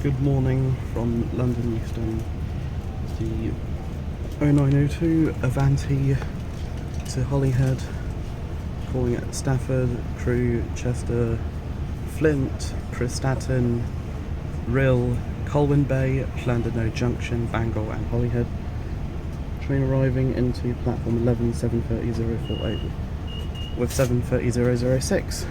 Good morning from London Euston. The 0902 Avanti to Holyhead, calling at Stafford, Crewe, Chester, Flint, Prestatyn, Rhyl, Colwyn Bay, Llandudno Junction, Bangor and Holyhead. Train arriving into platform 11, 7:30:048 with 7:30:006.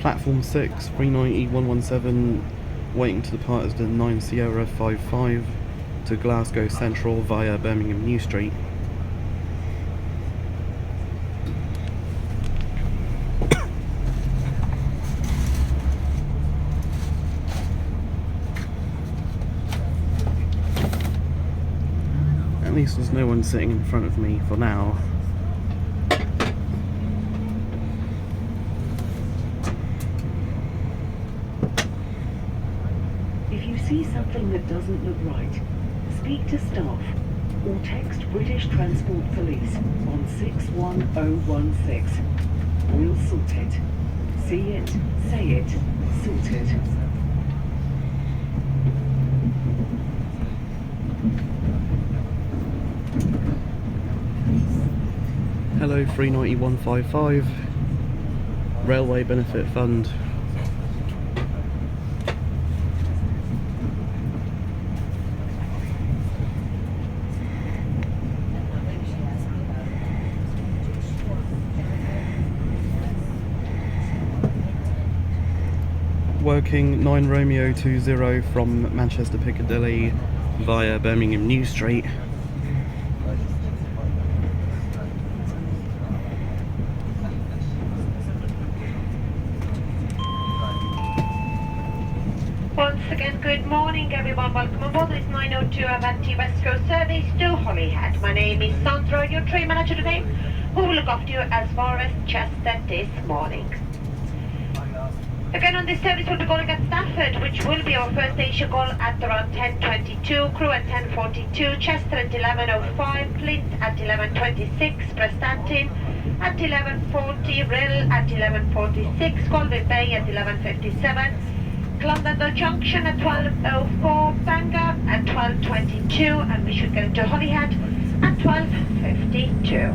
Platform 6, 390 117, waiting to depart as the 9 Sierra 55 to Glasgow Central via Birmingham New Street. At least there's no one sitting in front of me for now. See something that doesn't look right, speak to staff or text British Transport Police on 61016. We'll sort it. See it, say it, sort it. Hello 390 155, Railway Benefit Fund. Working 9 Romeo 20 from Manchester Piccadilly via Birmingham New Street. Once again, good morning everyone, welcome on board this 902 Avanti West Coast service to Holyhead. My name is Sandra, your train manager today, who will look after you as far as Chester this morning. Again on this service we'll be calling at Stafford, which will be our first station call at around 10:22, Crewe at 10:42, Chester at 11:05, Flint at 11:26, Prestatyn at 11:40, Rhyl at 11:46, Colwyn Bay at 11:57, Llandudno Junction at 12:04, Bangor at 12:22, and we should get into Holyhead at 12:52.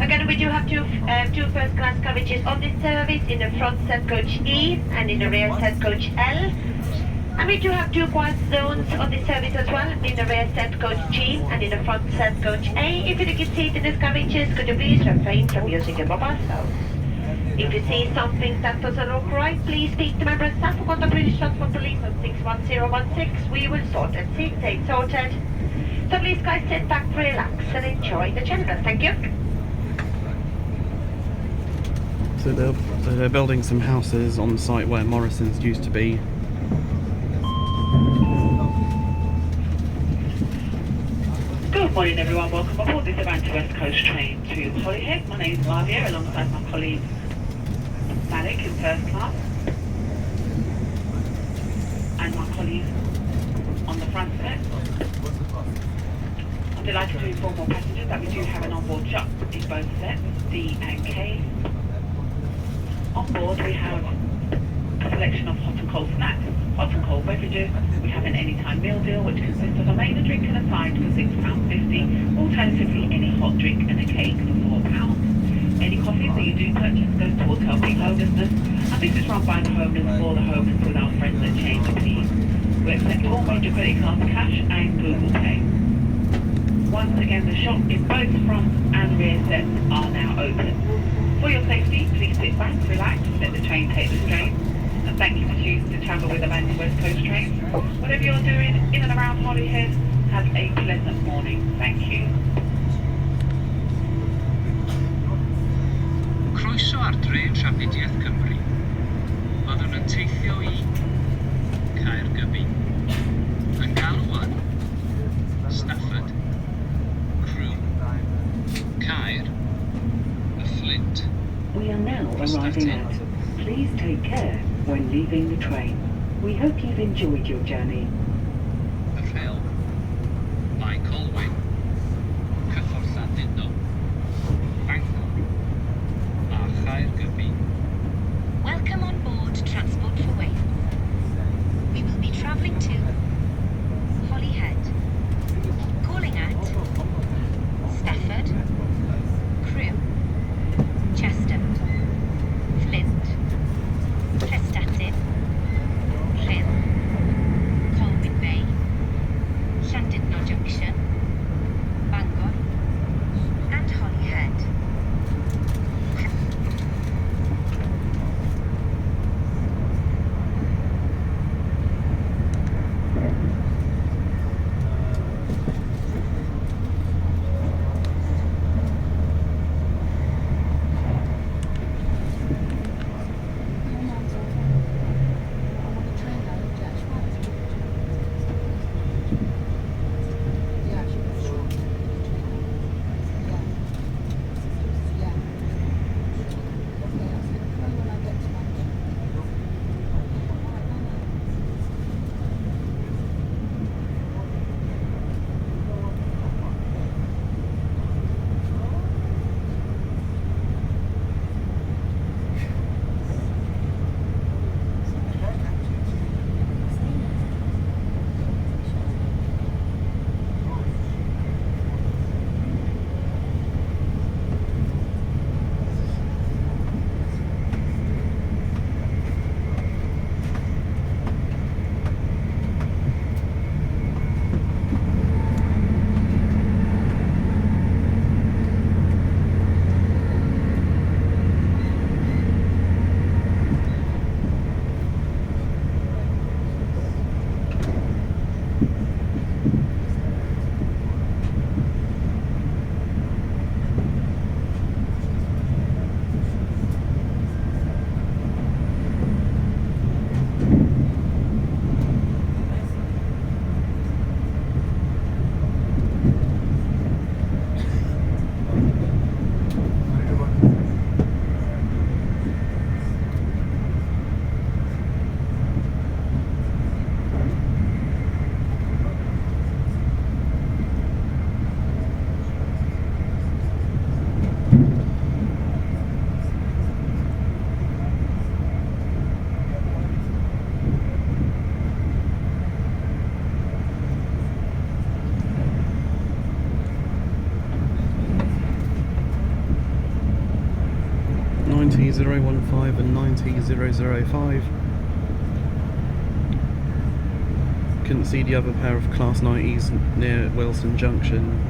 Again, we do have two first-class carriages on this service, in the front set coach E and in the rear set coach L. And we do have two quiet zones on this service as well, in the rear set coach G and in the front set coach A. If you take a seat in these carriages, could you please refrain from using your mobile phones? If you see something that doesn't look right, please speak to member of staff or contact British Transport Police on 61016. We will sort it. See, it's sorted. So please guys sit back, relax and enjoy the journey. Thank you. So they're building some houses on the site where Morrison's used to be. Good morning everyone, welcome aboard this Avanti West Coast train to Holyhead. My name is Marvia, alongside my colleague Malik in first class, and my colleague on the front set. I'm delighted to inform all passengers that we do have an onboard shop in both sets, D and K. On board we have a selection of hot and cold snacks, hot and cold beverages. We have an anytime meal deal which consists of a main, a drink and a side for £6.50. Alternatively, any hot drink and a cake for £4. Any coffees that you do purchase goes towards helping homelessness, and this is run by the homeless for the homeless without friends that change please. We accept all major credit cards, cash and Google Pay. Once again, the shop in both front and rear sets are now open. For your safety, please sit back, relax, let the train take the strain. And thank you for choosing to travel with Avanti West Coast trains. Whatever you're doing in and around Holyhead, have a pleasant morning. Thank you. Croeso ar drên Trafnidiaeth Cymru. We are now arriving at. Please take care when leaving the train. We hope you've enjoyed your journey. Rhyl, by Colwyn, Prestatyn, Bangor, a Haergybi. Welcome on board Transport for Wales. We will be travelling to Holyhead, calling at Stafford, Crewe, Chester, Flint, Prestatyn, Rhyl, Colwyn Bay, Llandudno Junction, Bangor, and Holyhead. .015 and 90.005. Couldn't see the other pair of Class 90s near Willesden Junction.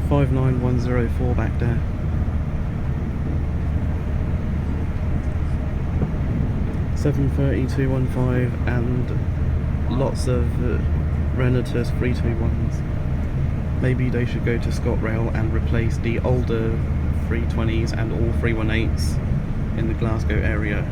.59104 back there. .730.215 and lots of Renatus 321s. Maybe they should go to ScotRail and replace the older 320s and all 318s in the Glasgow area.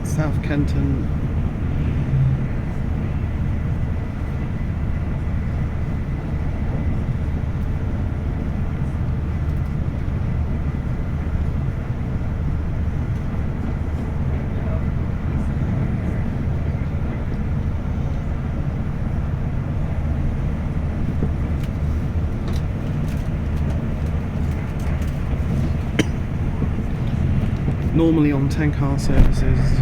South Kenton Normally on 10 car services,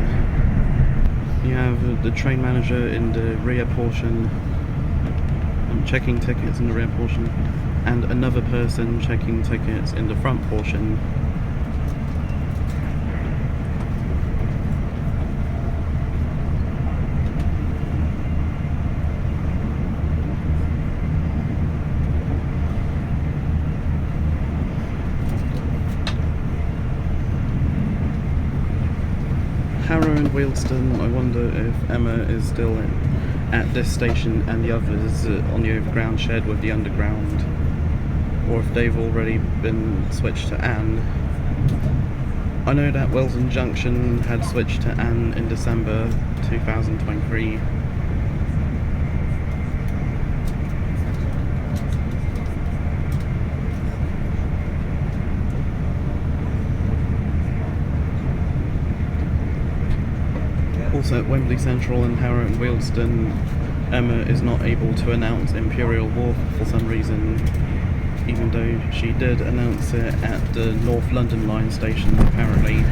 you have the train manager in the rear portion, checking tickets in the rear portion, and another person checking tickets in the front portion. Harrow and Wealdstone, I wonder if Emma is still at this station and the others on the overground shared with the underground, or if they've already been switched to Anne. I know that Willesden Junction had switched to Anne in December 2023. Also at Wembley Central and Harrow and Wealdstone, Emma is not able to announce Imperial Wharf for some reason, even though she did announce it at the North London Line station apparently.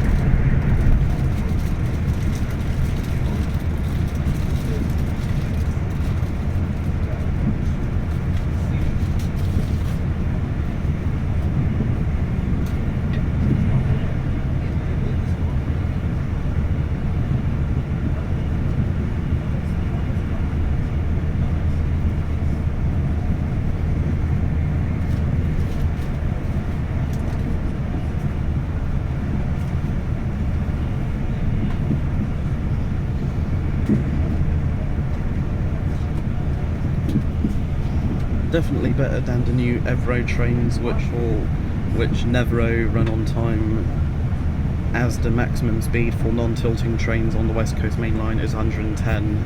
Definitely better than the new Evro trains, which never run on time, as the maximum speed for non-tilting trains on the West Coast Main Line is 110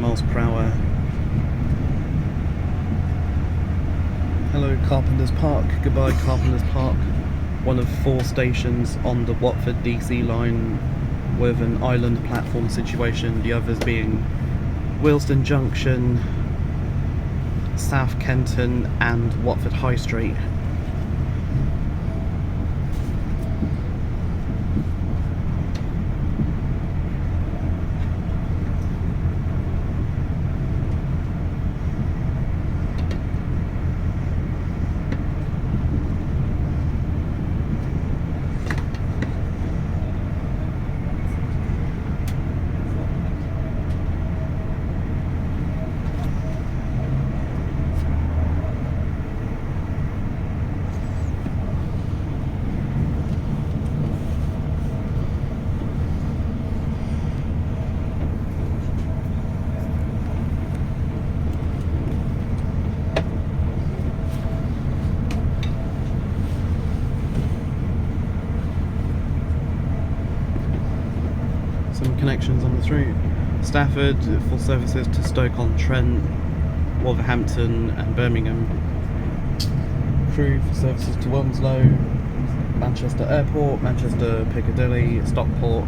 miles per hour. Hello Carpenders Park, goodbye Carpenders Park, one of 4 stations on the Watford DC line with an island platform situation, the others being Willesden Junction, South Kenton and Watford High Street. Connections on this route: Stafford, full services to Stoke-on-Trent, Wolverhampton and Birmingham. Crewe, full services to Wilmslow, Manchester Airport, Manchester Piccadilly, Stockport.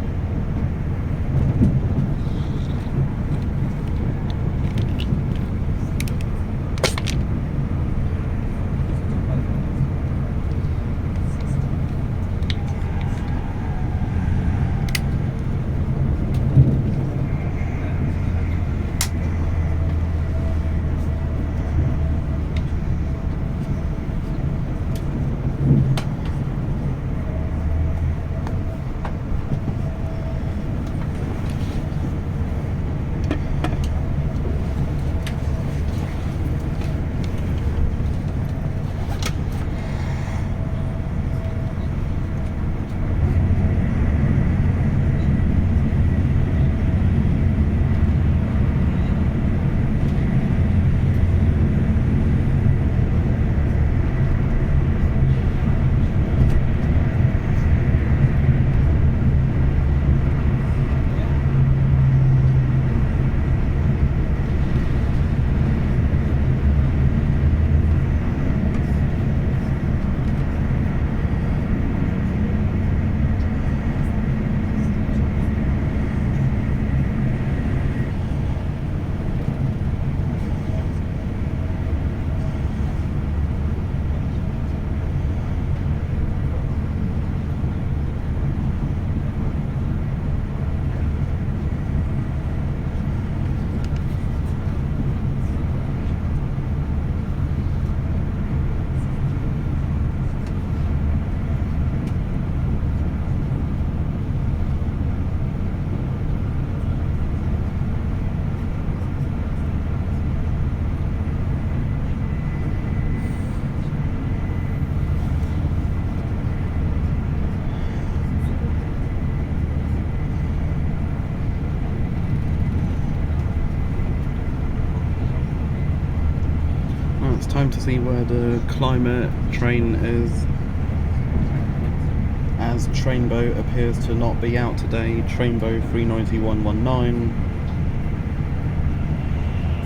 see where the climate train is, as Trainbow appears to not be out today. Trainbow 39119.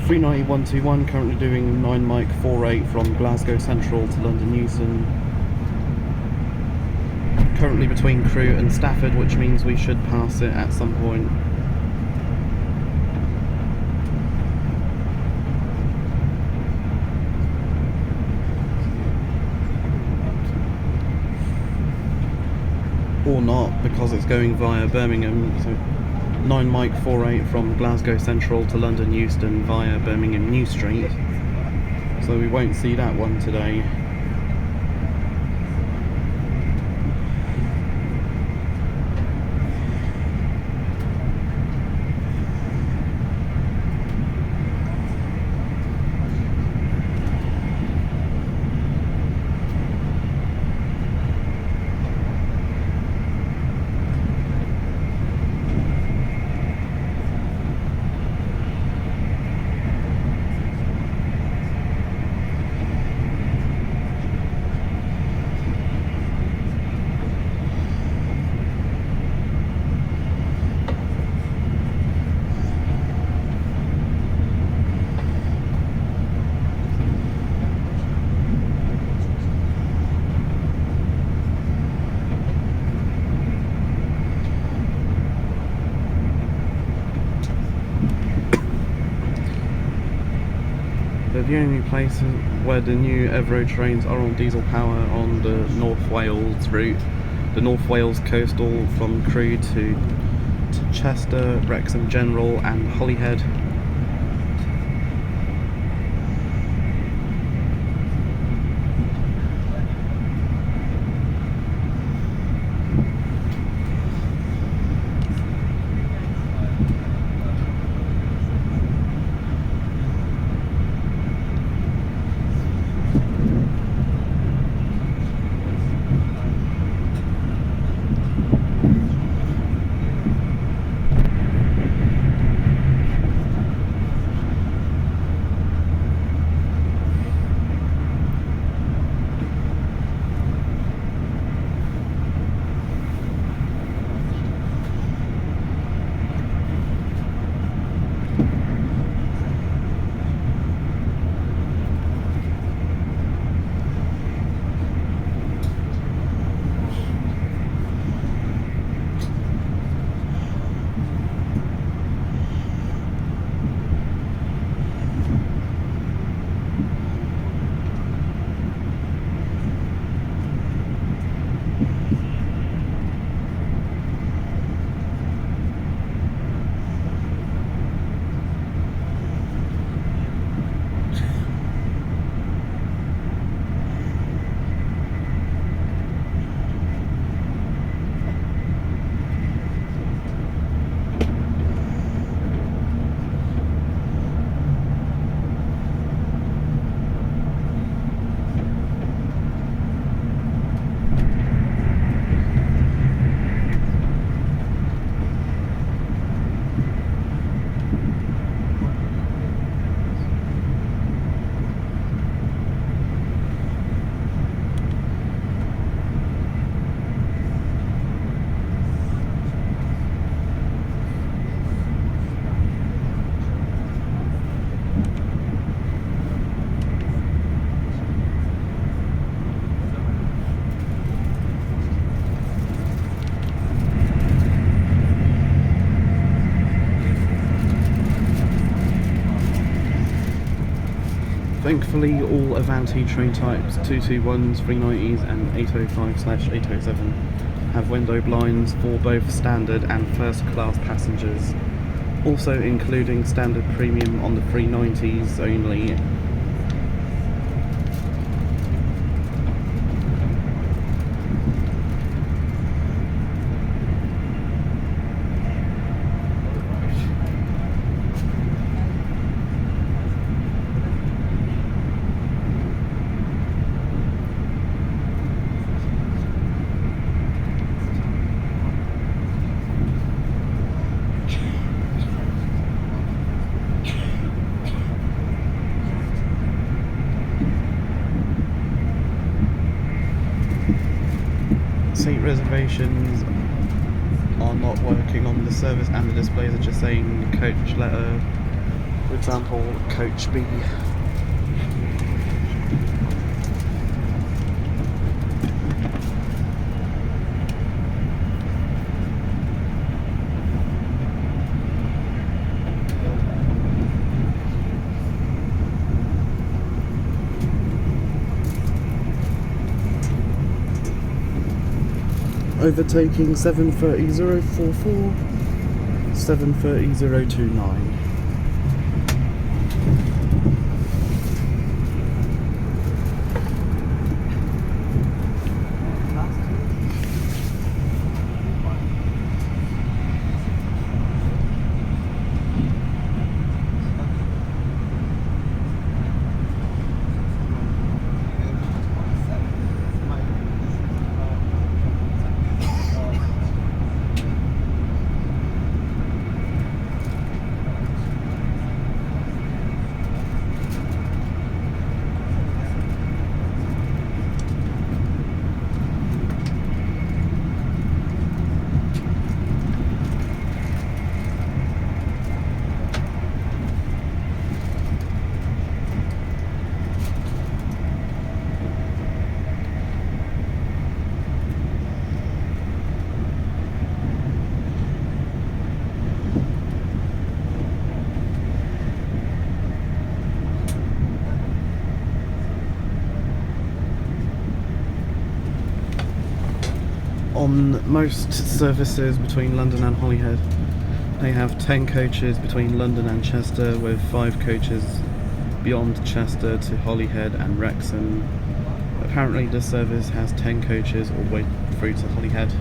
39121 currently doing 9 Mike 48 from Glasgow Central to London Euston. Currently between Crewe and Stafford, which means we should pass it at some point. Or not, because it's going via Birmingham. So 9 Mike 48 from Glasgow Central to London Euston via Birmingham New Street. So we won't see that one today. The only places where the new Evro trains are on diesel power on the North Wales route, the North Wales coastal from Crewe to Chester, Wrexham General and Holyhead. Thankfully, all Avanti train types 221s, 390s and 805/807 have window blinds for both standard and first class passengers, also including standard premium on the 390s only. reservations are not working on the service and the displays are just saying coach letter, for example, coach B. Overtaking 730.44, 730.29. On most services between London and Holyhead, they have 10 coaches between London and Chester, with 5 coaches beyond Chester to Holyhead and Wrexham. Apparently this service has 10 coaches all the way through to Holyhead.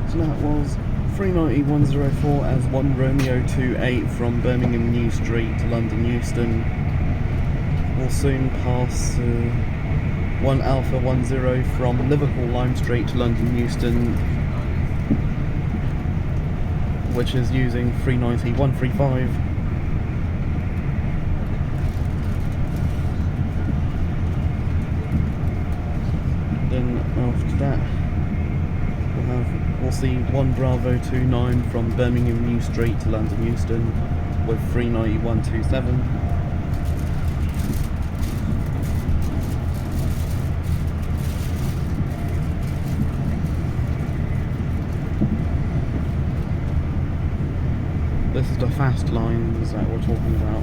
So that was 390.104 as 1 Romeo 28 from Birmingham New Street to London Euston. We'll soon pass 1 Alpha 10 from Liverpool Lime Street to London Euston, which is using 390.135. Then after that we'll see 1 Bravo 29 from Birmingham New Street to London Euston with 391.27. This is the fast lines that we're talking about.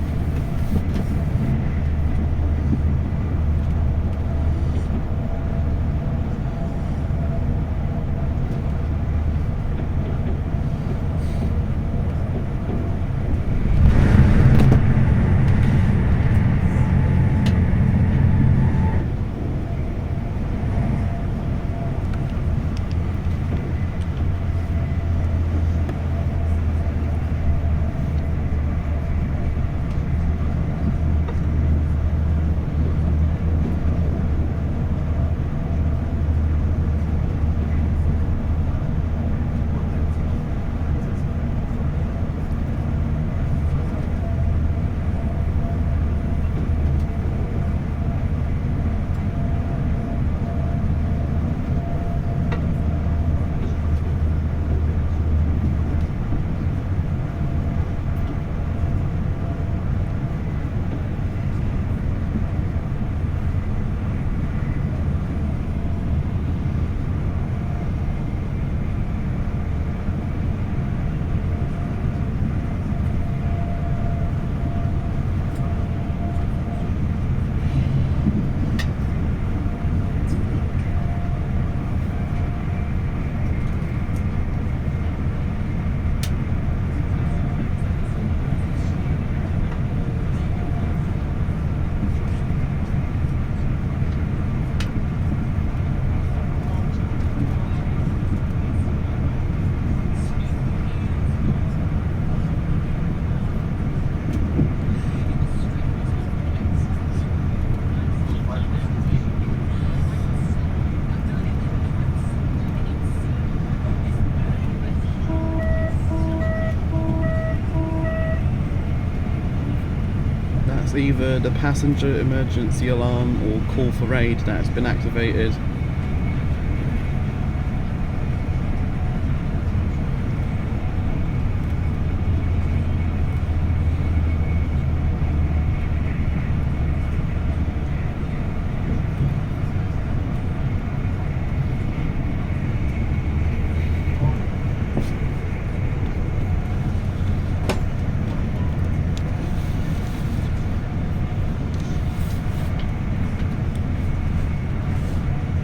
either the passenger emergency alarm or call for aid that's been activated.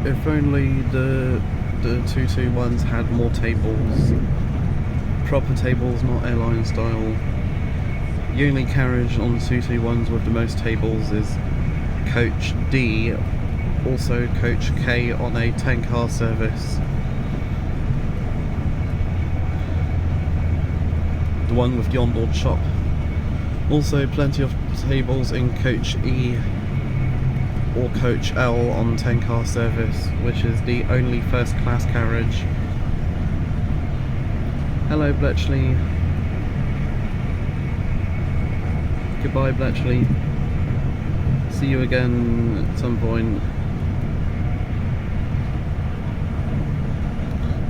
If only the 221s had more tables, proper tables, not airline style. The only carriage on 221s with the most tables is coach D, also coach K on a 10-car service. The one with the onboard shop. Also plenty of tables in coach E or coach L on 10-car service, which is the only first class carriage. Hello Bletchley. Goodbye Bletchley. See you again at some point,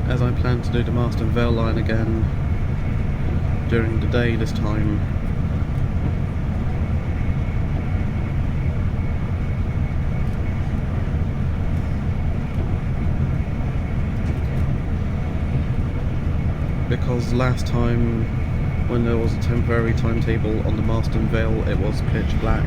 as I plan to do the Marston Vale line again during the day this time. Because last time, when there was a temporary timetable on the Marston Vale, it was pitch black.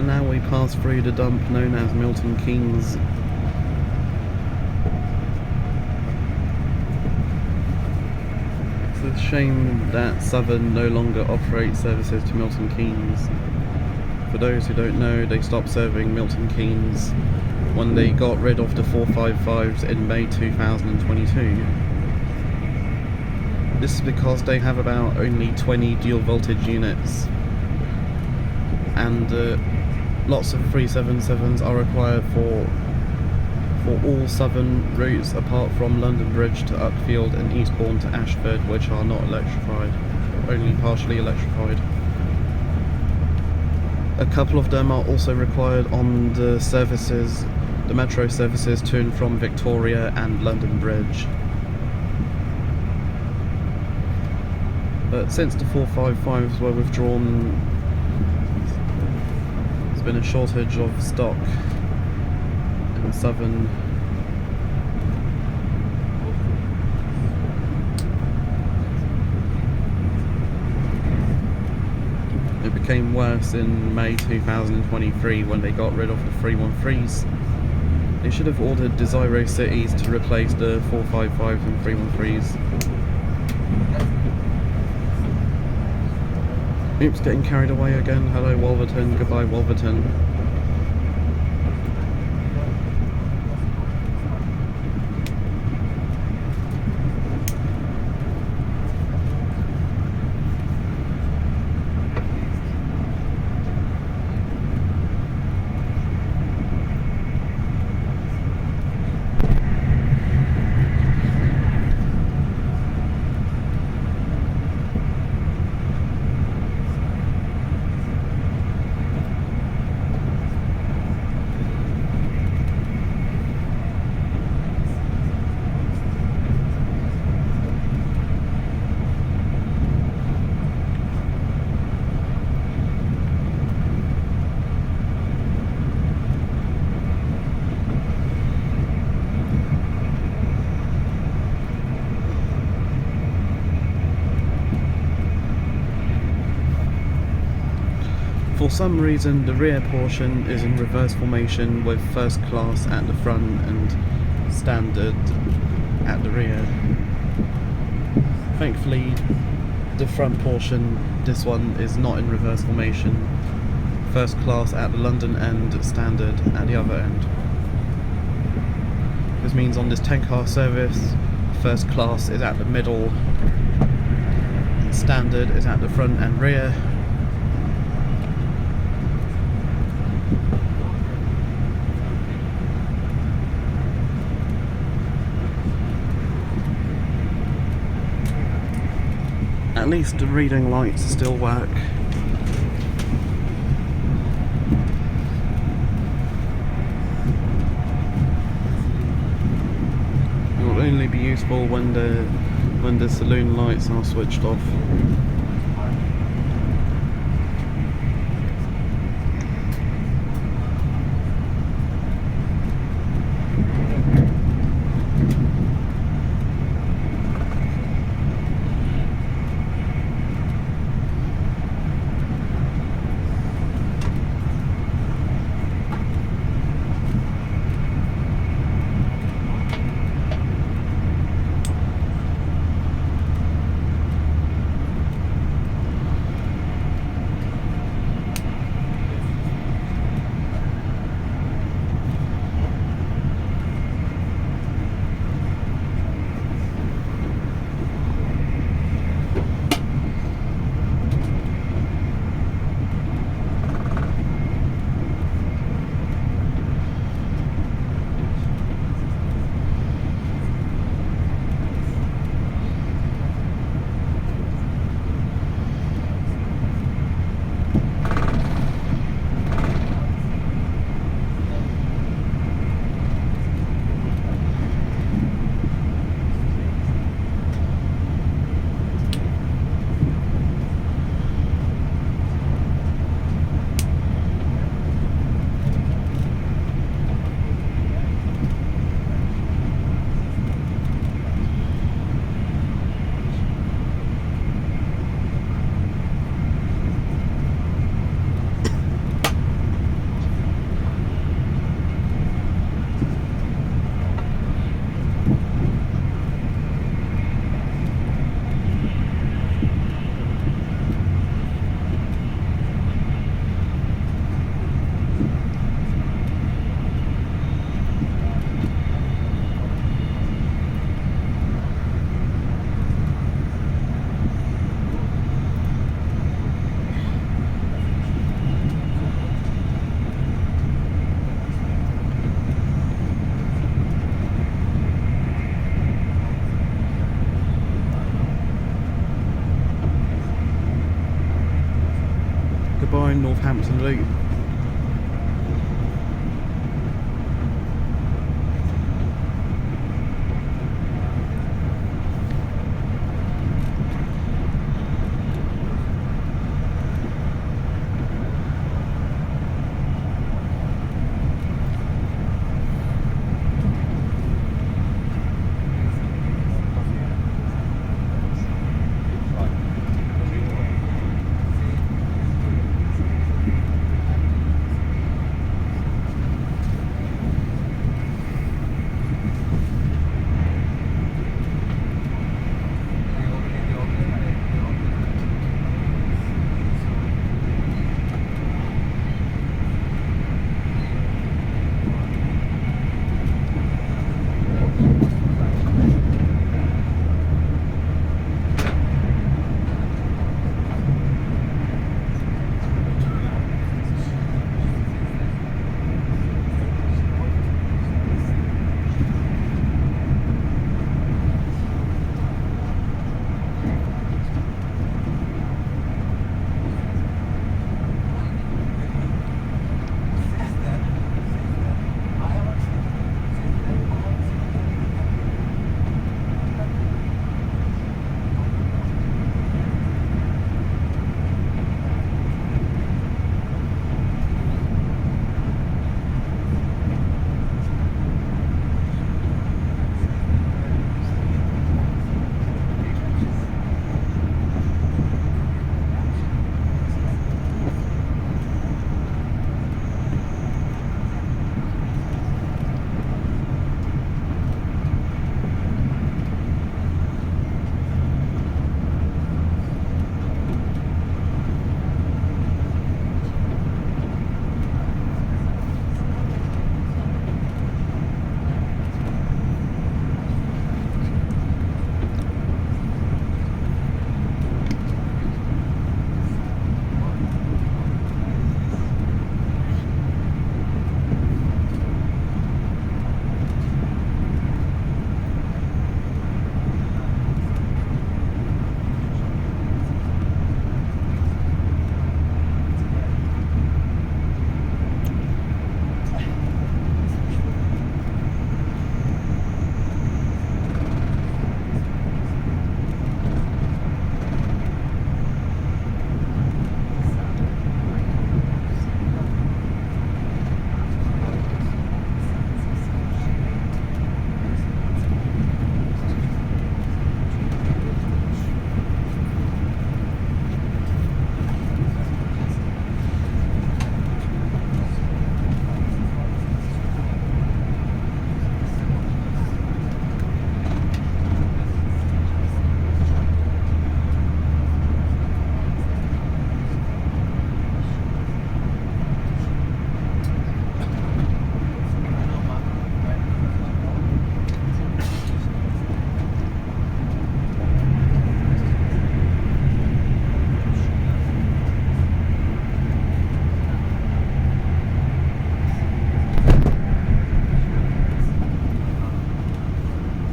Now we pass through the dump known as Milton Keynes. It's a shame that Southern no longer operates services to Milton Keynes. For those who don't know, they stopped serving Milton Keynes when they got rid of the 455s in May 2022. This is because they have about only 20 dual voltage units, and lots of 377s are required for all southern routes apart from London Bridge to Uckfield and Eastbourne to Ashford, which are not electrified, only partially electrified. A couple of them are also required on the services, the metro services to and from Victoria and London Bridge. But since the 455s were withdrawn, been a shortage of stock in Southern. It became worse in May 2023 when they got rid of the 313s. They should have ordered Desiro Cities to replace the 455s and 313s. Oops, getting carried away again. Hello Wolverton, goodbye Wolverton. some reason the rear portion is in reverse formation with first class at the front and standard at the rear. Thankfully the front portion, this one, is not in reverse formation. First class at the London end, standard at the other end. This means on this 10-car service, first class is at the middle, and standard is at the front and rear. At least the reading lights still work. It will only be useful when the saloon lights are switched off. Goodbye, Northampton Loop.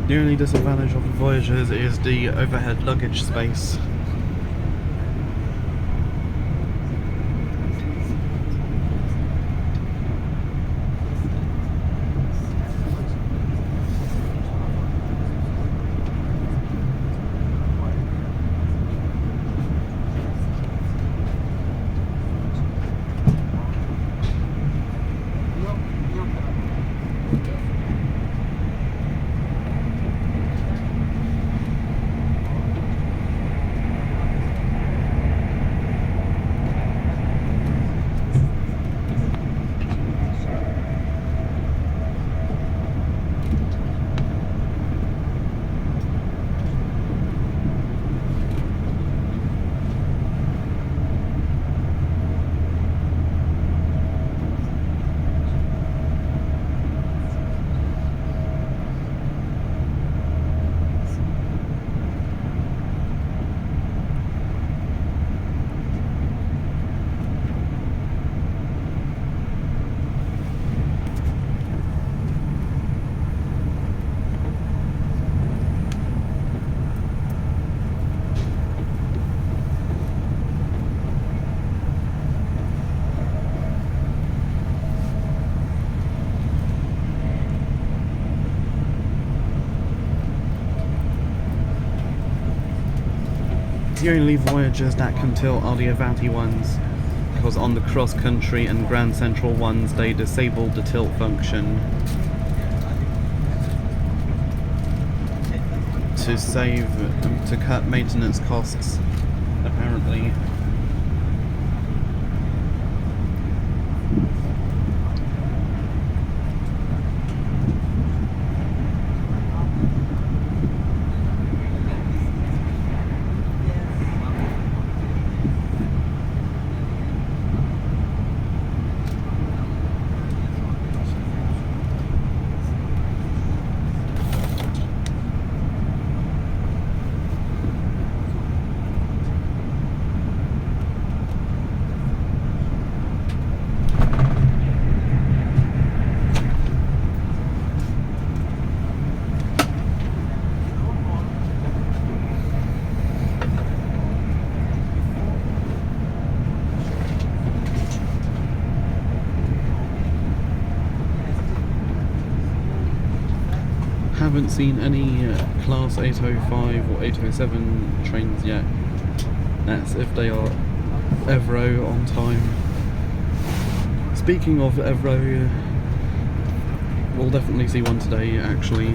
The only disadvantage of the Voyagers is the overhead luggage space. The only Voyagers that can tilt are the Avanti ones, because on the cross country and Grand Central ones they disabled the tilt function to cut maintenance costs, apparently. Haven't seen any Class 805 or 807 trains yet. That's if they are Evro on time. Speaking of Evro, we'll definitely see one today actually.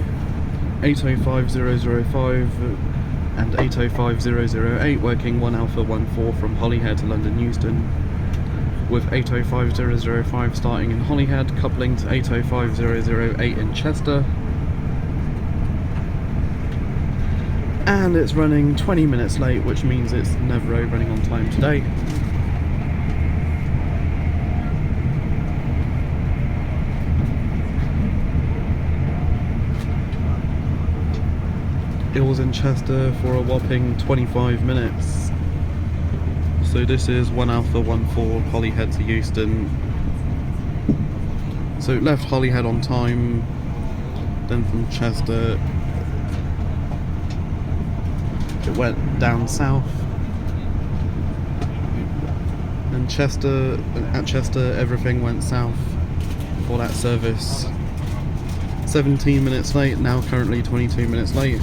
805005 and 805008 working 1 Alpha 14 from Holyhead to London Euston, with 805005 starting in Holyhead, coupling to 805008 in Chester. And it's running 20 minutes late, which means it's never running on time today. It was in Chester for a whopping 25 minutes. So this is 1 Alpha 14 Holyhead to Euston. So it left Holyhead on time, then from Chester it went down south, and at Chester everything went south for that service. 17 minutes late, now currently 22 minutes late.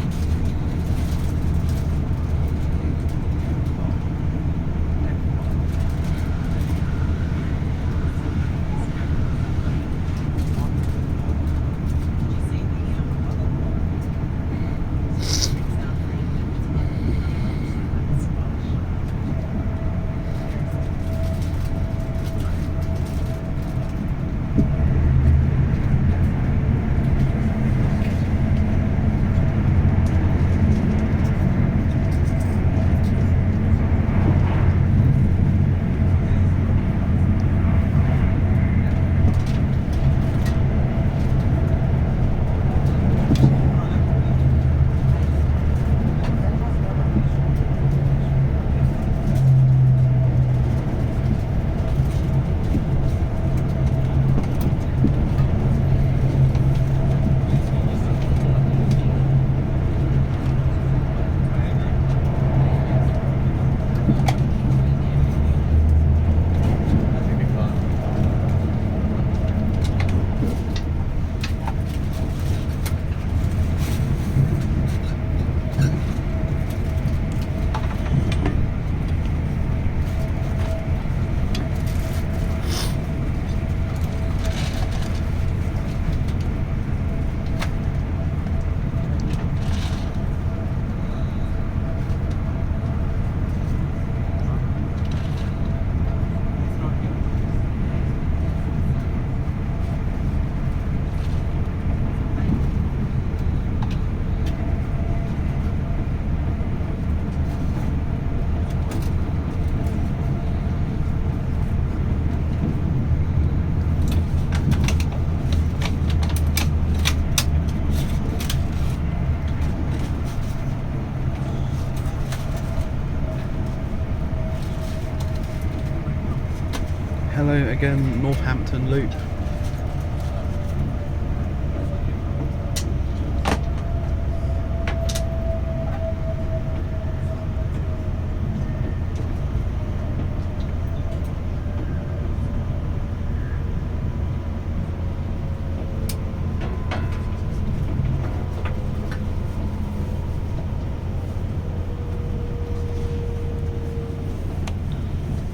hello again, Northampton Loop.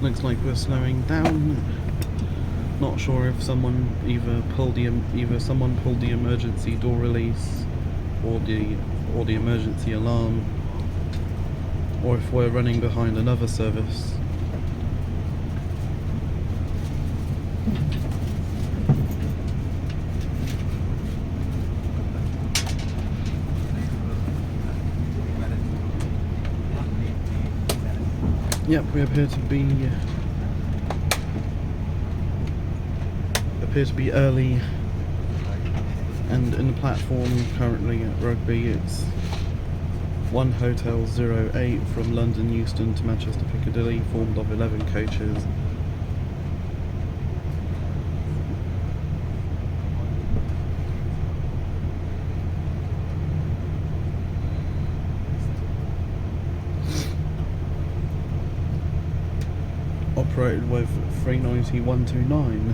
Looks like we're slowing down. Not sure if someone either someone pulled the emergency door release or the emergency alarm, or if we're running behind another service. Yep, we appear to be early, and in the platform currently at Rugby it's 1 Hotel 08 from London Euston to Manchester Piccadilly, formed of 11 coaches. Operated with 390-129.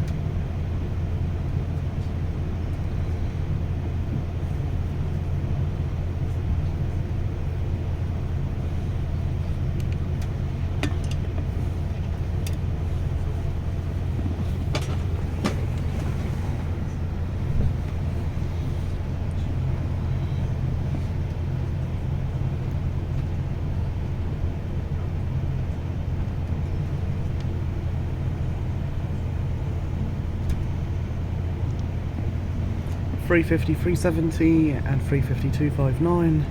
.350, 370 and 350, 259.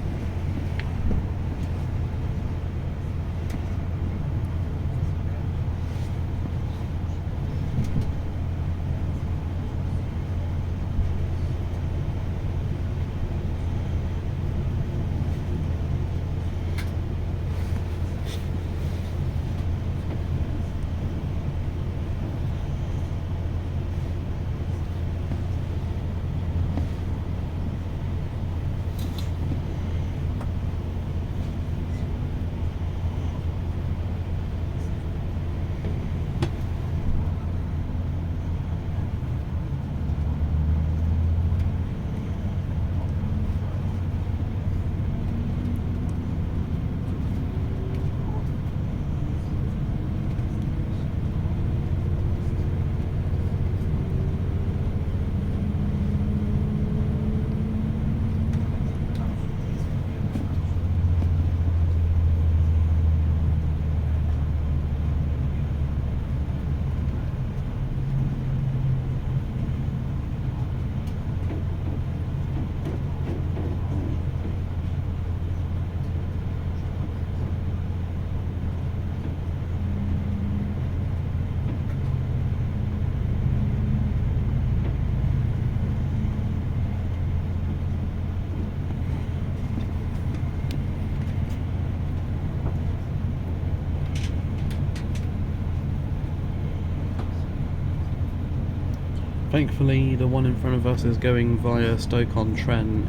Thankfully, the one in front of us is going via Stoke-on-Trent.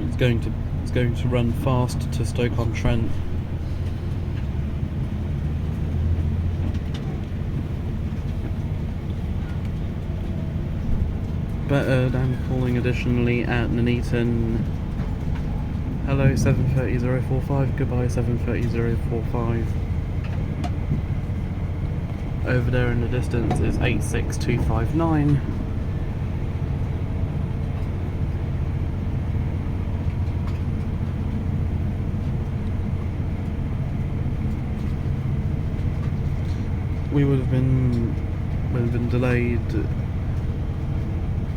It's going to run fast to Stoke-on-Trent. Better than calling additionally at Nuneaton. Hello, 730-045. Goodbye, 730-045. Over there in the distance is 86259. We would have been delayed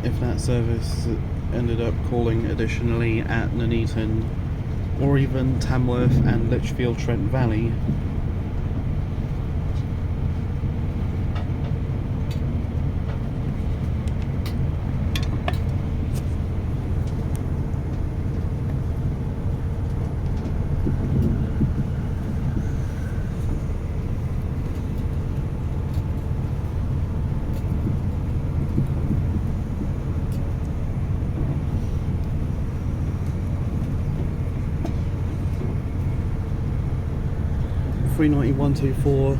if that service ended up calling additionally at Nuneaton or even Tamworth and Lichfield Trent Valley. 39124.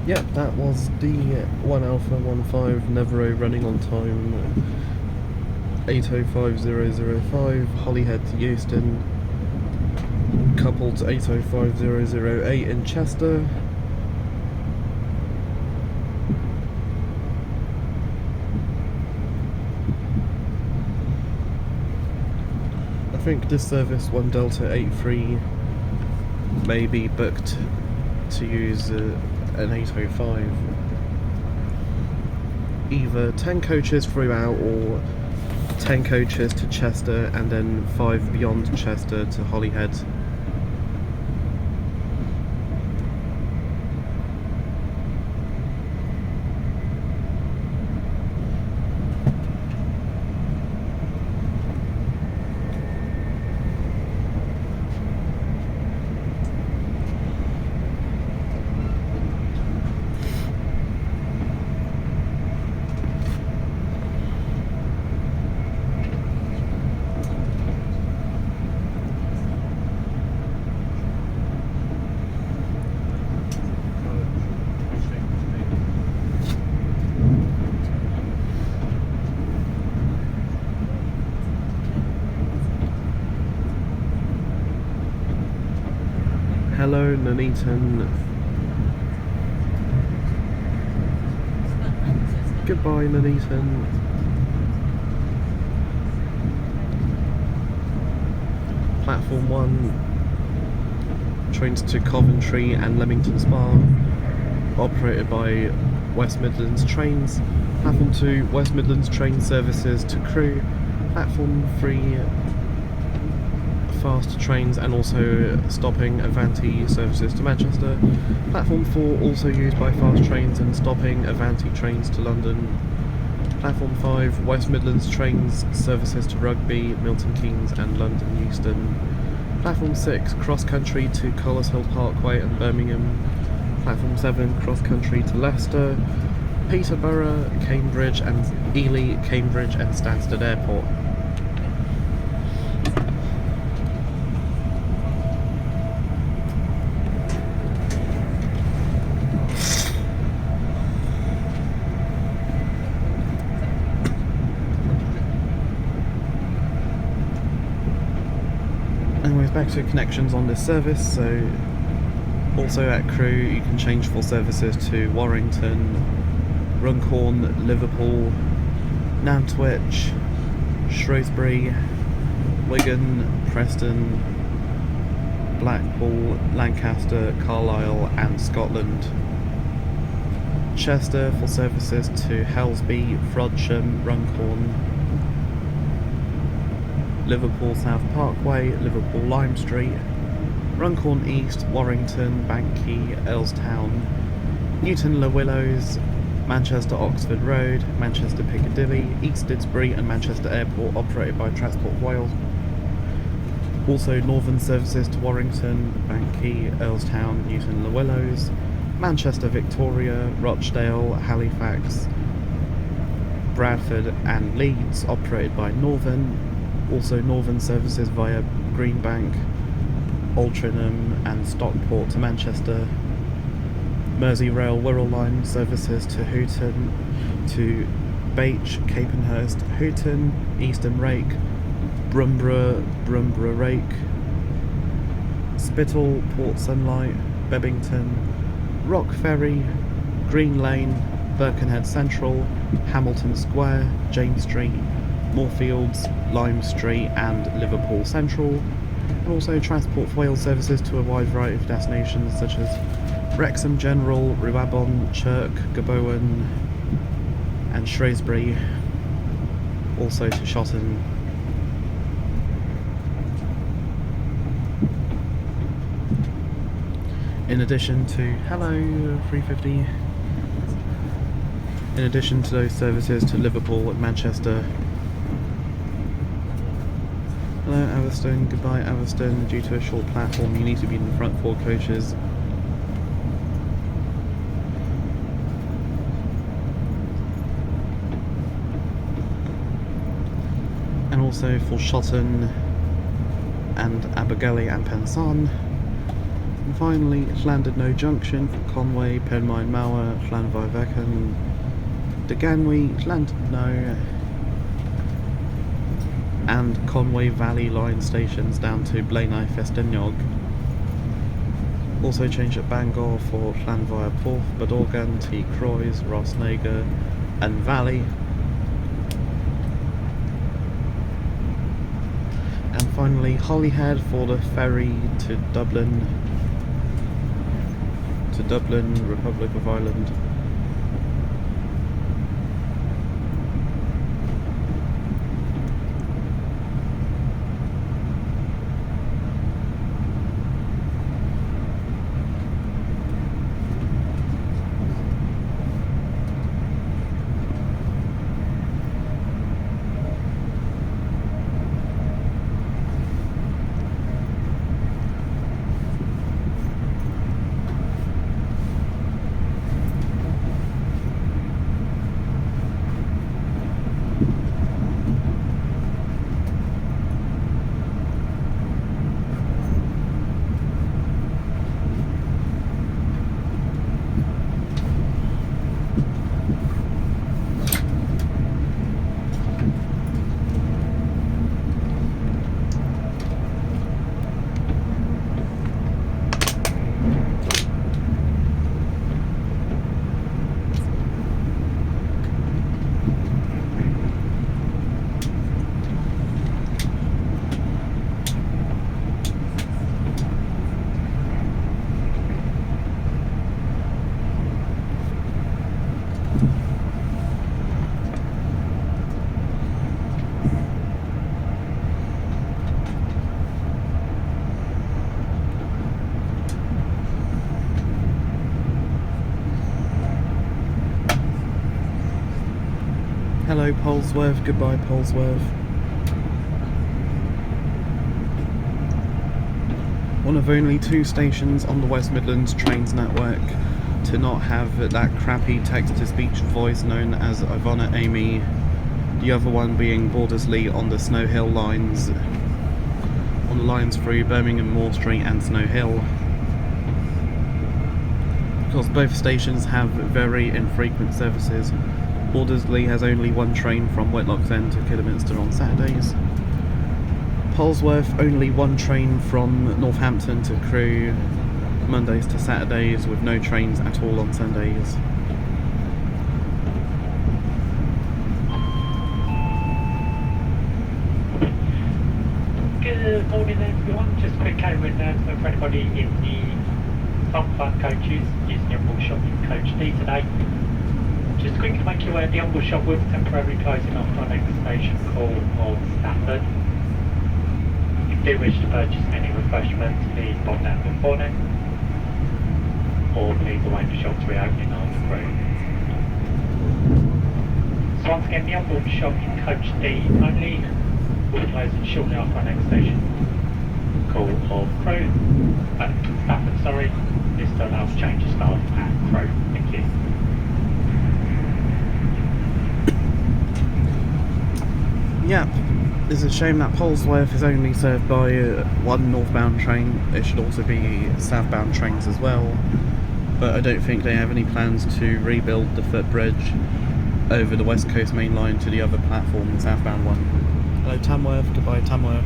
Yep, that was the 1 Alpha 15 Nevero running on time 805005 Holyhead to Euston, coupled to 805008 in Chester. I think this service 1 Delta 83 may be booked to use an 805. Either 10 coaches throughout or 10 coaches to Chester and then 5 beyond Chester to Holyhead. Hello, Nuneaton. Goodbye, Nuneaton. Platform 1, trains to Coventry and Leamington Spa, operated by West Midlands Trains. Platform 2, West Midlands Train services to Crewe. Platform 3, fast trains and also stopping Avanti services to Manchester. Platform 4 also used by fast trains and stopping Avanti trains to London. Platform 5 West Midlands trains services to Rugby, Milton Keynes and London Euston. Platform 6 cross country to Coleshill Parkway and Birmingham. Platform 7 cross country to Leicester, Peterborough, Cambridge and Ely, Cambridge and Stansted Airport. Anyways, back to connections on this service. So also at Crewe you can change for services to Warrington, Runcorn, Liverpool, Nantwich, Shrewsbury, Wigan, Preston, Blackpool, Lancaster, Carlisle and Scotland. Chester for services to Helsby, Frodsham, Runcorn, Liverpool South Parkway, Liverpool Lime Street, Runcorn East, Warrington, Banky, Earlstown, Newton Le Willows, Manchester Oxford Road, Manchester Piccadilly, East Didsbury and Manchester Airport, operated by Transport Wales. Also northern services to Warrington, Banky, Earlstown, Newton Le Willows, Manchester Victoria, Rochdale, Halifax, Bradford and Leeds, operated by Northern. Also northern services via Greenbank, Altrincham and Stockport to Manchester. Merseyrail Wirral Line services to Houghton, to Bache, Capenhurst, Houghton, Eastern Rake, Brumborough Rake, Spittal, Port Sunlight, Bebbington, Rock Ferry, Green Lane, Birkenhead Central, Hamilton Square, James Street, Moorfields, Lime Street and Liverpool Central, and also Transport for Wales services to a wide variety of destinations such as Wrexham General, Rhiwabon, Chirk, Gabowen and Shrewsbury, also to Shotton. In addition to, hello 350, in addition to those services to Liverpool and Manchester. Hello Atherstone, goodbye Atherstone. Due to a short platform you need to be in the front 4 coaches. And also for Shotton and Abergele and Pensarn, And finally, Llandudno Junction for Conway, Penmaen Mawr, Llanfairfechan, Deganwy, Llandudno, and Conway Valley Line stations down to Menai Ffestiniog. Also changed at Bangor for Llanfair Porth, Bodorgan, T. Croys, Rosnager, and Valley. And finally, Holyhead for the ferry to Dublin, Republic of Ireland. Hello Polesworth, goodbye Polesworth. One of only 2 stations on the West Midlands Trains network to not have that crappy text-to-speech voice known as Ivana Amy, the other one being Bordersley on the Snow Hill lines, on the lines through Birmingham Moor Street and Snow Hill. Because both stations have very infrequent services. Bordersley has only 1 train from Whitlock's End to Kidderminster on Saturdays. Polesworth only 1 train from Northampton to Crewe, Mondays to Saturdays, with no trains at all on Sundays. Good morning everyone, just a quick announcement for anybody in the Fun coaches using the onboard shop in Coach D today. Just quickly make you aware the onboard shop will be temporarily closing after our next station call of Stafford. If you do wish to purchase any refreshments, please pop down before then, or please await the shop's reopening after Crewe. So once again, the onboard shop in Coach D only will be closing shortly after our next station call of Crewe. Stafford, sorry. This to allow for change of staff at Crewe. Thank you. Yep, it's a shame that Polesworth is only served by 1 northbound train. There should also be southbound trains as well, but I don't think they have any plans to rebuild the footbridge over the West Coast main line to the other platform, the southbound one. Hello Tamworth, goodbye Tamworth.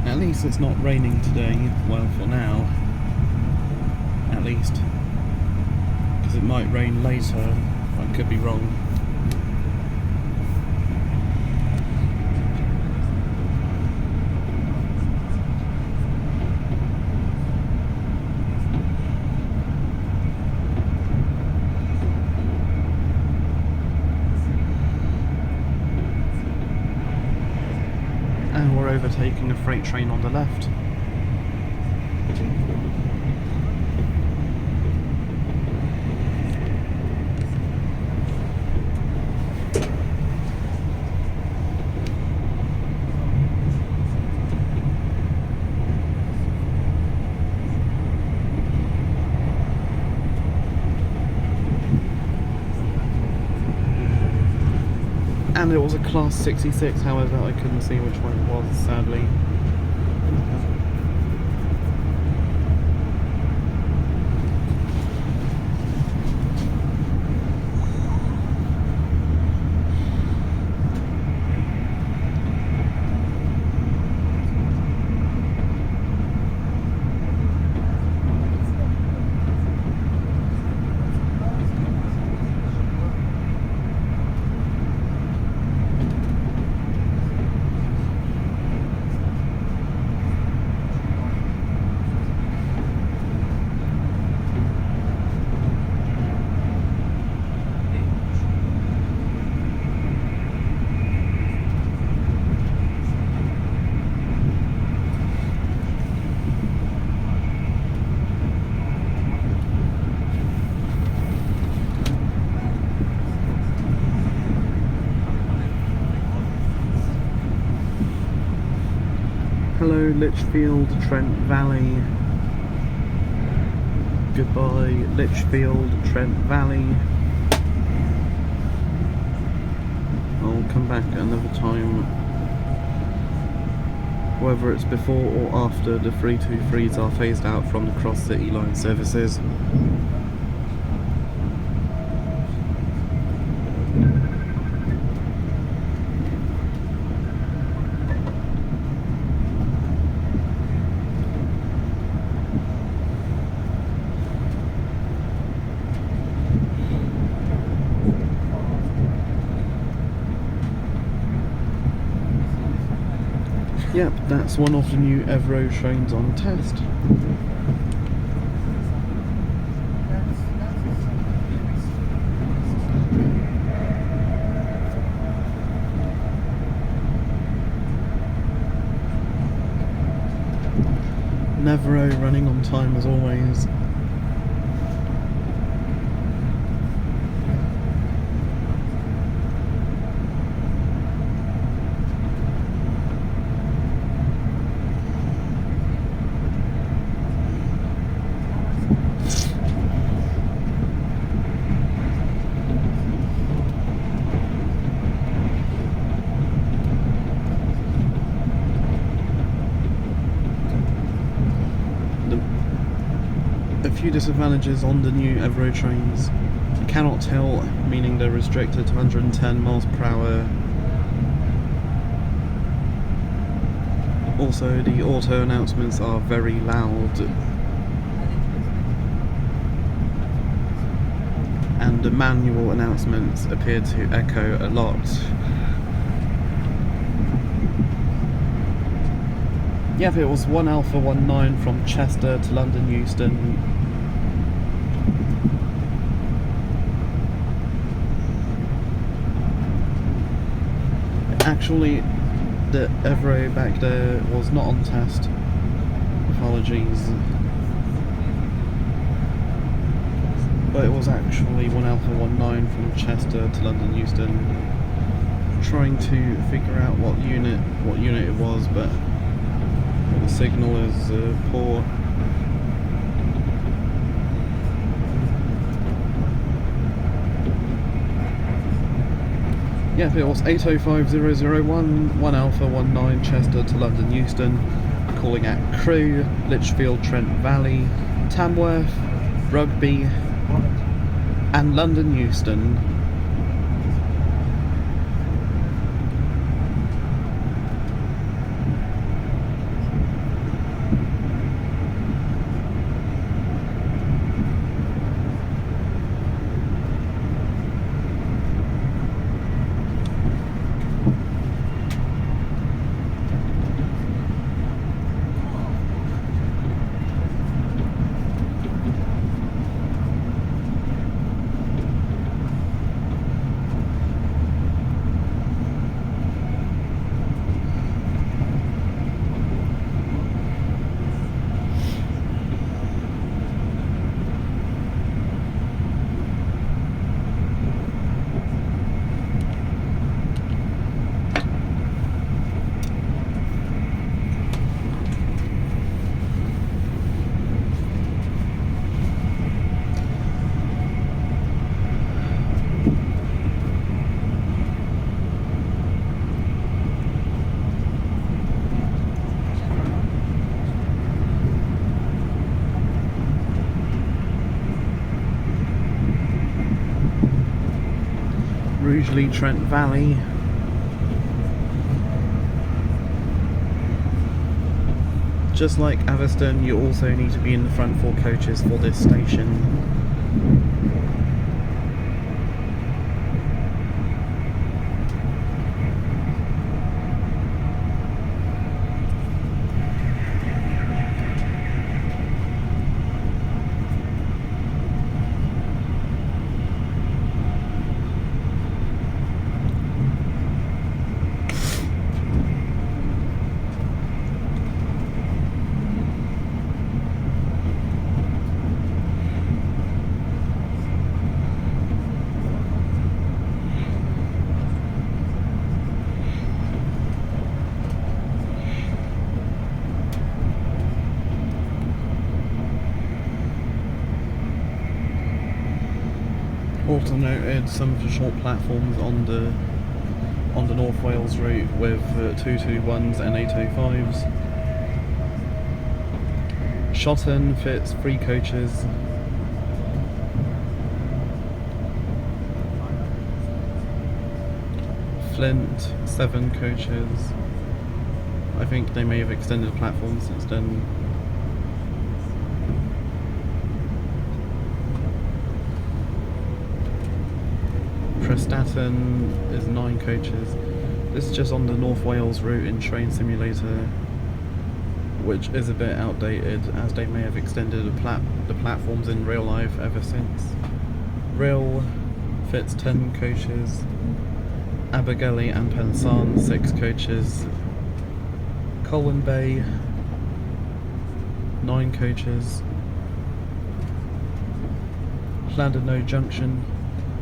At least it's not raining today, well for now, at least, because it might rain later, I could be wrong. And we're overtaking a freight train on the left. And it was a Class 66, however, I couldn't see which one it was, sadly. Hello, Lichfield, Trent Valley. Goodbye, Lichfield, Trent Valley. I'll come back another time, whether it's before or after the 323s are phased out from the Cross City Line services. Yep, that's one of the new Evro trains on test. Evro running on time as always. Few disadvantages on the new Evro trains. You cannot tell, meaning they're restricted to 110 miles per hour. Also, the auto announcements are very loud, and the manual announcements appear to echo a lot. Yep, it was 1 Alpha 19 from Chester to London Euston. Actually, the Evro back there was not on test. Apologies. But it was actually 1 Alpha 19 from Chester to London Euston. Trying to figure out what unit it was, but the signal is poor. Yep, it was 805001, 1 Alpha 19 Chester to London Euston, calling at Crewe, Lichfield, Trent Valley, Tamworth, Rugby, and London Euston. Rugeley Trent Valley. Just like Atherstone, you also need to be in the front 4 coaches for this station. Also noted some of the short platforms on the North Wales route with 221s and 805s. Shotton fits 3 coaches. Flint 7 coaches. I think they may have extended the platform since then. Prestatyn is 9 coaches. This is just on the North Wales route in Train Simulator, which is a bit outdated as they may have extended the platforms in real life ever since. Rhyl fits 10 coaches. Abergele and Pensarn 6 coaches. Colwyn Bay 9 coaches. Llandudno Junction.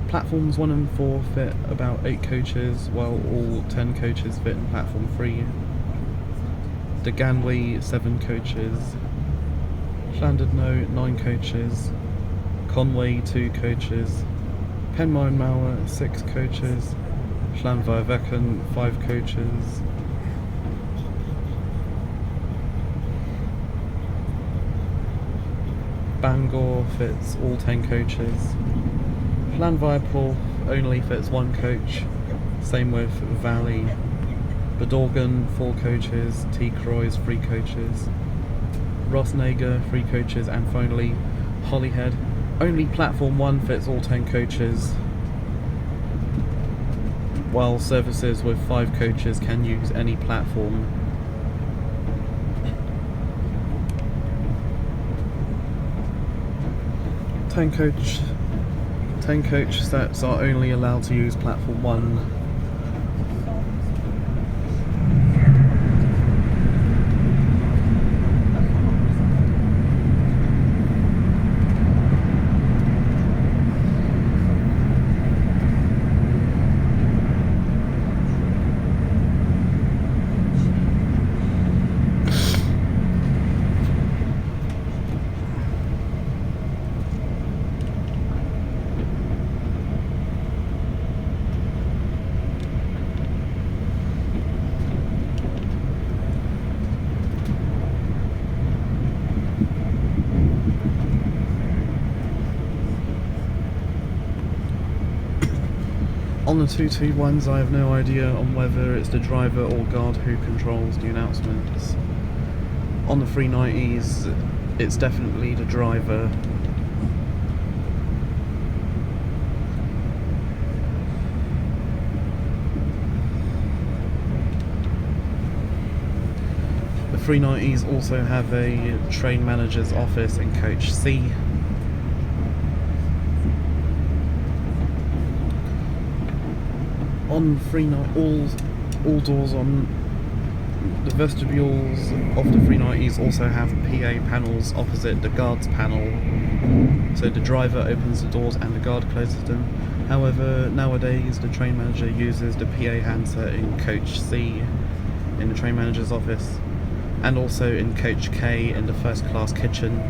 Platforms 1 and 4 fit about 8 coaches, while all 10 coaches fit in platform 3. Ganley 7 coaches. Llandudno 9 coaches. Conway 2 coaches. Penmaenmawr 6 coaches. Llanfairfechan 5 coaches. Bangor fits all 10 coaches. Llanfairpwll only fits 1 coach, same with Valley. Bedorgan 4 coaches, T. Croix 3 coaches, Rosnager 3 coaches, and finally Holyhead. Only platform 1 fits all 10 coaches, while services with 5 coaches can use any platform. Ten coach sets are only allowed to use platform 1. On the 221s, I have no idea on whether it's the driver or guard who controls the announcements. On the 390s, it's definitely the driver. The 390s also have a train manager's office in coach C. On all doors on the vestibules of the 390s also have PA panels opposite the guards panel, so the driver opens the doors and the guard closes them. However, nowadays the train manager uses the PA handset in coach C in the train manager's office, and also in coach K in the first class kitchen.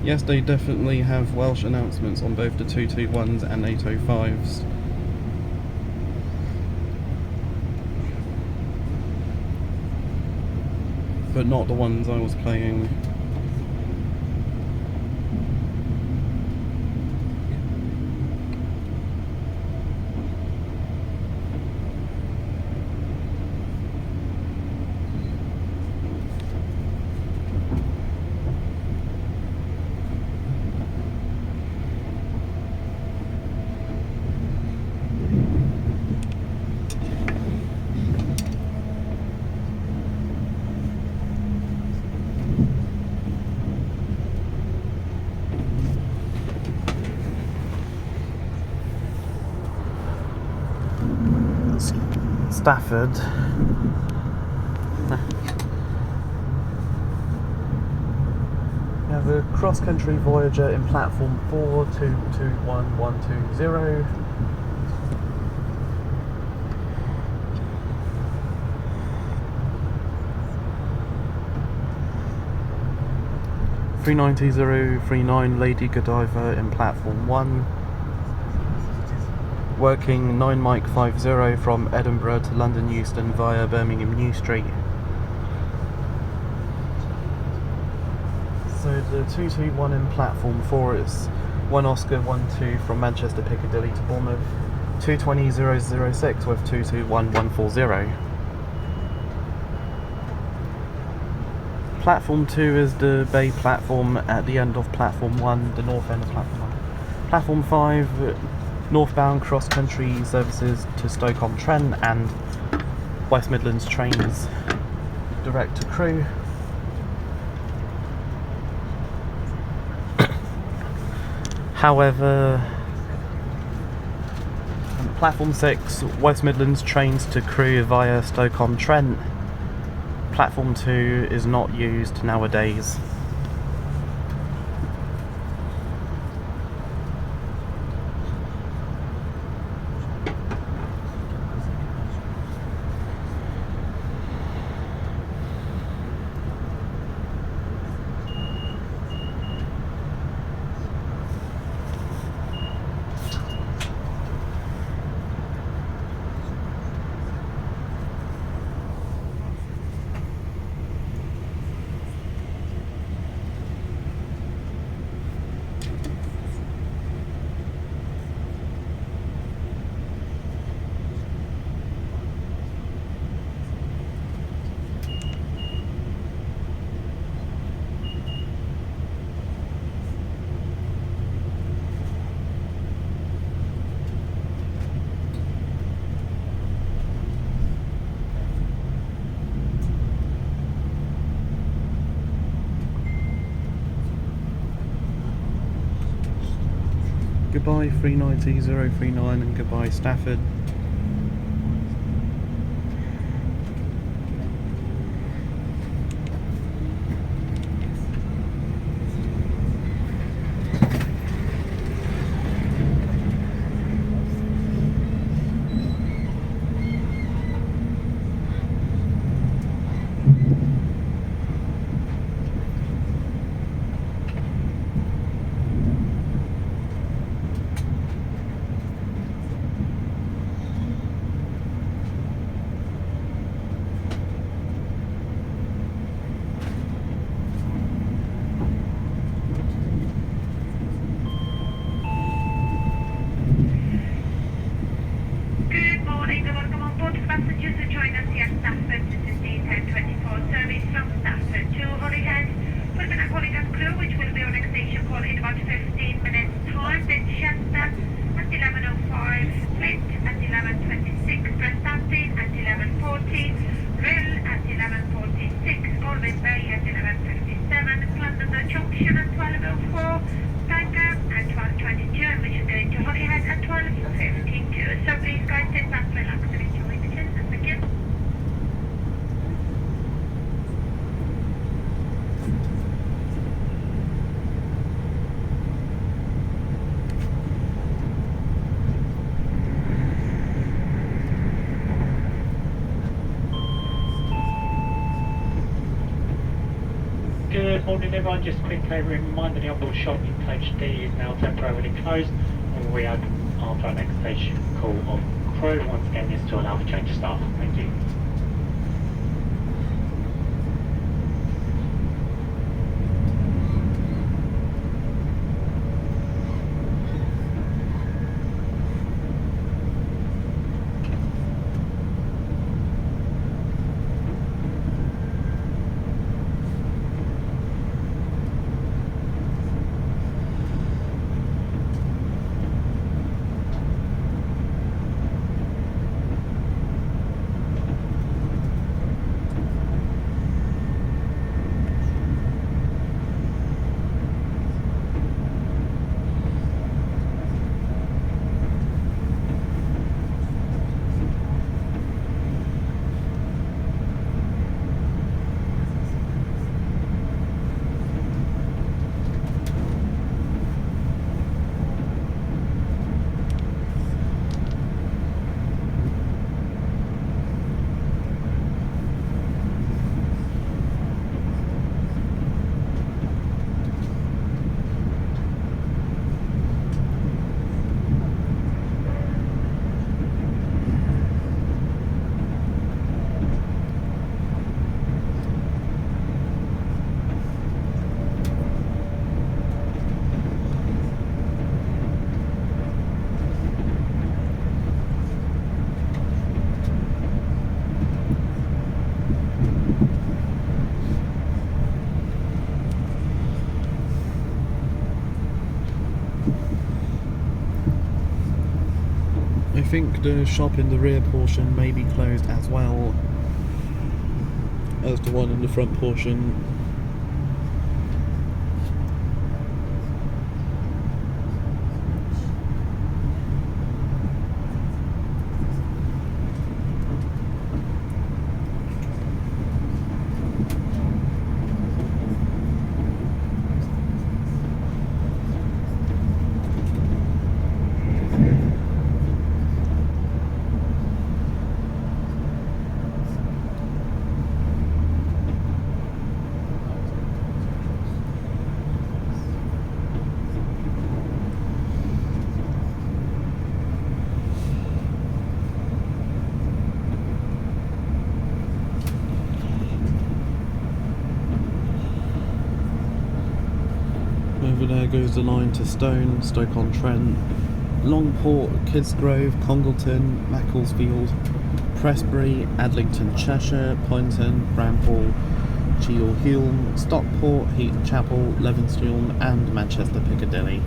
Yes, they definitely have Welsh announcements on both the 221s and 805s. But not the ones I was playing. Stafford. We have a cross-country Voyager in platform 4, 221120. (39039) Lady Godiva in platform 1. Working 9 Mike 50 from Edinburgh to London Euston via Birmingham New Street. So the 221 in platform 4 is 1 Oscar 12 from Manchester Piccadilly to Bournemouth, 220.006 with 221140. Platform 2 is the Bay platform at the end of platform 1, the north end of platform 1. Platform 5, northbound cross-country services to Stoke-on-Trent and West Midlands trains direct to Crewe. However, platform 6, West Midlands trains to Crewe via Stoke-on-Trent. Platform 2 is not used nowadays. Goodbye 390.039 and goodbye Stafford. Flint at 11:26, Prestatyn at 11:40, Rhyl at 11:46, Colwyn Bay at 11:57, Llandudno Junction at 12:04, Bangor at 12:22, and we should go into Holyhead at 12:52. So please guys sit back, relax and enjoy the journey. Thank you. Good morning everyone, just a quick reminder the onboard shop in coach D is now temporarily closed and we open after our next station call of Crewe. Once again this to allow for change of staff. Thank you. I think the shop in the rear portion may be closed as well as the one in the front portion. Over there goes the line to Stone, Stoke-on-Trent, Longport, Kidsgrove, Congleton, Macclesfield, Prestbury, Adlington, Cheshire, Poynton, Bramhall, Cheadle Hulme, Stockport, Heaton Chapel, Levenstone and Manchester Piccadilly.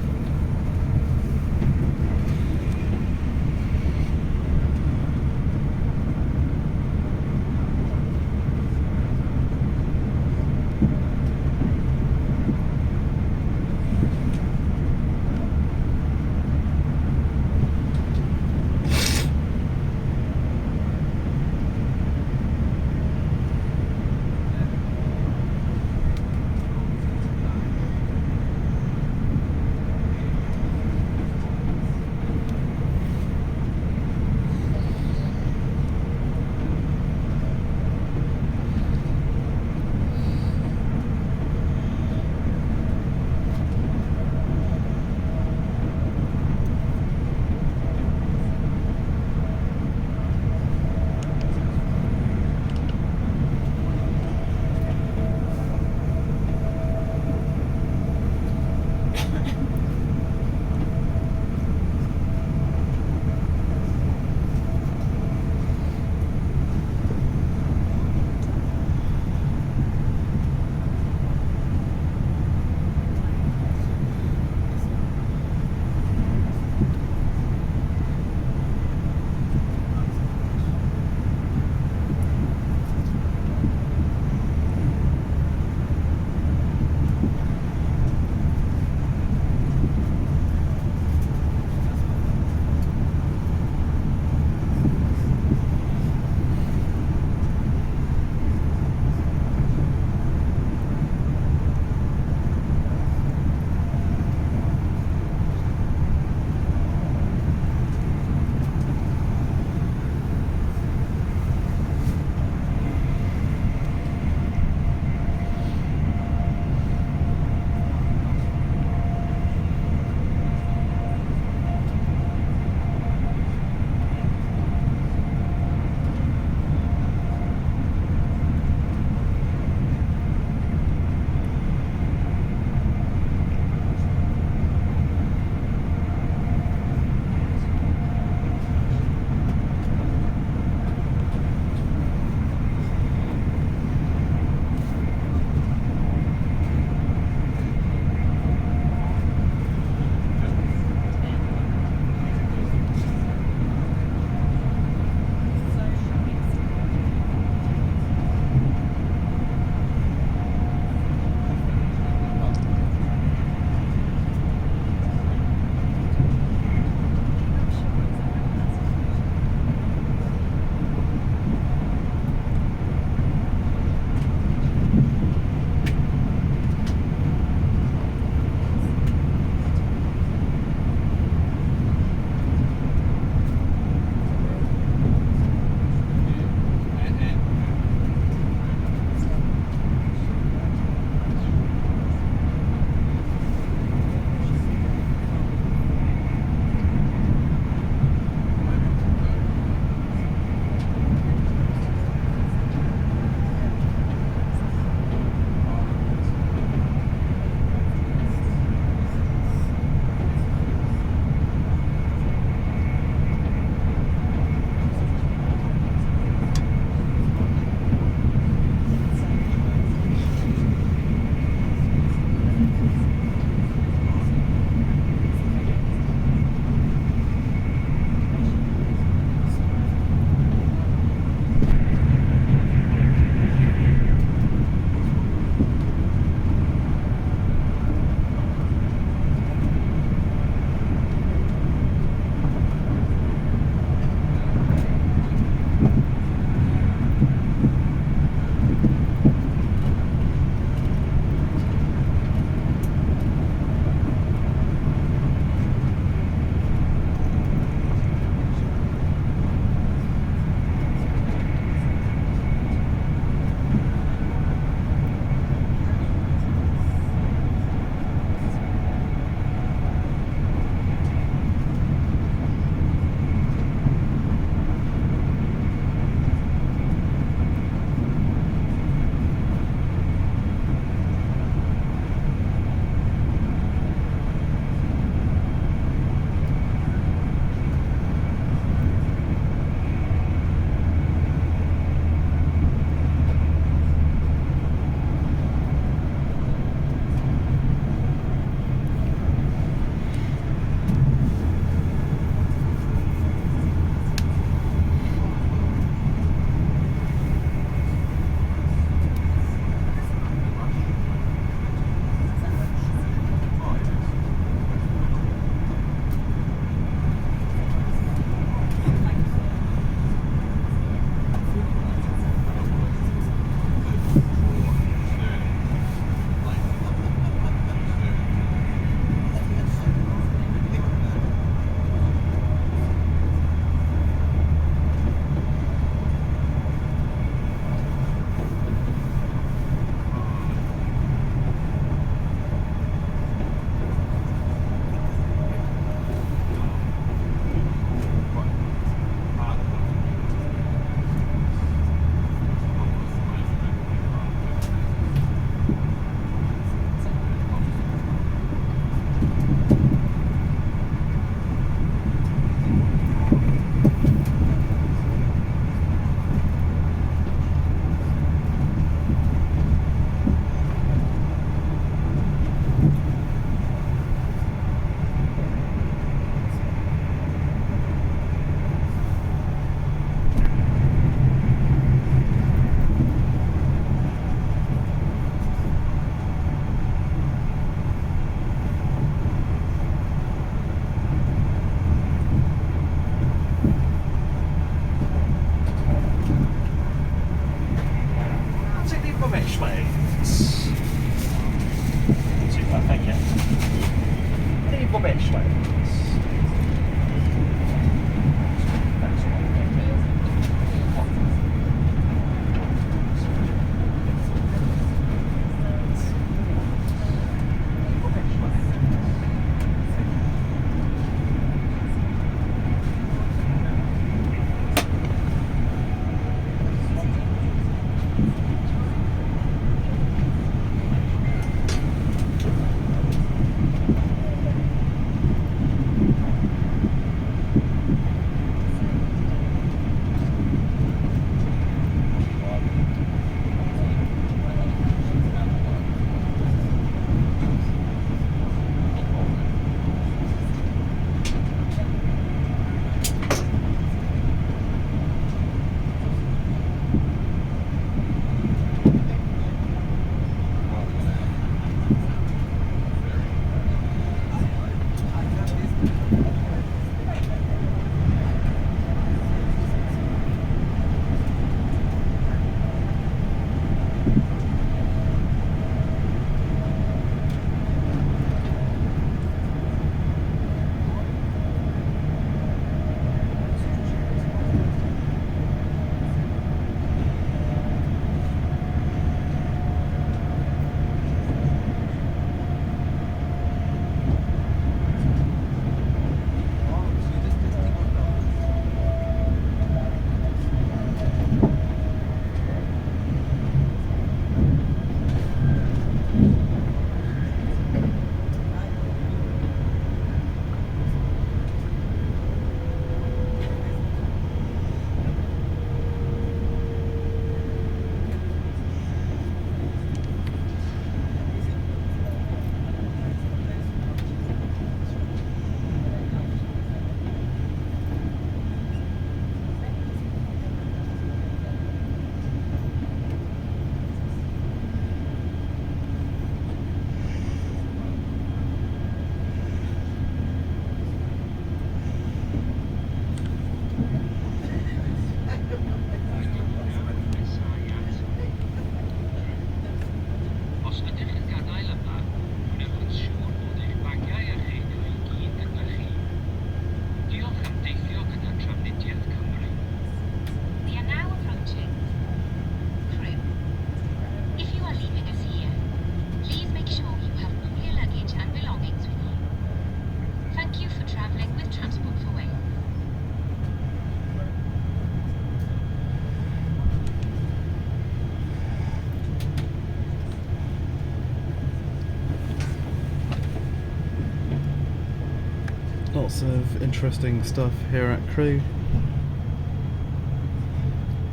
Lots of interesting stuff here at Crewe.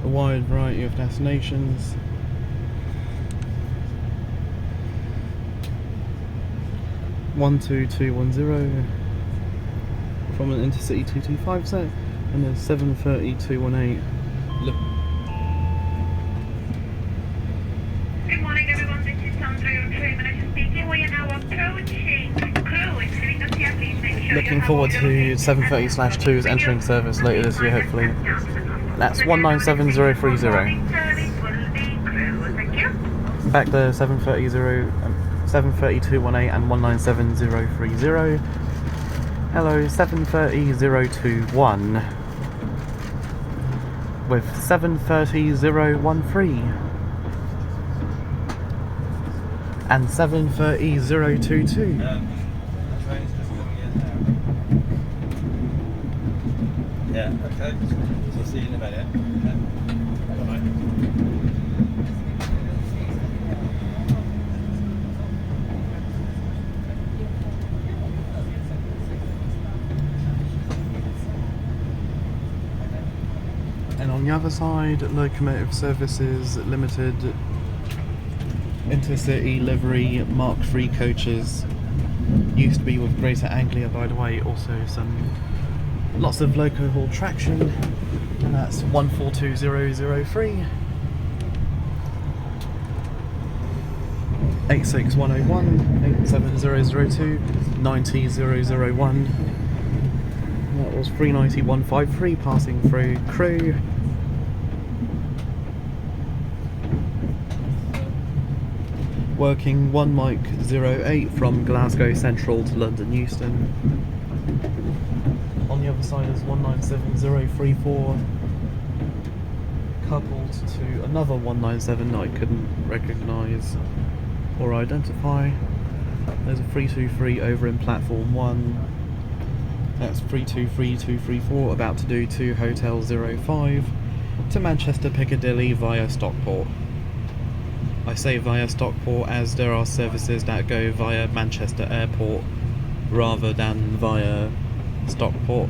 A wide variety of destinations. (12210) from an Intercity 225 set, and there's 730-218. Good morning everyone, this is Sandra, your train manager speaking. We are now approaching Crewe. It's going to see, please make sure Looking forward to 730/2's entering service later this year, hopefully. That's 197030. Service will be Crewe, thank you. Back to 730-218 and 197030. Hello, 730-021 with 730-013 and 730-022. Yeah, okay. We'll see you in a minute. Bye-bye. And on the other side, Locomotive Services Limited, Intercity livery Mark III coaches. Used to be with Greater Anglia, by the way. Also lots of loco haul traction, and that's 142003, 86101, 87002, 90001. That was 390153 passing through Crewe. Working 1 Mike 08 from Glasgow Central to London Euston. On the other side is 197034, coupled to another 197 that I couldn't recognise or identify. There's a 323 over in platform 1. That's 323234, about to do to Hotel 05 to Manchester Piccadilly via Stockport. I say via Stockport as there are services that go via Manchester Airport rather than via Stockport.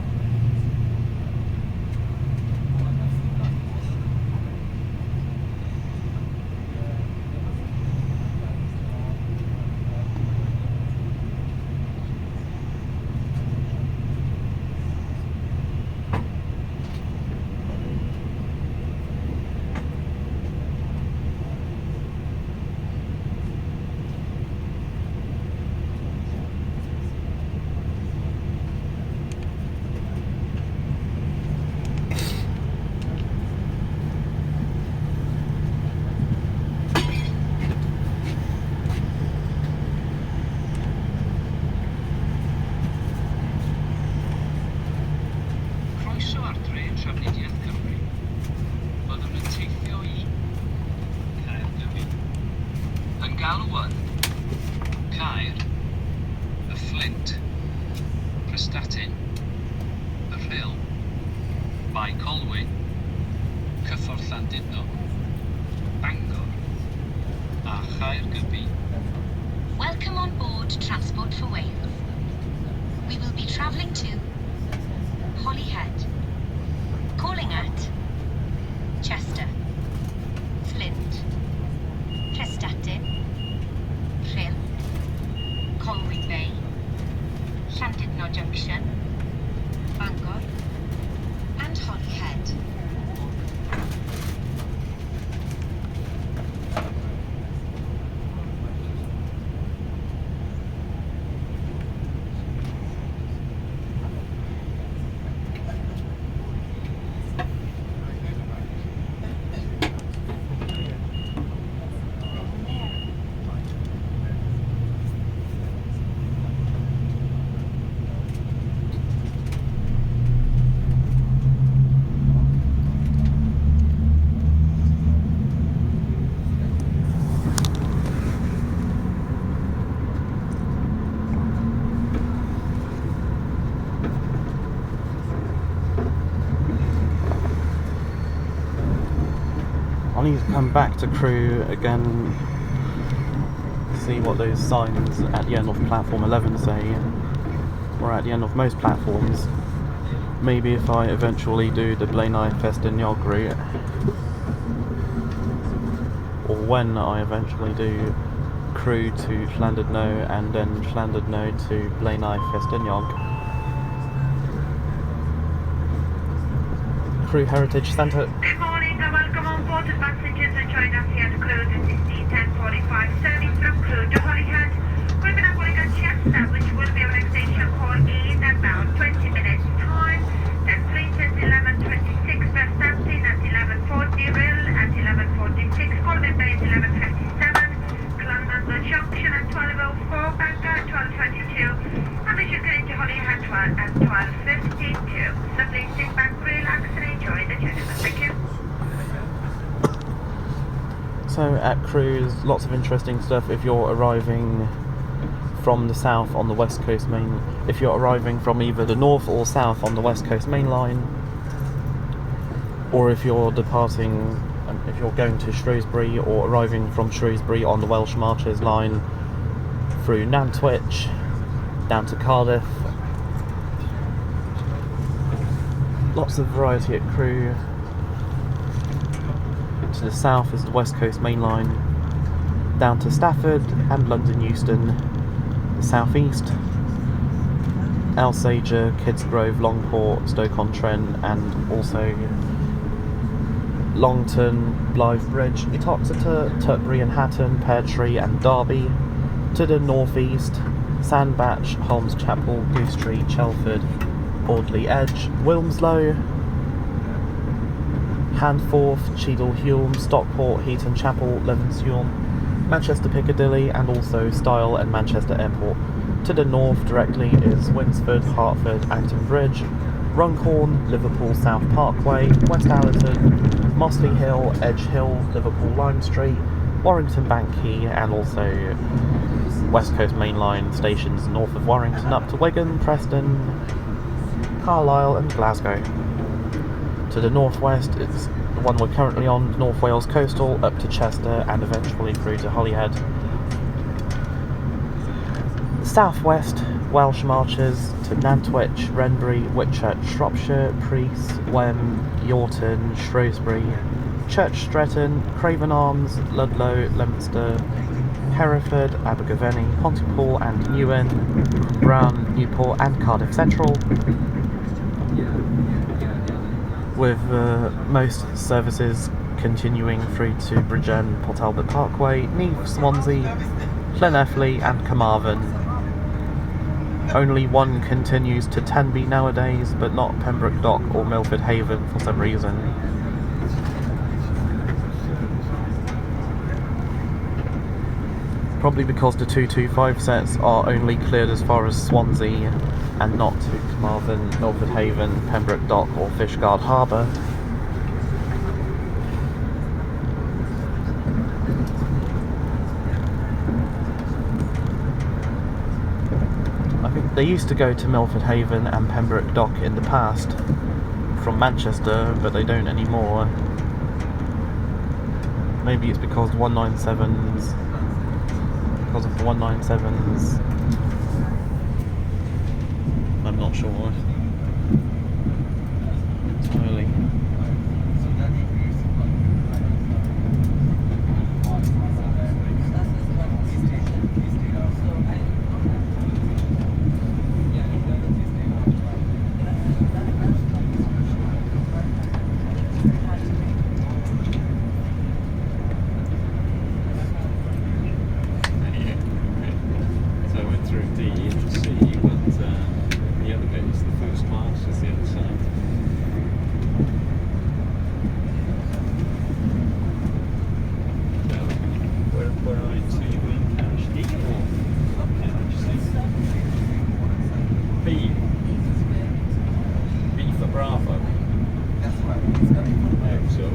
Prestatyn, Rhyl, by Colwyn, Llandudno, Bangor, a Haergybi. Welcome on board Transport for Wales. We will be travelling to Holyhead, calling at Chester, Flint, Prestatyn, Rhyl, Colwyn Bay, Llandudno Junction, Bangor, and Holyhead. I need to come back to Crewe again, see what those signs at the end of platform 11 say. We're at the end of most platforms. Maybe if I eventually do the Menai Ffestiniog route, or when I eventually do Crewe to Llandudno and then Llandudno to Menai Ffestiniog. Crewe Heritage Centre. Good morning and welcome on board to passengers who join us here at Crewe. This is the 10:45 service from Crewe to Holyhead. We're going to Holyhead Chester, which will be our next station for in about 20 minutes time. Then Flint at 11:26, Prestatyn at 11:40, Rhyl at 11:46, Colwyn Bay at 11:57, London Junction at 12:04, Bangor at 12:22, and we should get into Holyhead at 12:52. So please sit back, relax and enjoy the journey. Thank you. So at Crewe, there's lots of interesting stuff if you're arriving from the south on the West Coast main. If you're arriving from either the north or south on the West Coast main line, or if you're departing, if you're going to Shrewsbury or arriving from Shrewsbury on the Welsh Marches line through Nantwich down to Cardiff. Lots of variety at Crewe. To the south is the West Coast main line down to Stafford and London Euston. South east, Alsager, Kidsgrove, Longport, Stoke-on-Trent, and also Longton, Blythe Bridge, Uttoxeter, Tutbury and Hatton, Peartree and Derby. To the northeast, Sandbach, Holmes Chapel, Goose Street, Chelford, Audley Edge, Wilmslow, Handforth, Cheadle Hulme, Stockport, Heaton Chapel, Levenshulme, Manchester Piccadilly, and also Stile and Manchester Airport. To the north directly is Winsford, Hertford, Acton Bridge, Runcorn, Liverpool South Parkway, West Allerton, Mossley Hill, Edge Hill, Liverpool Lime Street, Warrington Bank Quay, and also West Coast Main Line stations north of Warrington up to Wigan, Preston, Carlisle and Glasgow. To the northwest it's the one we're currently on, North Wales Coastal, up to Chester and eventually through to Holyhead. Southwest, Welsh Marches to Nantwich, Wrenbury, Whitchurch, Shropshire, Preece, Wem, Yorton, Shrewsbury, Church Stretton, Craven Arms, Ludlow, Leominster, Hereford, Abergele, Pontypool and Newen, Brown, Newport and Cardiff Central, with most services continuing through to Bridgend, Port Talbot Parkway, Neath, Swansea, Llanelli and Carmarthen. Only one continues to Tenby nowadays, but not Pembroke Dock or Milford Haven for some reason. Probably because the 225 sets are only cleared as far as Swansea and not to Carmarthen, Milford Haven, Pembroke Dock or Fishguard Harbour. I think they used to go to Milford Haven and Pembroke Dock in the past from Manchester, but they don't anymore. Maybe it's because the 197s, because of the 197s. I'm not sure entirely. So I went through D into C, but the other bit is the first class, is the other side. Where are you? So you're going carriage D or carriage C? B for Bravo. So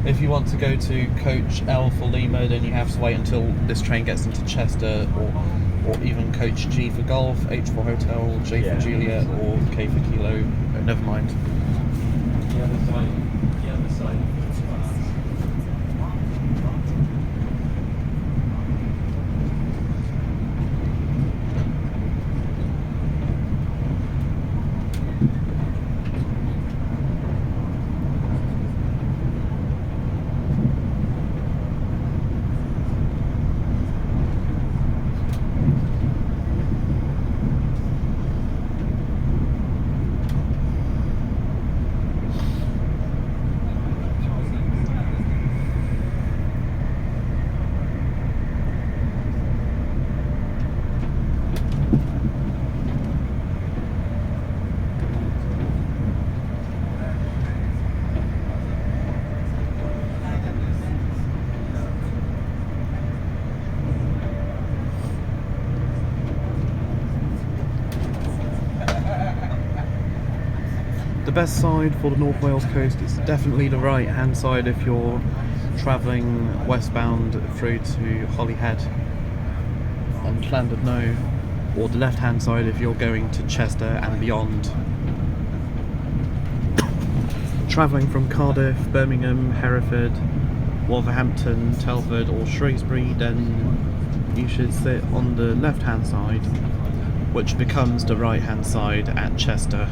If you want to go to coach L for Lima, then you have to wait until this train gets into Chester, or even coach G for Golf, H for Hotel, J for Juliet, or K for Kilo. Never mind. the other side of the class. best side for the North Wales coast is definitely the right hand side if you're travelling westbound through to Holyhead and Llandudno, or the left hand side if you're going to Chester and beyond. Travelling from Cardiff, Birmingham, Hereford, Wolverhampton, Telford or Shrewsbury, then you should sit on the left hand side, which becomes the right hand side at Chester,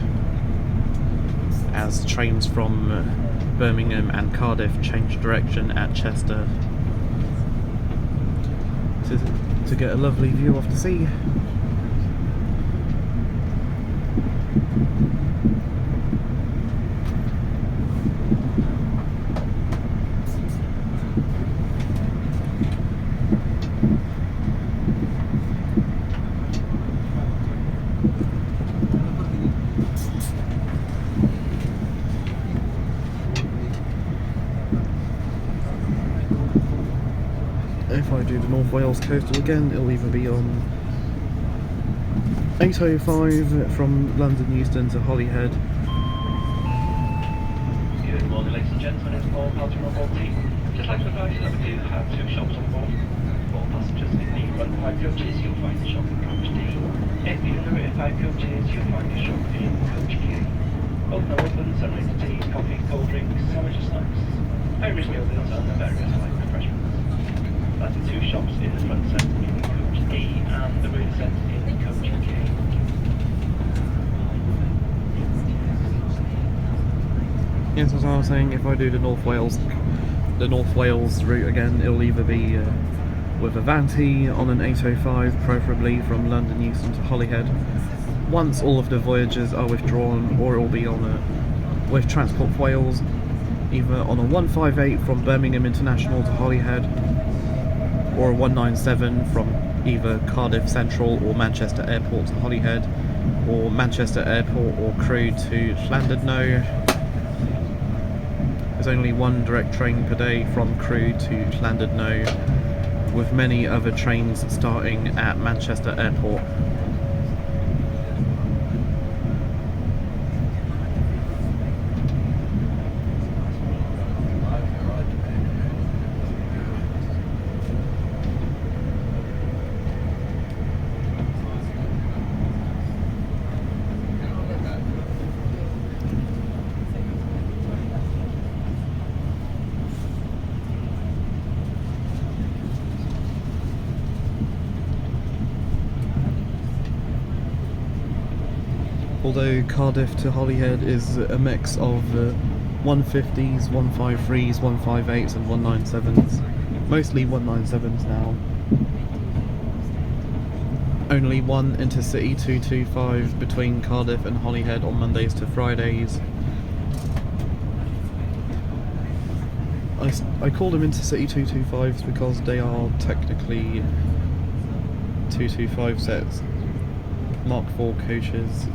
as trains from Birmingham and Cardiff change direction at Chester to get a lovely view of the sea. If I do the North Wales coastal again, it'll either be on 805 from London Euston to Holyhead. Good morning, ladies and gentlemen, it's Paul Pelton on board team. Just like to advise you that we do have 2 shops on board. For passengers in the front 5 coaches, you'll find the shop in coach D. If you're in the rear 5 coaches, you'll find the shop in coach Q. Both are open, so ready to tea, coffee, cold drinks, sandwich and snacks, various meal deals and various light refreshments. That's the 2 shops in the front set in coach E and the rear set in coach K. Yes, as I was saying, if I do the North Wales route again, it'll either be with Avanti on an 805, preferably from London Euston to Holyhead, once all of the voyages are withdrawn, or it'll be on with Transport for Wales, either on a 158 from Birmingham International to Holyhead, or a 197 from either Cardiff Central or Manchester Airport to Holyhead, or Manchester Airport or Crewe to Llandudno. There's only one direct train per day from Crewe to Llandudno, with many other trains starting at Manchester Airport. Although Cardiff to Holyhead is a mix of 150s, 153s, 158s and 197s. Mostly 197s now. Only one intercity 225 between Cardiff and Holyhead on Mondays to Fridays. I call them intercity 225s because they are technically 225 sets, Mark IV coaches.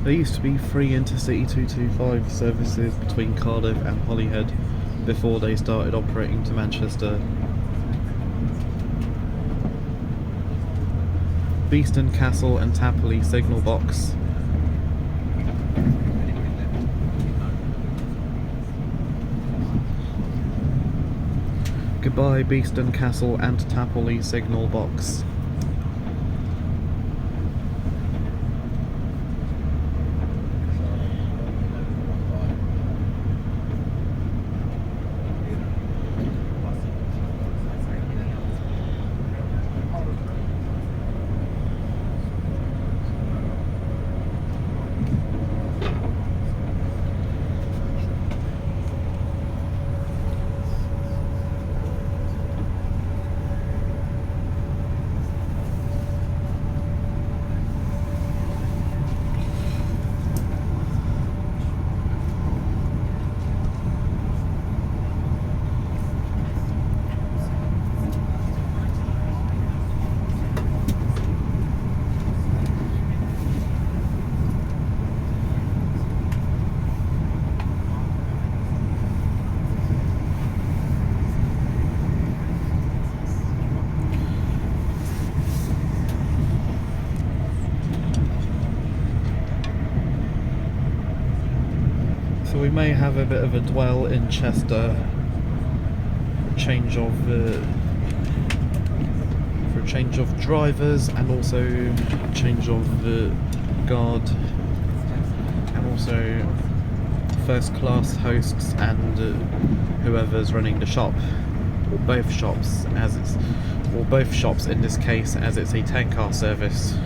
There used to be 3 intercity 225 services between Cardiff and Holyhead before they started operating to Manchester. Beeston Castle and Tapley signal box. Goodbye Beeston Castle and Tapley signal box. we may have a bit of a dwell in Chester, change of drivers, and also change of guard, and also first class hosts and whoever's running the shop, or both shops in this case, as it's a 10-car service.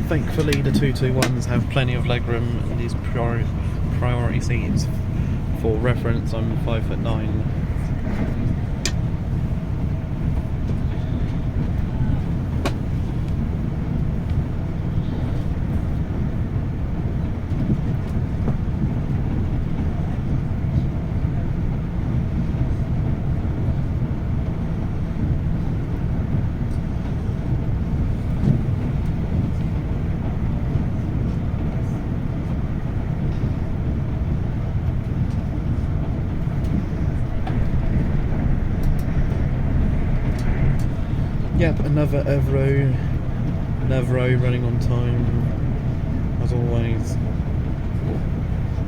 Thankfully, the 221s have plenty of legroom in these priority seats. For reference, I'm 5'9". Yep, another Evro running on time, as always.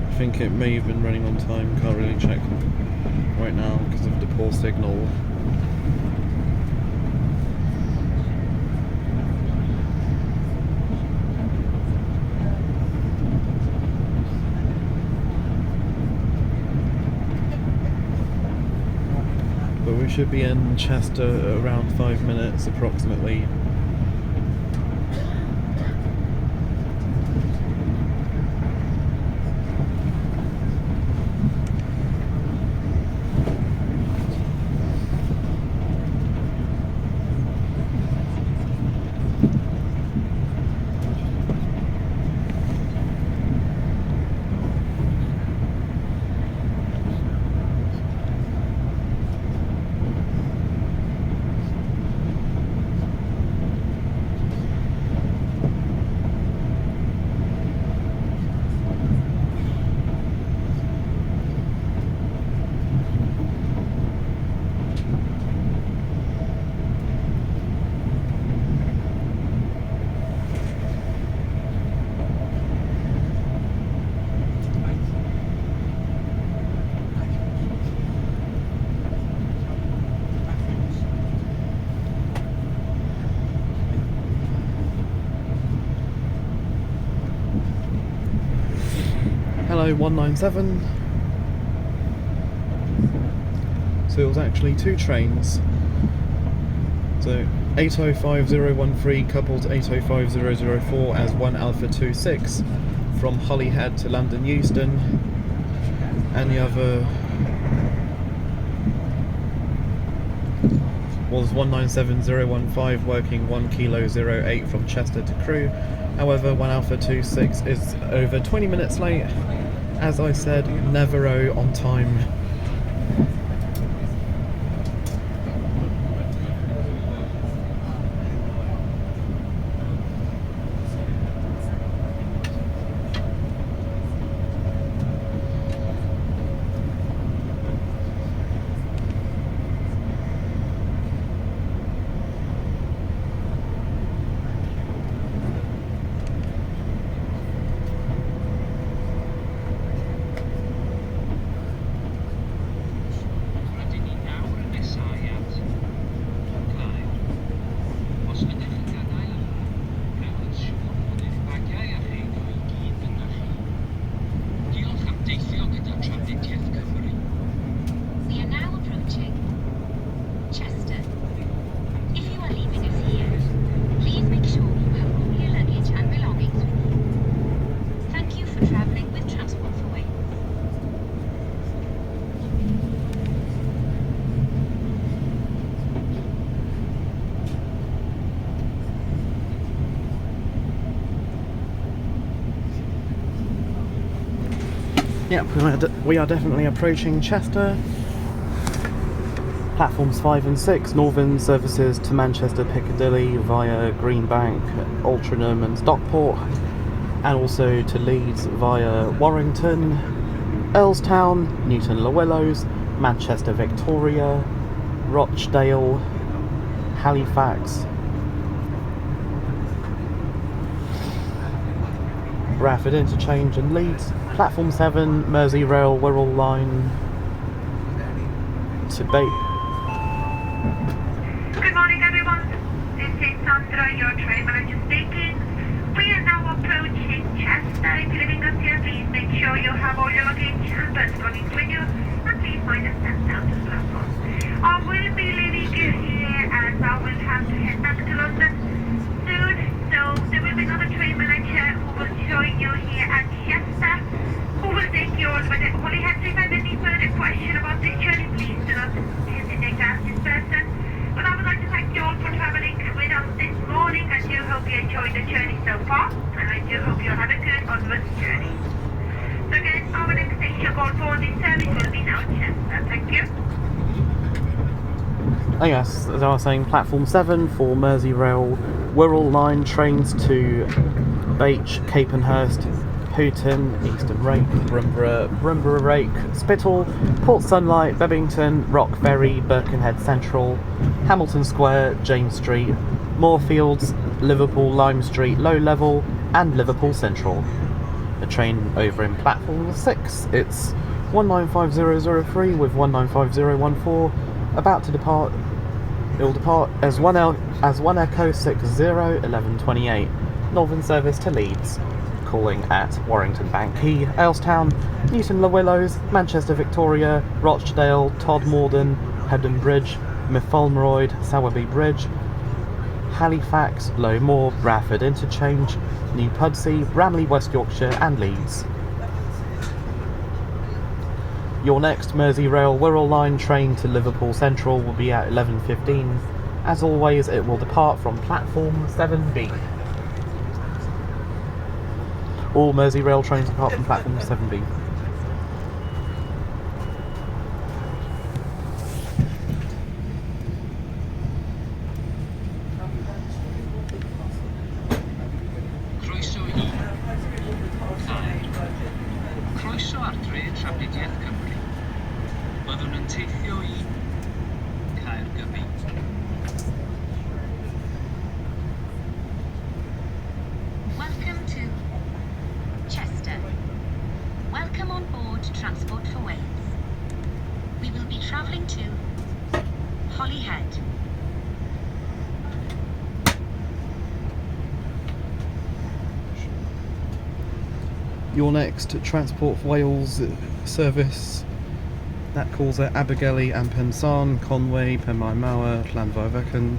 I think it may have been running on time, can't really check right now because of the poor signal. We should be in Chester around 5 minutes approximately. Hello 197. So it was actually two trains. So 805013 coupled 805004 as 1 Alpha 26 from Holyhead to London Euston, and the other was 197015 working 1 Kilo 08 from Chester to Crewe. However, 1 Alpha 26 is over 20 minutes late. As I said, never on time. Yep, we are definitely approaching Chester. Platforms 5 and 6, Northern services to Manchester Piccadilly via Greenbank, Altrincham and Stockport, and also to Leeds via Warrington, Earlstown, Newton Le Willows, Manchester Victoria, Rochdale, Halifax, Bradford Interchange and Leeds. Platform 7, Merseyrail Wirral Line to Bay. Good morning, everyone. This is Sandra, your train manager speaking. We are now approaching Chester. If you're leaving us here, please make sure you have all your luggage and belongings with you, and please mind us step down to the platform. I will be leaving you here, as I will have to head back to London soon. So there will be another train manager who will join you here at Chester, who will take you all the way to Holyhead. So if you have any further question about this journey, please do not hesitate to ask this person. But I would like to thank you all for travelling with us this morning. I do hope you enjoyed the journey so far, and I do hope you have a good onwards journey. So again, our next station call for this service will be now Chester. Thank you. Oh yes, as I was saying, platform 7 for Merseyrail Wirral Line trains to Bache, Capenhurst, Houghton, Easton Rake, Brumborough Rake, Spittal, Port Sunlight, Bebington, Rock Ferry, Birkenhead Central, Hamilton Square, James Street, Moorfields, Liverpool Lime Street Low Level, and Liverpool Central. A train over in platform 6, it's 195003 with 195014, about to depart. It will depart as 1 Echo 60 1128, Northern service to Leeds, calling at Warrington Bank Quay, Earlstown, Newton Le Willows, Manchester Victoria, Rochdale, Todmorden, Hebden Bridge, Myfolmeroyd, Sowerby Bridge, Halifax, Low Moor, Bradford Interchange, New Pudsey, Bramley, West Yorkshire and Leeds. Your next Merseyrail Wirral Line train to Liverpool Central will be at 11:15. As always, it will depart from platform 7B. All Merseyrail trains depart from platform 7B. Croeso I. Caer. Croeso ar dref Trafnidiaeth Cymru. Byddwn yn teithio I Caergybi. Welcome to Chester. Welcome on board Transport for Wales. We will be travelling to Holyhead. Your next Transport for Wales service that calls at Abergele and Pensarn, Conway, Penmaenmawr, Llanfairfechan,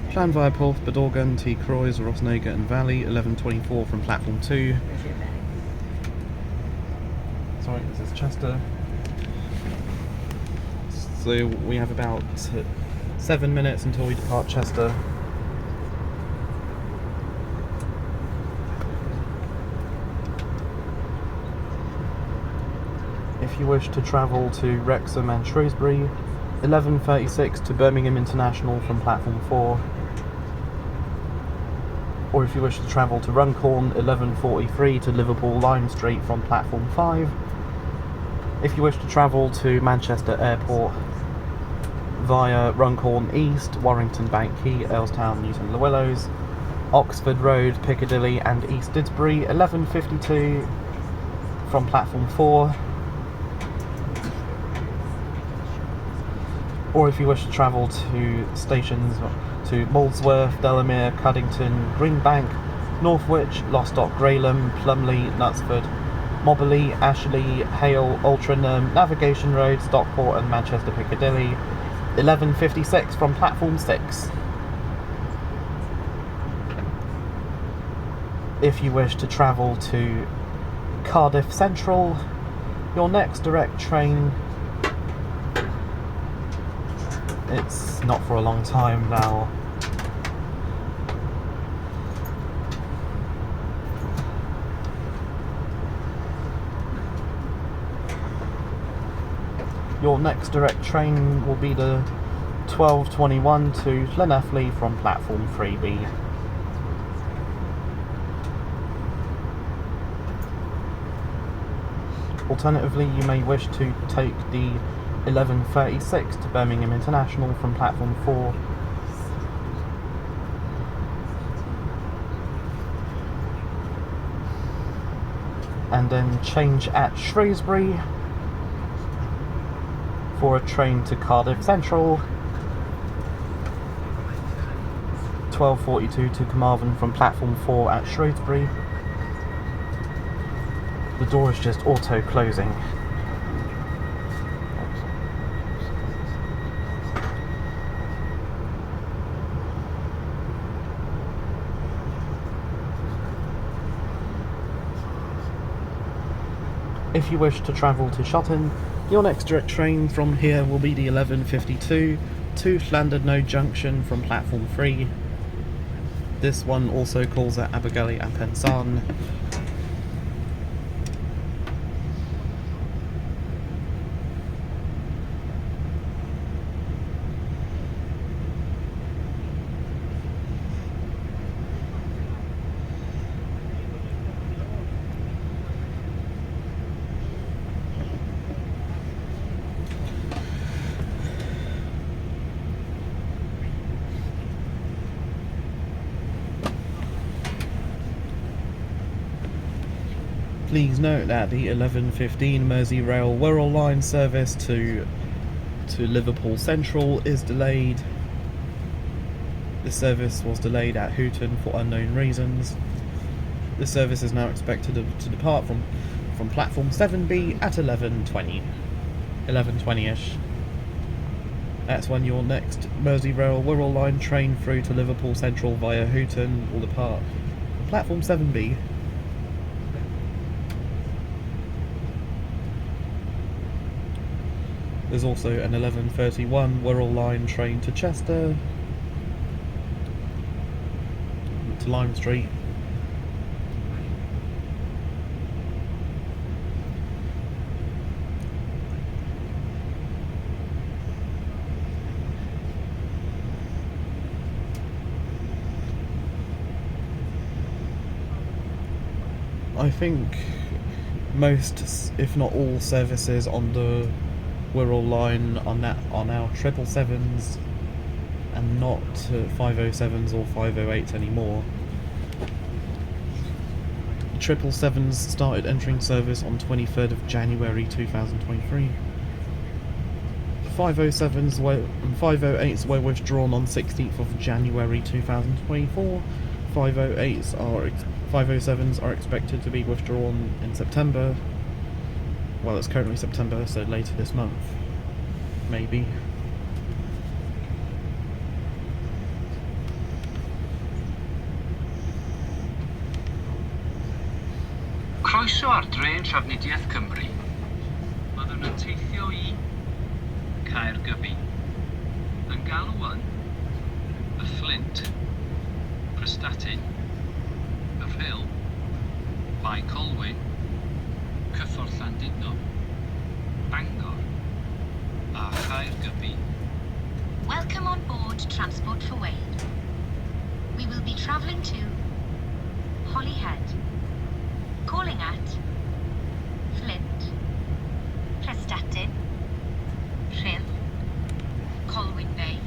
Llanfairpwll, Bedorgan, T. Croys, Rosnega and Valley, 11:24 from platform 2. Sorry, this is Chester. So we have about 7 minutes until we depart Chester. If you wish to travel to Wrexham and Shrewsbury, 11:36 to Birmingham International from platform 4. Or if you wish to travel to Runcorn, 11:43 to Liverpool Lime Street from platform 5. If you wish to travel to Manchester Airport via Runcorn East, Warrington Bank Quay, Earlstown, Newton Le Willows, Oxford Road, Piccadilly and East Didsbury, 11:52 from platform 4. Or if you wish to travel to stations to Molesworth, Delamere, Cuddington, Greenbank, Northwich, Lostock, Graylem, Plumley, Knutsford, Mobberley, Ashley, Hale, Altrincham, Navigation Road, Stockport and Manchester Piccadilly, 11:56 from platform 6. If you wish to travel to Cardiff Central, your next direct train, it's not for a long time now. Your next direct train will be the 12:21 to Llanelli from platform 3B. Alternatively, you may wish to take the 11:36 to Birmingham International from platform 4. And then change at Shrewsbury for a train to Cardiff Central. 12:42 to Carmarthen from platform 4 at Shrewsbury. The door is just auto-closing. If you wish to travel to Shotton, your next direct train from here will be the 11:52 to Llandudno Junction from platform 3. This one also calls at Abergele Pensarn. Please note that the 11:15 Merseyrail Wirral line service to Liverpool Central is delayed. This service was delayed at Houghton for unknown reasons. This service is now expected to depart from platform 7B at 11:20ish. That's when your next Merseyrail Wirral line train through to Liverpool Central via Houghton will depart from platform 7B. There's also an 11:31 Wirral line train to Chester, to Lime Street. I think most, if not all, services on the Wirral line are now 777s and not 507s or 508s anymore. 777s started entering service on 23rd of January 2023. 507s and 508s were withdrawn on 16th of January 2024. 507s are expected to be withdrawn in September. Well, it's currently September, so later this month, maybe. Croeso ar drên Trafnidiaeth Cymru. Byddwn yn teithio i Caergybi, yn Galwan, y Flint, Prestatyn, y Rhyl, Bai Colwyn, Cyffordd Llandudno, Bangor, a Caergybi. Welcome on board Transport for Wales. We will be travelling to Holyhead, calling at Flint, Prestatyn, Rhyl, Colwyn Bay,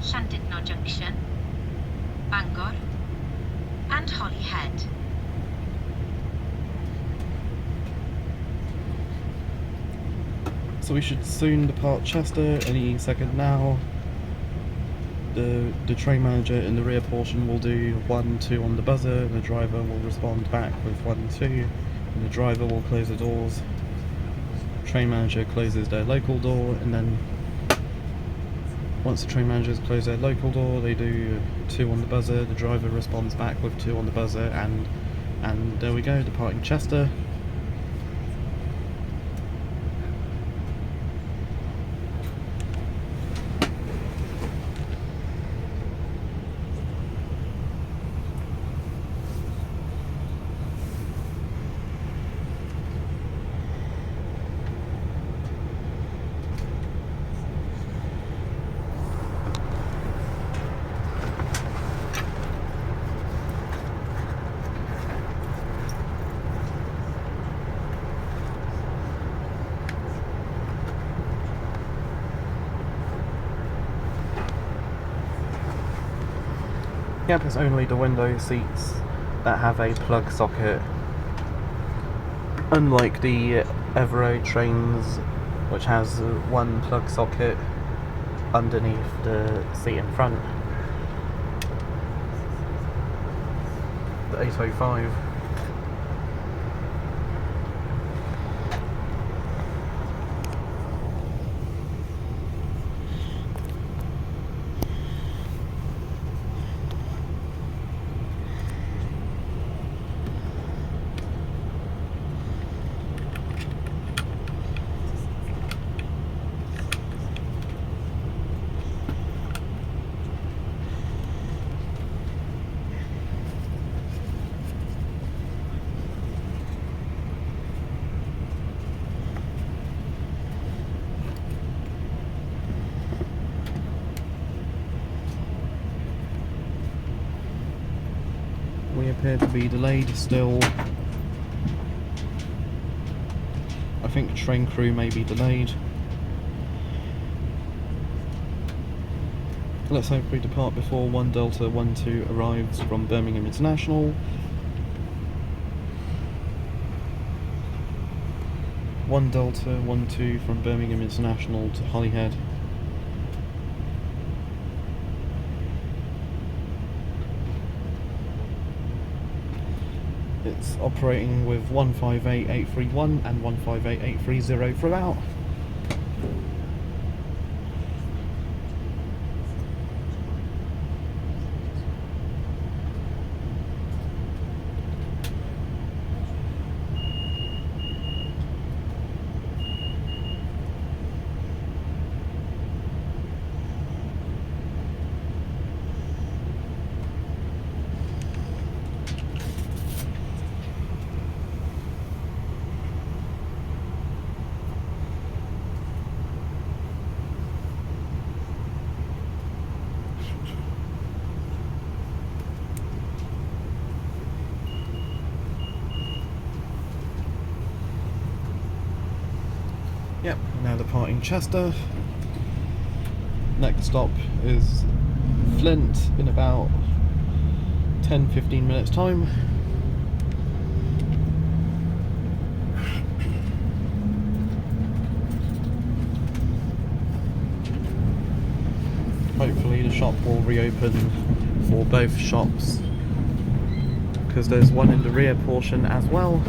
Llandudno Junction, Bangor, and Holyhead. So we should soon depart Chester any second now. The train manager in the rear portion will do 1-2 on the buzzer, and the driver will respond back with 1-2, and the driver will close the doors. Train manager closes their local door, and then once the train managers close their local door, they do 2 on the buzzer, the driver responds back with 2 on the buzzer, and there we go, departing Chester. Yep, it's only the window seats that have a plug socket. Unlike the Evero trains, which has one plug socket underneath the seat in front. The 805. We appear to be delayed still. I think train crew may be delayed. Let's hope we depart before 1 Delta 12 arrives from Birmingham International. 1 Delta 12 from Birmingham International to Holyhead. It's operating with 158831 and 158830 throughout. Yep, now departing Chester. Next stop is Flint in about 10-15 minutes time. Hopefully the shop will reopen for both shops, because there's one in the rear portion as well.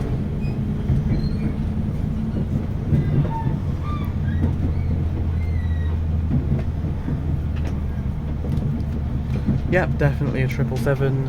Yep, definitely a 777.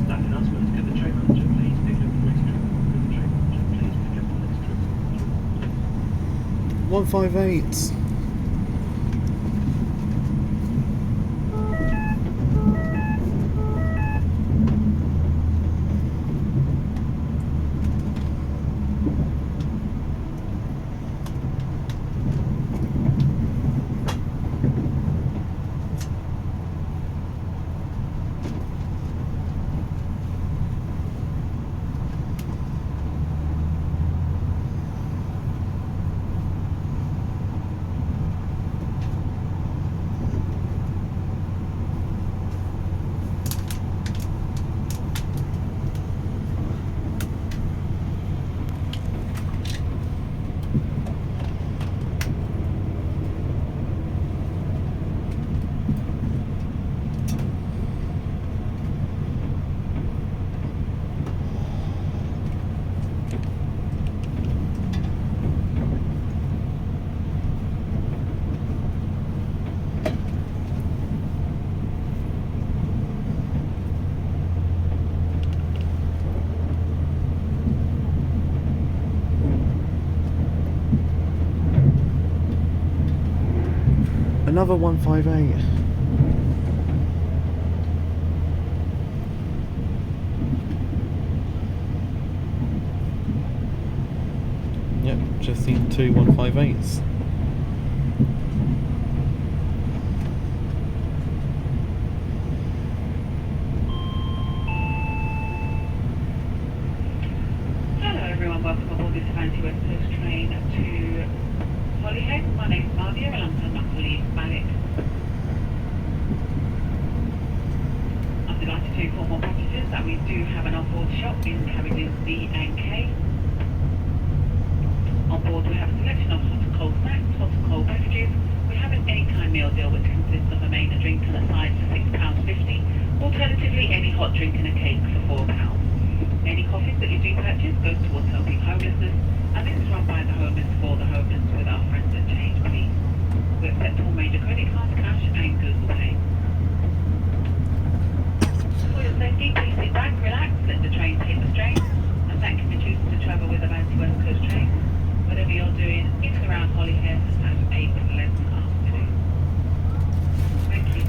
Staff announcement. Could the train manager please pick up the next trip? Could the train manager please pick up the next trip? 158. Another 158. Yep, just seen two 158s. Hello everyone, welcome aboard this Avanti West Coast train to Holyhead. My name's Nadia and I'm my colleague Malik. I'm delighted to inform all passengers that we do have an onboard shop in carriages B and K. On board we have a selection of hot and cold snacks, hot and cold beverages. We have an anytime meal deal which consists of a main, a drink and a side for £6.50. Alternatively, any hot drink and a cake for £4. Any coffees that you do purchase goes towards helping homelessness, and this is run by the homeless for the homeless with our friends at Change Please. We accept all major credit cards, cash and Google Pay. For your safety, please sit back, relax, let the train take the strain, and thank you for choosing to travel with Avanti West Coast train. Whatever you're doing, in and around Holyhead, have a pleasant afternoon. Thank you.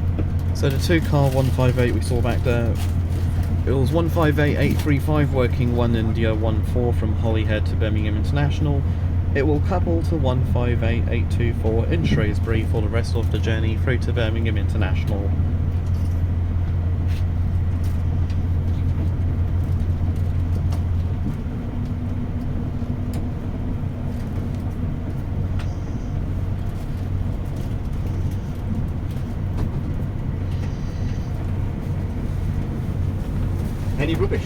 So the two car 158 we saw back there, it was 158835 working 1 India 14 from Holyhead to Birmingham International. It will couple to 158824 in Shrewsbury for the rest of the journey through to Birmingham International. Any rubbish?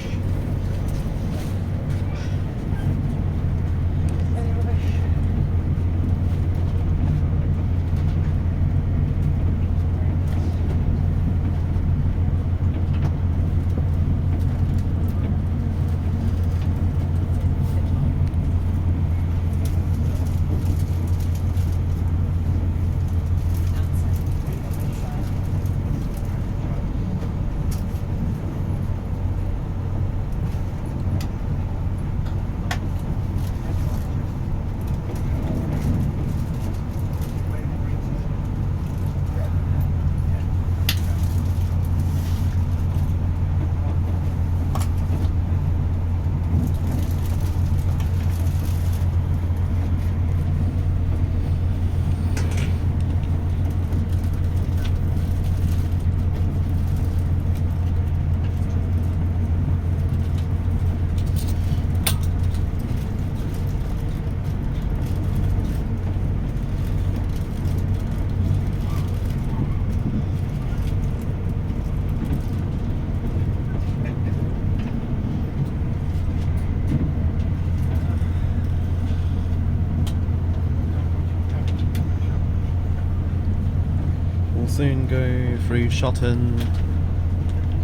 Soon go through Shotton,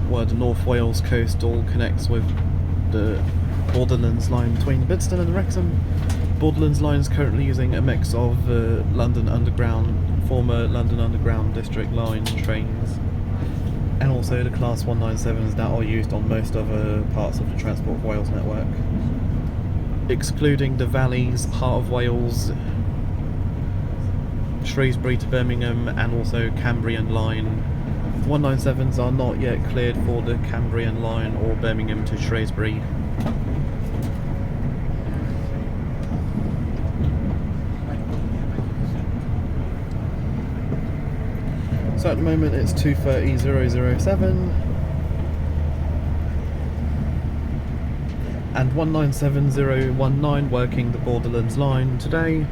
where the North Wales coast all connects with the Borderlands line between Bidston and Wrexham. Borderlands line is currently using a mix of London Underground, former London Underground District Line trains, and also the Class 197s that are used on most other parts of the Transport for Wales network, excluding the Valleys, Heart of Wales, Shrewsbury to Birmingham and also Cambrian line. 197s are not yet cleared for the Cambrian line or Birmingham to Shrewsbury. So at the moment it's 2:30:007 and 197019 working the Borderlands line today.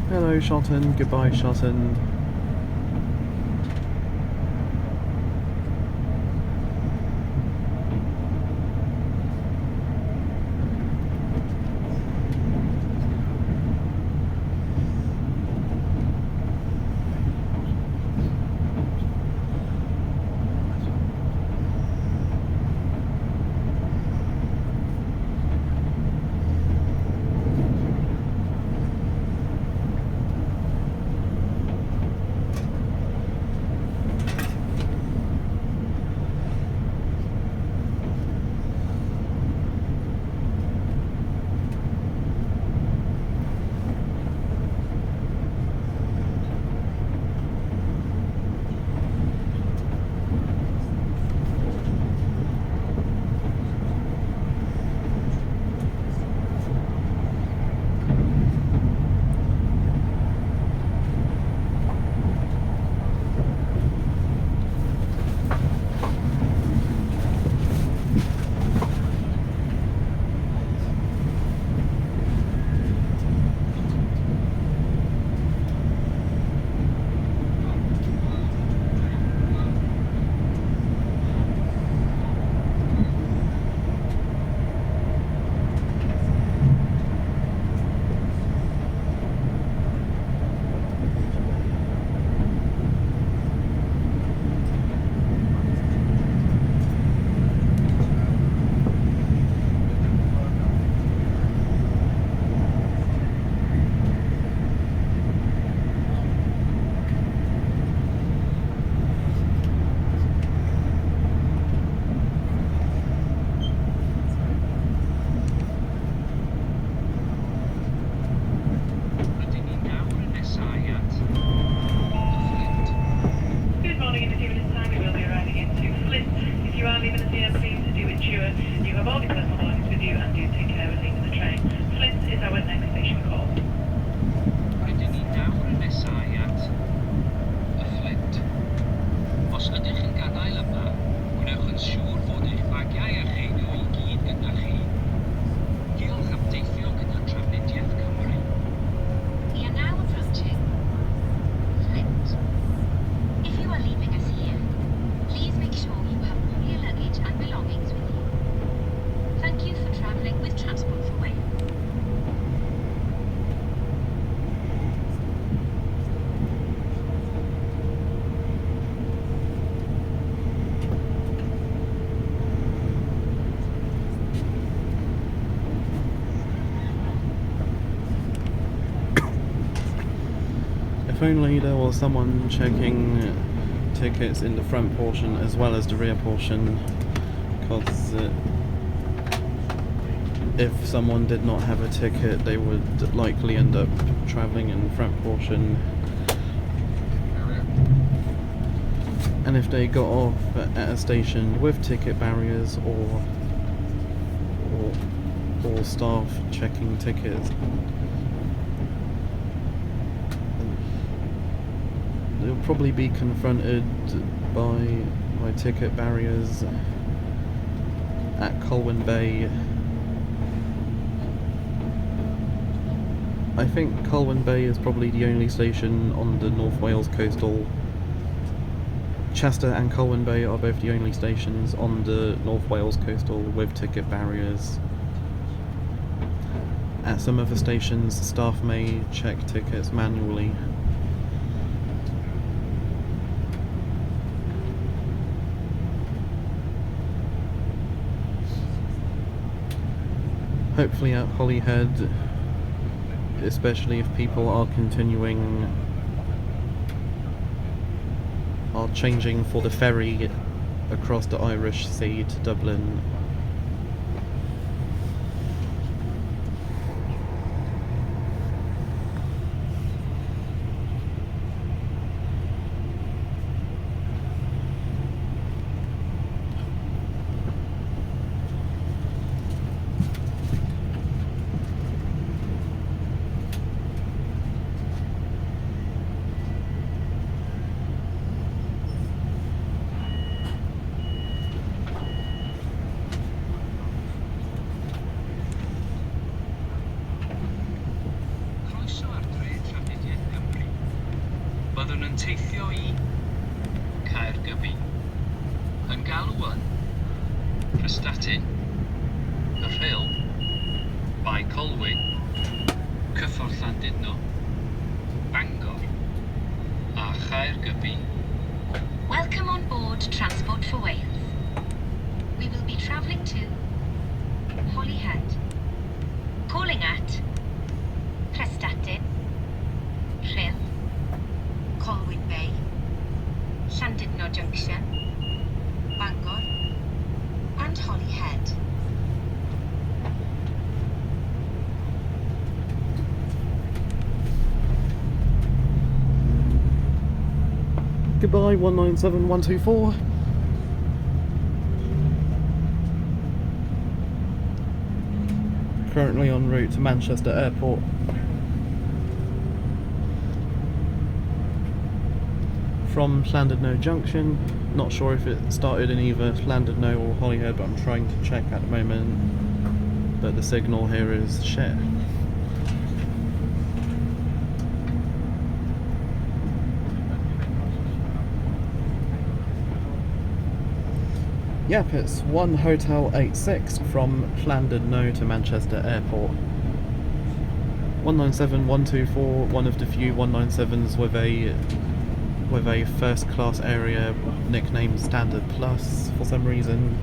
Hello Shotton, goodbye Shotton. morning. In a few minutes' time, we will be arriving into Flint. If you are leaving us here, please do ensure you have all your personal belongings with you and do take care of leaving the train. Flint is our next station call. Rydyn ni nawr yn nesau at y Flint. Os ydych chi'n gadael yma, gwnewch yn siŵr fod eich bagiau a cheidio I gyd gyda chi. Diolch am deithio gyda Trafnidiaeth Cymru. We are now approaching Flint. If you are leaving us here, please make sure you have all your luggage and belongings with you. Thank you for travelling with Transport for Wales. If only there was someone checking tickets in the front portion as well as the rear portion, because if someone did not have a ticket, they would likely end up travelling in the front portion, and if they got off at a station with ticket barriers or staff checking tickets, they'll probably be confronted by ticket barriers at Colwyn Bay. I think Colwyn Bay is probably the only station on the North Wales coastal. Chester and Colwyn Bay are both the only stations on the North Wales coastal with ticket barriers. At some other stations, staff may check tickets manually. Hopefully at Holyhead, especially if people are changing for the ferry across the Irish Sea to Dublin. Byddwn yn teithio I Caergybi, yn galw yn Prestatyn, y Rhyl, Bai Colwyn, Cyffordd Llandudno, Bangor, a Caergybi. Welcome on board Transport for Wales. We will be travelling to Holyhead, calling at Prestatyn, Rhyl, Colwyn Bay, Llandudno Junction, Bangor, and Holyhead. Goodbye 197124. Currently en route to Manchester Airport. From Llandudno Junction, not sure if it started in either Llandudno or Holyhead, but I'm trying to check at the moment, but the signal here is shit. Yep, it's 1 Hotel 86 from Llandudno to Manchester Airport. 197124, one of the few 197s with a first class area nicknamed Standard Plus for some reason.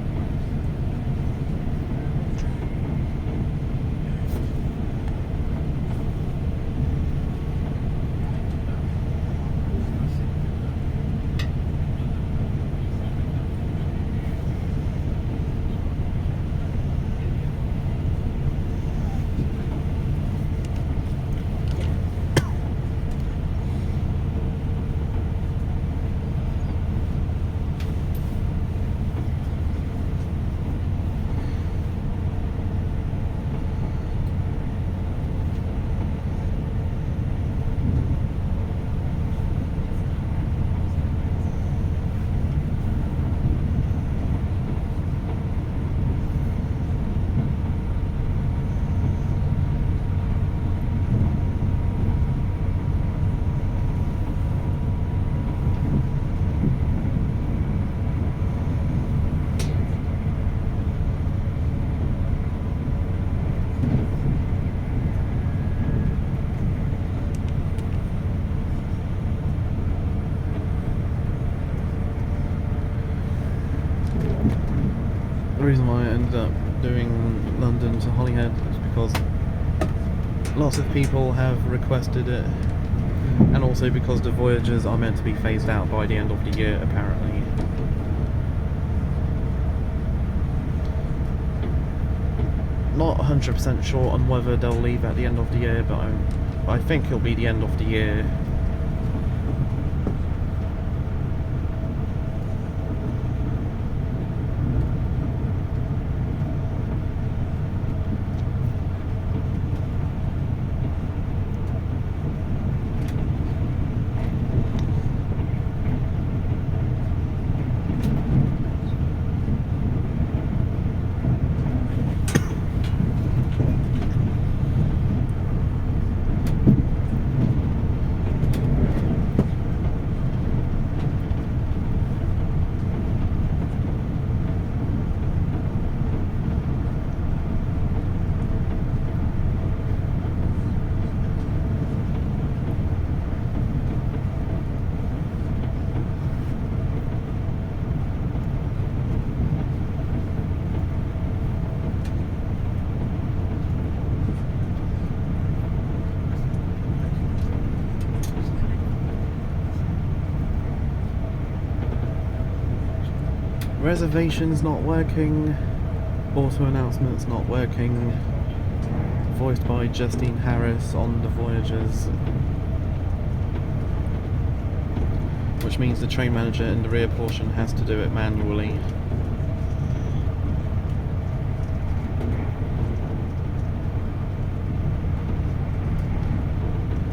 reason why I ended up doing London to Holyhead is because lots of people have requested it, and also because the voyages are meant to be phased out by the end of the year, apparently. Not 100% sure on whether they'll leave at the end of the year, but I think it'll be the end of the year. Reservations not working, auto announcements not working, voiced by Justine Harris on the voyages, which means the train manager in the rear portion has to do it manually.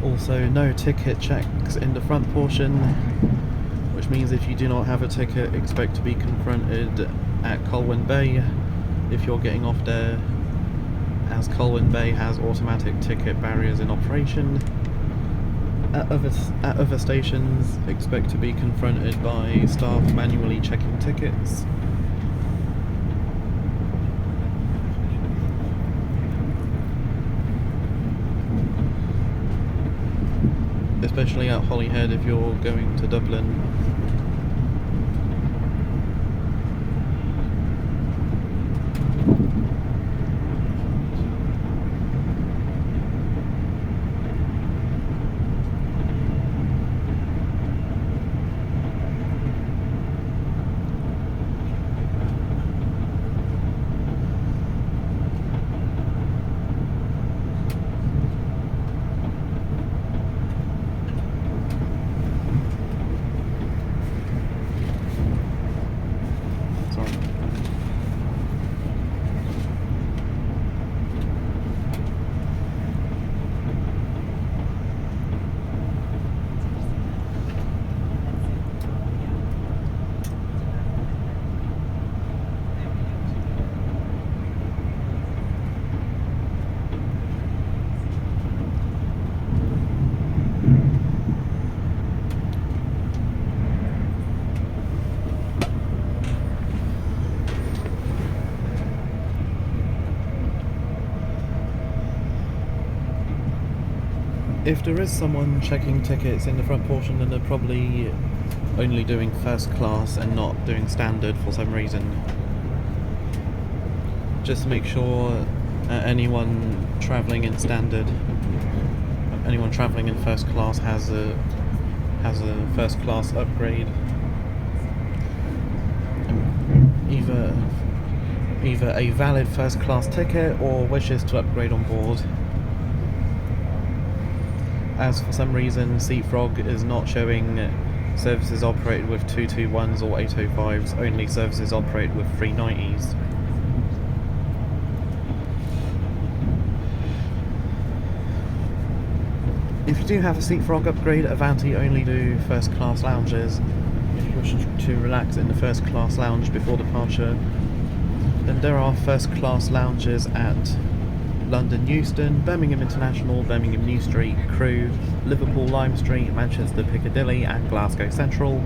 Also, no ticket checks in the front portion, which means if you do not have a ticket, expect to be confronted at Colwyn Bay if you're getting off there, as Colwyn Bay has automatic ticket barriers in operation. At other stations, expect to be confronted by staff manually checking tickets. Especially at Holyhead if you're going to Dublin. If there is someone checking tickets in the front portion, then they're probably only doing first class and not doing standard for some reason. Just to make sure anyone travelling in standard, anyone travelling in first class has a first class upgrade. Either a valid first class ticket or wishes to upgrade on board. As for some reason Seatfrog is not showing services operated with 221s or 805s, only services operated with 390s. If you do have a Seatfrog upgrade, Avanti only do first class lounges. If you wish to relax in the first class lounge before departure, then there are first class lounges at London Euston, Birmingham International, Birmingham New Street, Crewe, Liverpool Lime Street, Manchester Piccadilly and Glasgow Central.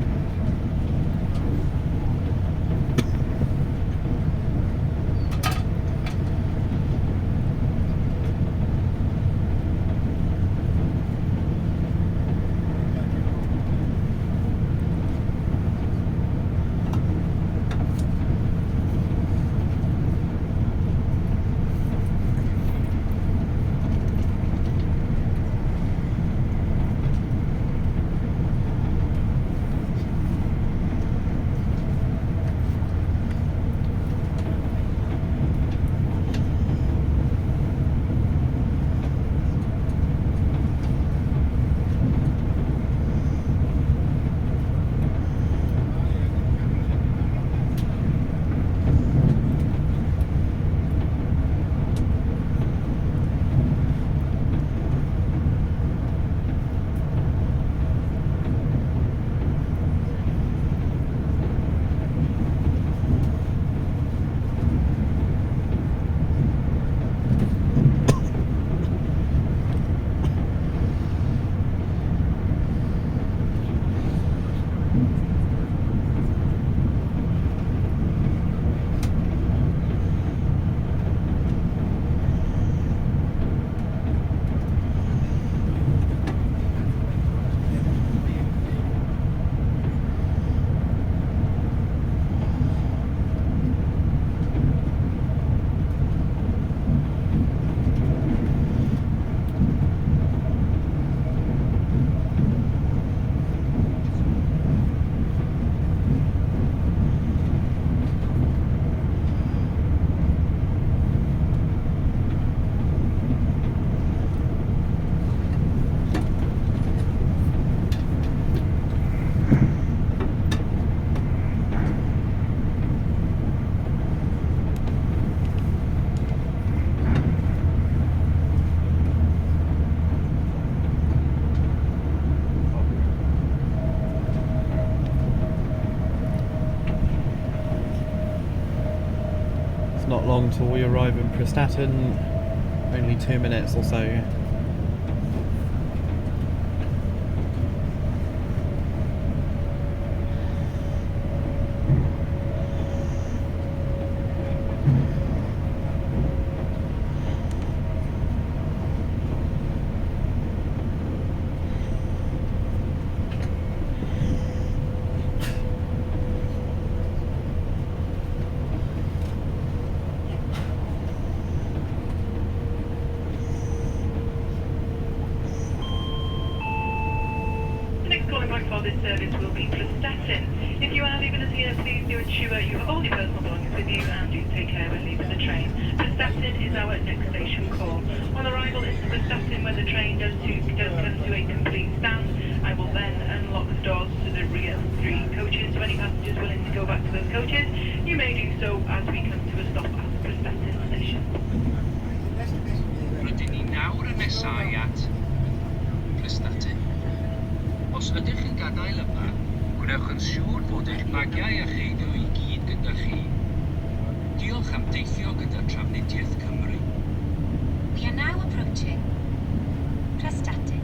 not long till we arrive in Prestatyn, only 2 minutes or so. This service will be Prestatyn. If you are leaving us here, please do ensure you have all your personal belongings with you and do take care when leaving the train. Prestatyn is our next station call. On arrival into Prestatyn, when the train does come to a complete stand, I will then unlock the doors to the rear 3 coaches. To any passengers willing to go back to those coaches, you may do so as we come to a stop at Prestatyn station. Rydyn ni nawr yn nesau at Prestatyn. Os ydych chi'n gadael yma, gwnewch yn siŵr fod eich bagiau a cheidw I gyd gyda chi. Diolch am deithio gyda Trafnidiaeth Cymru. We are now approaching Prestatyn.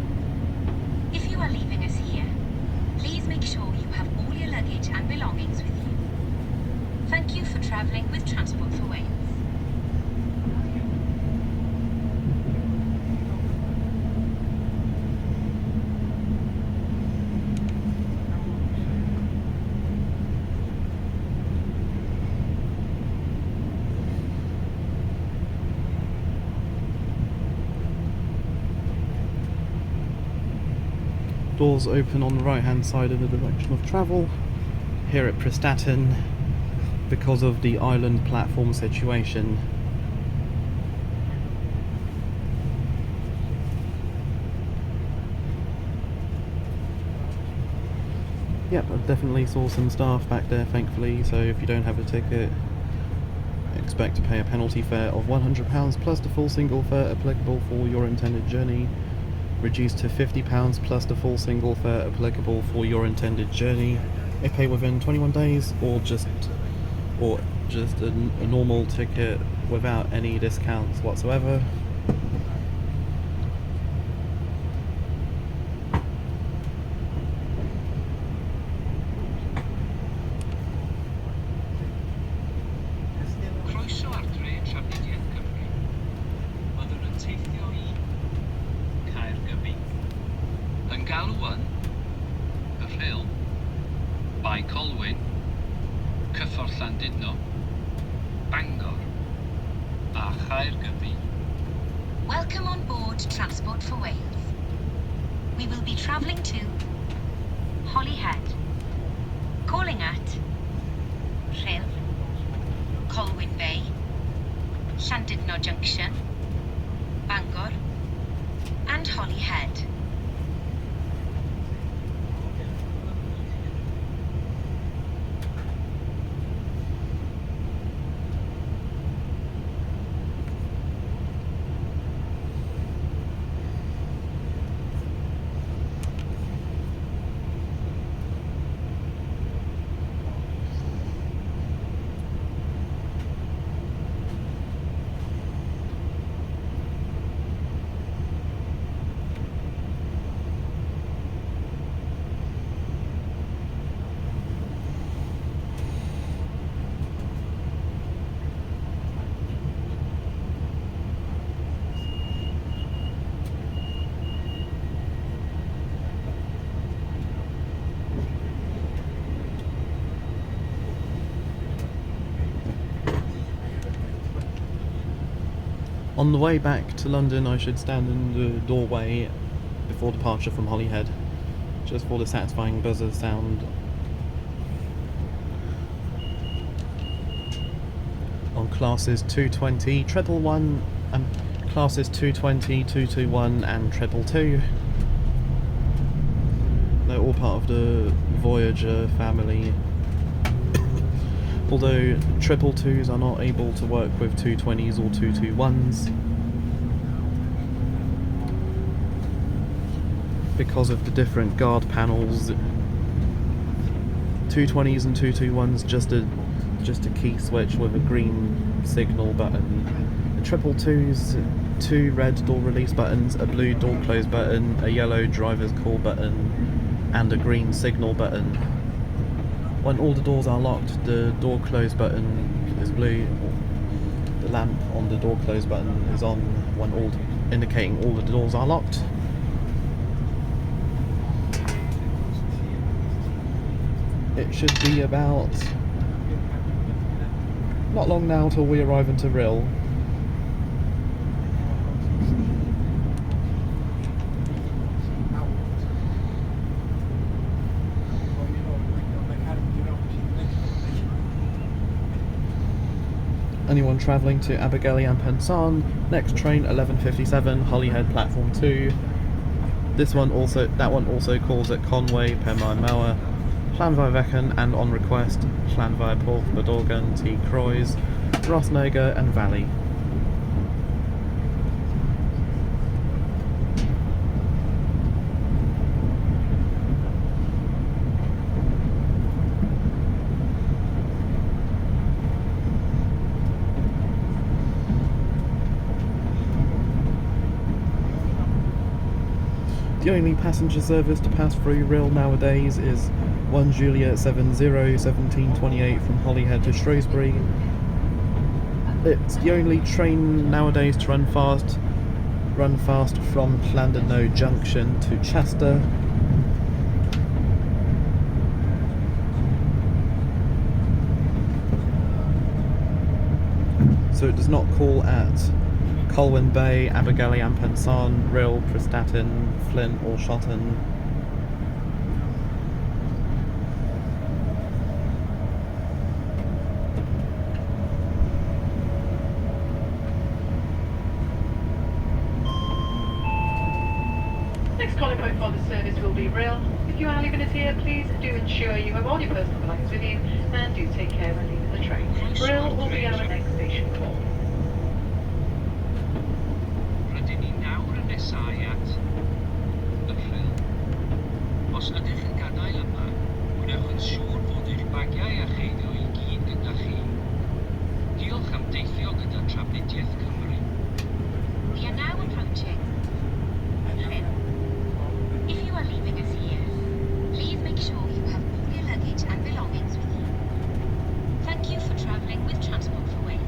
If you are leaving us here, please make sure you have all your luggage and belongings with you. Thank you for travelling with Transport for Wales. Doors open on the right hand side in the direction of travel here at Prestatyn because of the island platform situation. Yep, I definitely saw some staff back there thankfully, so if you don't have a ticket, expect to pay a penalty fare of £100 plus the full single fare applicable for your intended journey, reduced to £50 plus the full single fare applicable for your intended journey if paid within 21 days, or just a normal ticket without any discounts whatsoever. Croeso ar dre Trafnidiaeth Cymru. Byddwn yn teithio I Caergybi. Yn galw yn y Rhyl, Bai Colwyn, Cyffordd Llandudno, Bangor a Caergybi. Welcome on board Transport for Wales. We will be travelling to Holyhead, calling at Rhyl, Colwyn Bay, Llandudno Junction, Bangor and Holyhead. On the way back to London, I should stand in the doorway before departure from Holyhead, just for the satisfying buzzer sound. On classes 220, 111, and classes 220, 221 and 222. They're all part of the Voyager family. Although 222s are not able to work with 220s or 221s because of the different guard panels. 220s and 221s just just a key switch with a green signal button. The 222's 2 red door release buttons, a blue door close button, a yellow driver's call button, and a green signal button. When all the doors are locked, the door close button is blue. The lamp on the door close button is on when indicating all the doors are locked. It should be about not long now till we arrive into Rhyl. Anyone travelling to Abergele and Pensarn, next train 11:57, Holyhead platform 2. That one also calls at Conway, Penmaenmawr, Llanfairfechan, and on request Llanfair, Porthmadorgan, T Croes, Rosnager and Valley. The only passenger service to pass through Rhyl nowadays is 1 Juliet 70-1728 from Holyhead to Shrewsbury. It's the only train nowadays to run fast from Llandudno Junction to Chester. So it does not call at Colwyn Bay, Abergele and Pensarn, Rhyl, Prestatyn, Flint or Shotton. Next calling point for the service will be Rhyl. If you are leaving us here, please do ensure you have all your personal belongings with you and do take care when leaving the train. Rhyl will be our next station call. Rydyn ni nawr yn nesau at y Rhyl. Os ydych yn gadael yma, gwnewch yn siŵr fod eich bagiau a cheiddo I gyd gyda chi. Diolch am deithio gyda Trafnidiaeth Cymru. We are now approaching Flint. If you are leaving us here, please make sure you have all your luggage and belongings with you. Thank you for travelling with Transport for Wales.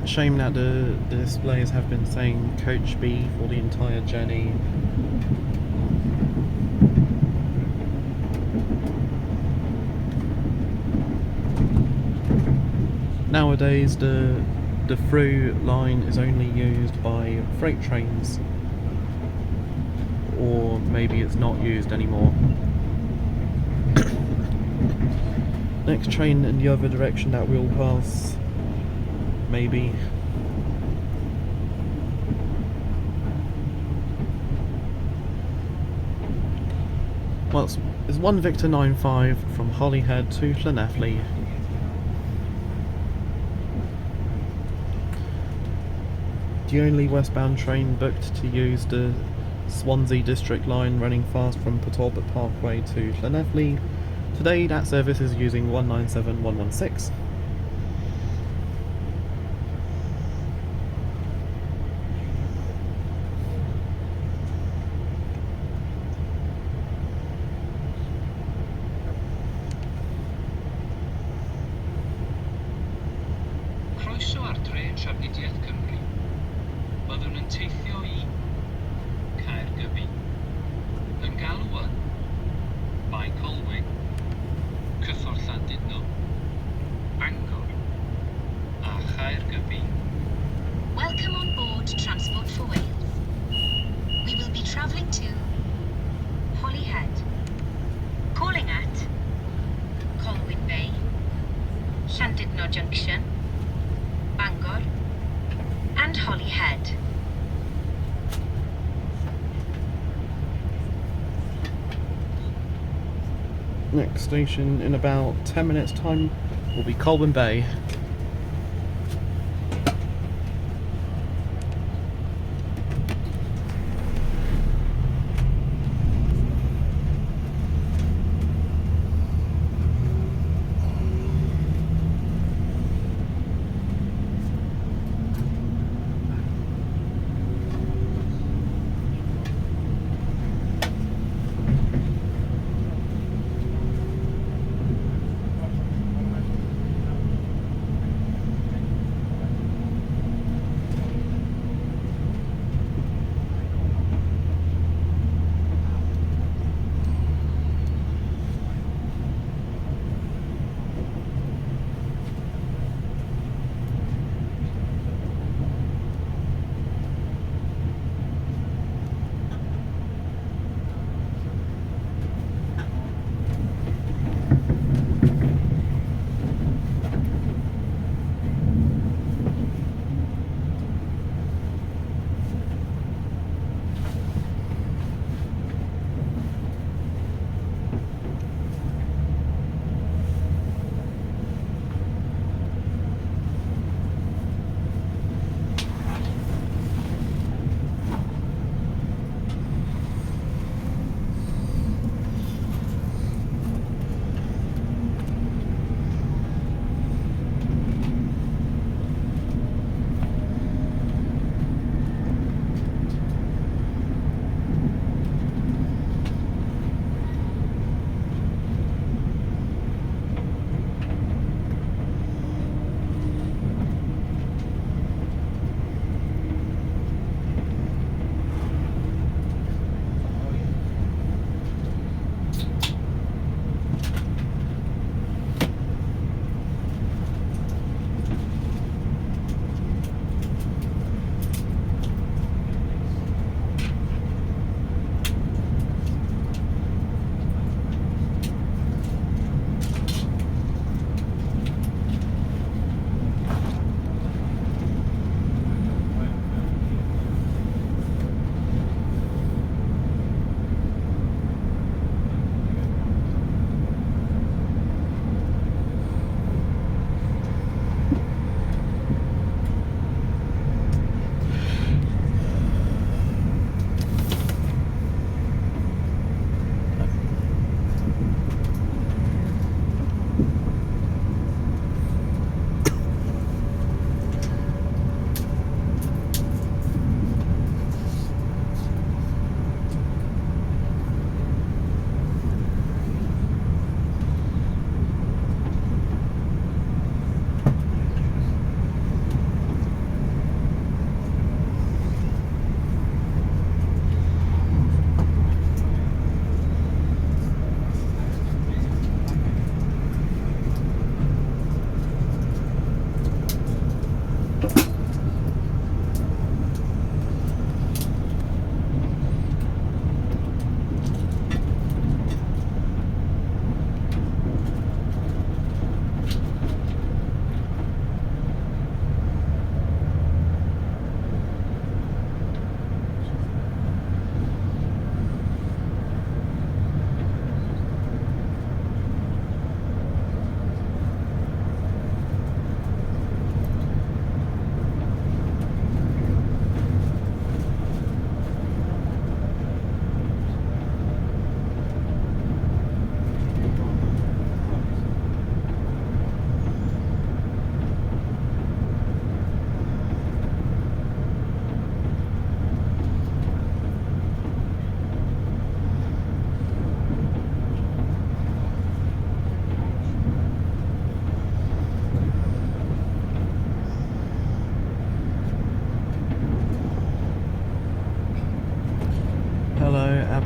Shame that the displays have been saying Coach B for the entire journey. Nowadays the through line is only used by freight trains, or maybe it's not used anymore. Next train in the other direction that we'll pass, maybe. Well, it's 1 Victor 95 from Holyhead to Llanelli. The only westbound train booked to use the Swansea District line running fast from Prestatyn Parkway to Llanelli. Today that service is using 197116. Croeso ar drên Trafnidiaeth Cymru. Byddwn yn teithio I Caergybi, yn galw yn Bai Colwyn, Cyffwrdd Llandudno, Bangor a Caergybi. Welcome on board Transport for Wales. We will be travelling to Holyhead, calling at Colwyn Bay, Llandudno Junction, Bangor and Holyhead. Next station in about 10 minutes time will be Colwyn Bay.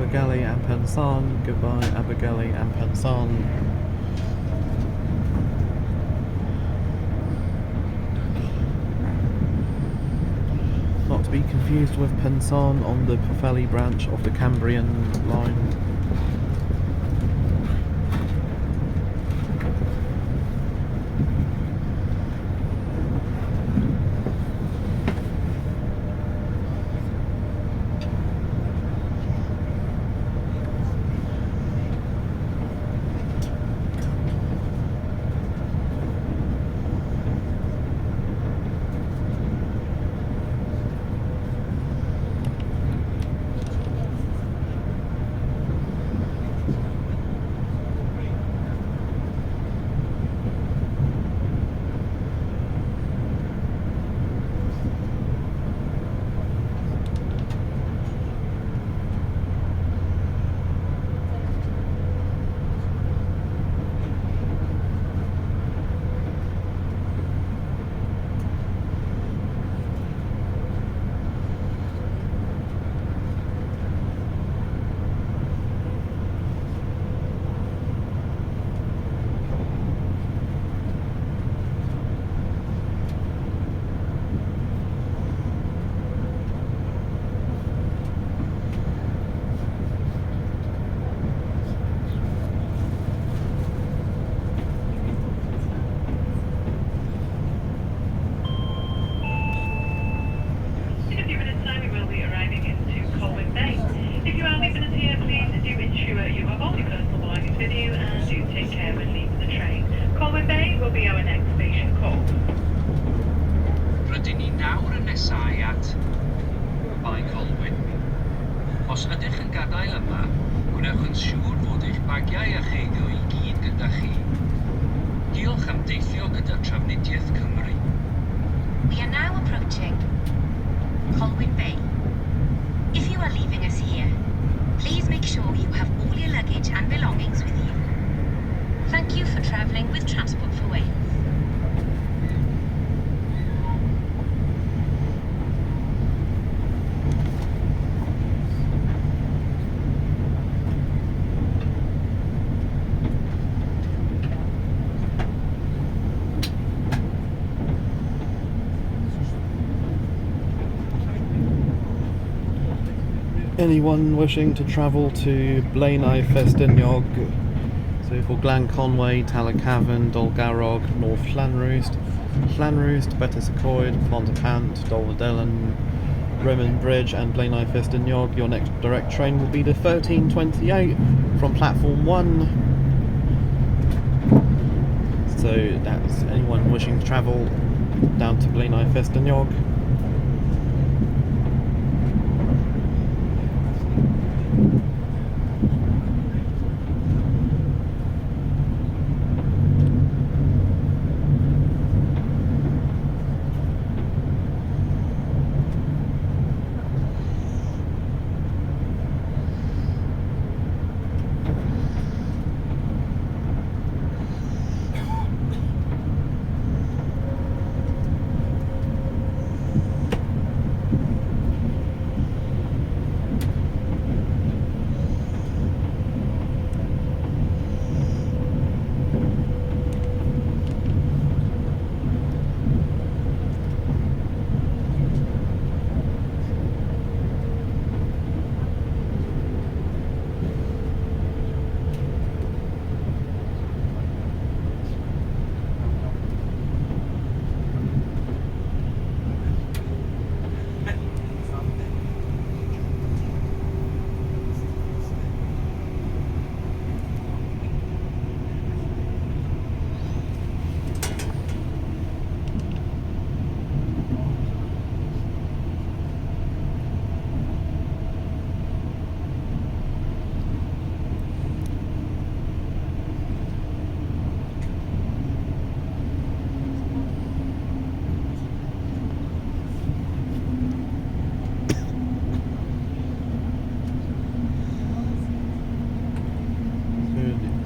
Abergele and Pensarn. Goodbye, Abergele and Pensarn. Not to be confused with Pensarn on the Pwllheli branch of the Cambrian line. In a few minutes' time, we will be arriving into Colwyn Bay. If you are leaving us here, please do ensure you have all your personal belongings with you and do take care when leaving the train. Colwyn Bay will be our next station call. Rydyn ni nawr yn nesau at Bai Colwyn. Os ydych yn gadael yma, gwnewch yn siŵr fod eich bagiau a cheiddo I gyd gyda chi. Diolch am deithio gyda Trafnidiaeth Cymru. We are now approaching Colwyn Bay. If you are leaving us here, please make sure you have all your luggage and belongings with you. Thank you for travelling with Transport for Wales. Anyone wishing to travel to Menai Ffestiniog, so for Glan Conway, Tallacavan, Dolgarrog, North Llanrwst, Betws-y-Coed, Pontefant, Dolfedelen, London Bridge and Menai Ffestiniog, your next direct train will be the 1328 from platform 1. So that's anyone wishing to travel down to Menai Ffestiniog.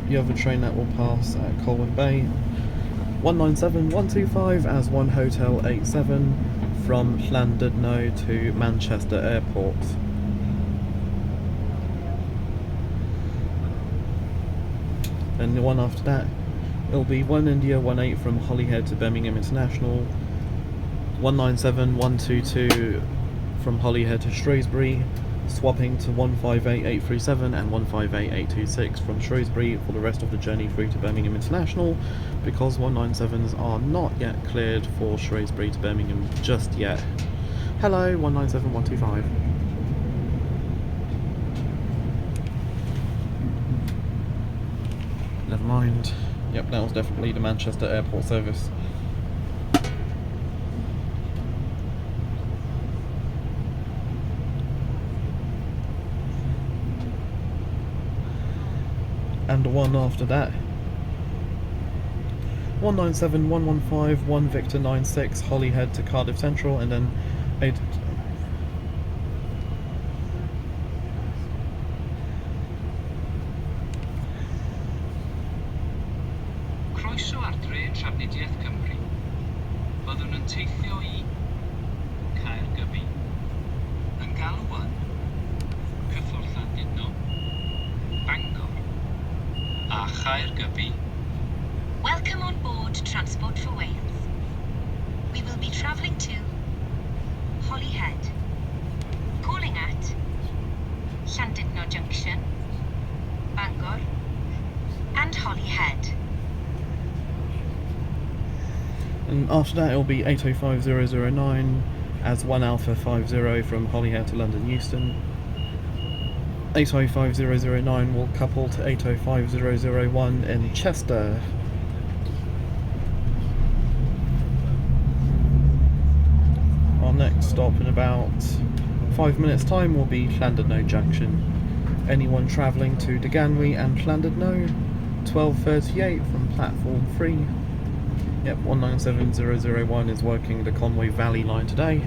The other train that will pass at Colwyn Bay, 197125 as 1 Hotel 87 from Llandudno to Manchester Airport. And the one after that, it'll be 1 India 18 from Holyhead to Birmingham International, 197 122 from Holyhead to Shrewsbury, swapping to 158 837 and 158 826 from Shrewsbury for the rest of the journey through to Birmingham International, because 197s are not yet cleared for Shrewsbury to Birmingham just yet. Hello, 197 125. Never mind. Yep, that was definitely the Manchester Airport service. And the one after that, 197 115 1 Victor 96 Holyhead to Cardiff Central, and then 8. Croeso ar drên Trafnidiaeth Cymru. Byddwn yn teithio i Caergybi, yn Galwan, Cyffwrdd Llandudno, Bangor, a Caergybi. Welcome on board Transport for Wales. We will be travelling to Holyhead, calling at Llandudno Junction, Bangor, and Holyhead. And after that, it'll be 805009 as 1 Alpha 50 from Holyhead to London Euston. 805009 will couple to 805001 in Chester. Our next stop in about 5 minutes' time will be Llandudno Junction. Anyone travelling to Deganwy and Llandudno, 12:38 from platform 3. Yep, 197001 is working the Conway Valley line today.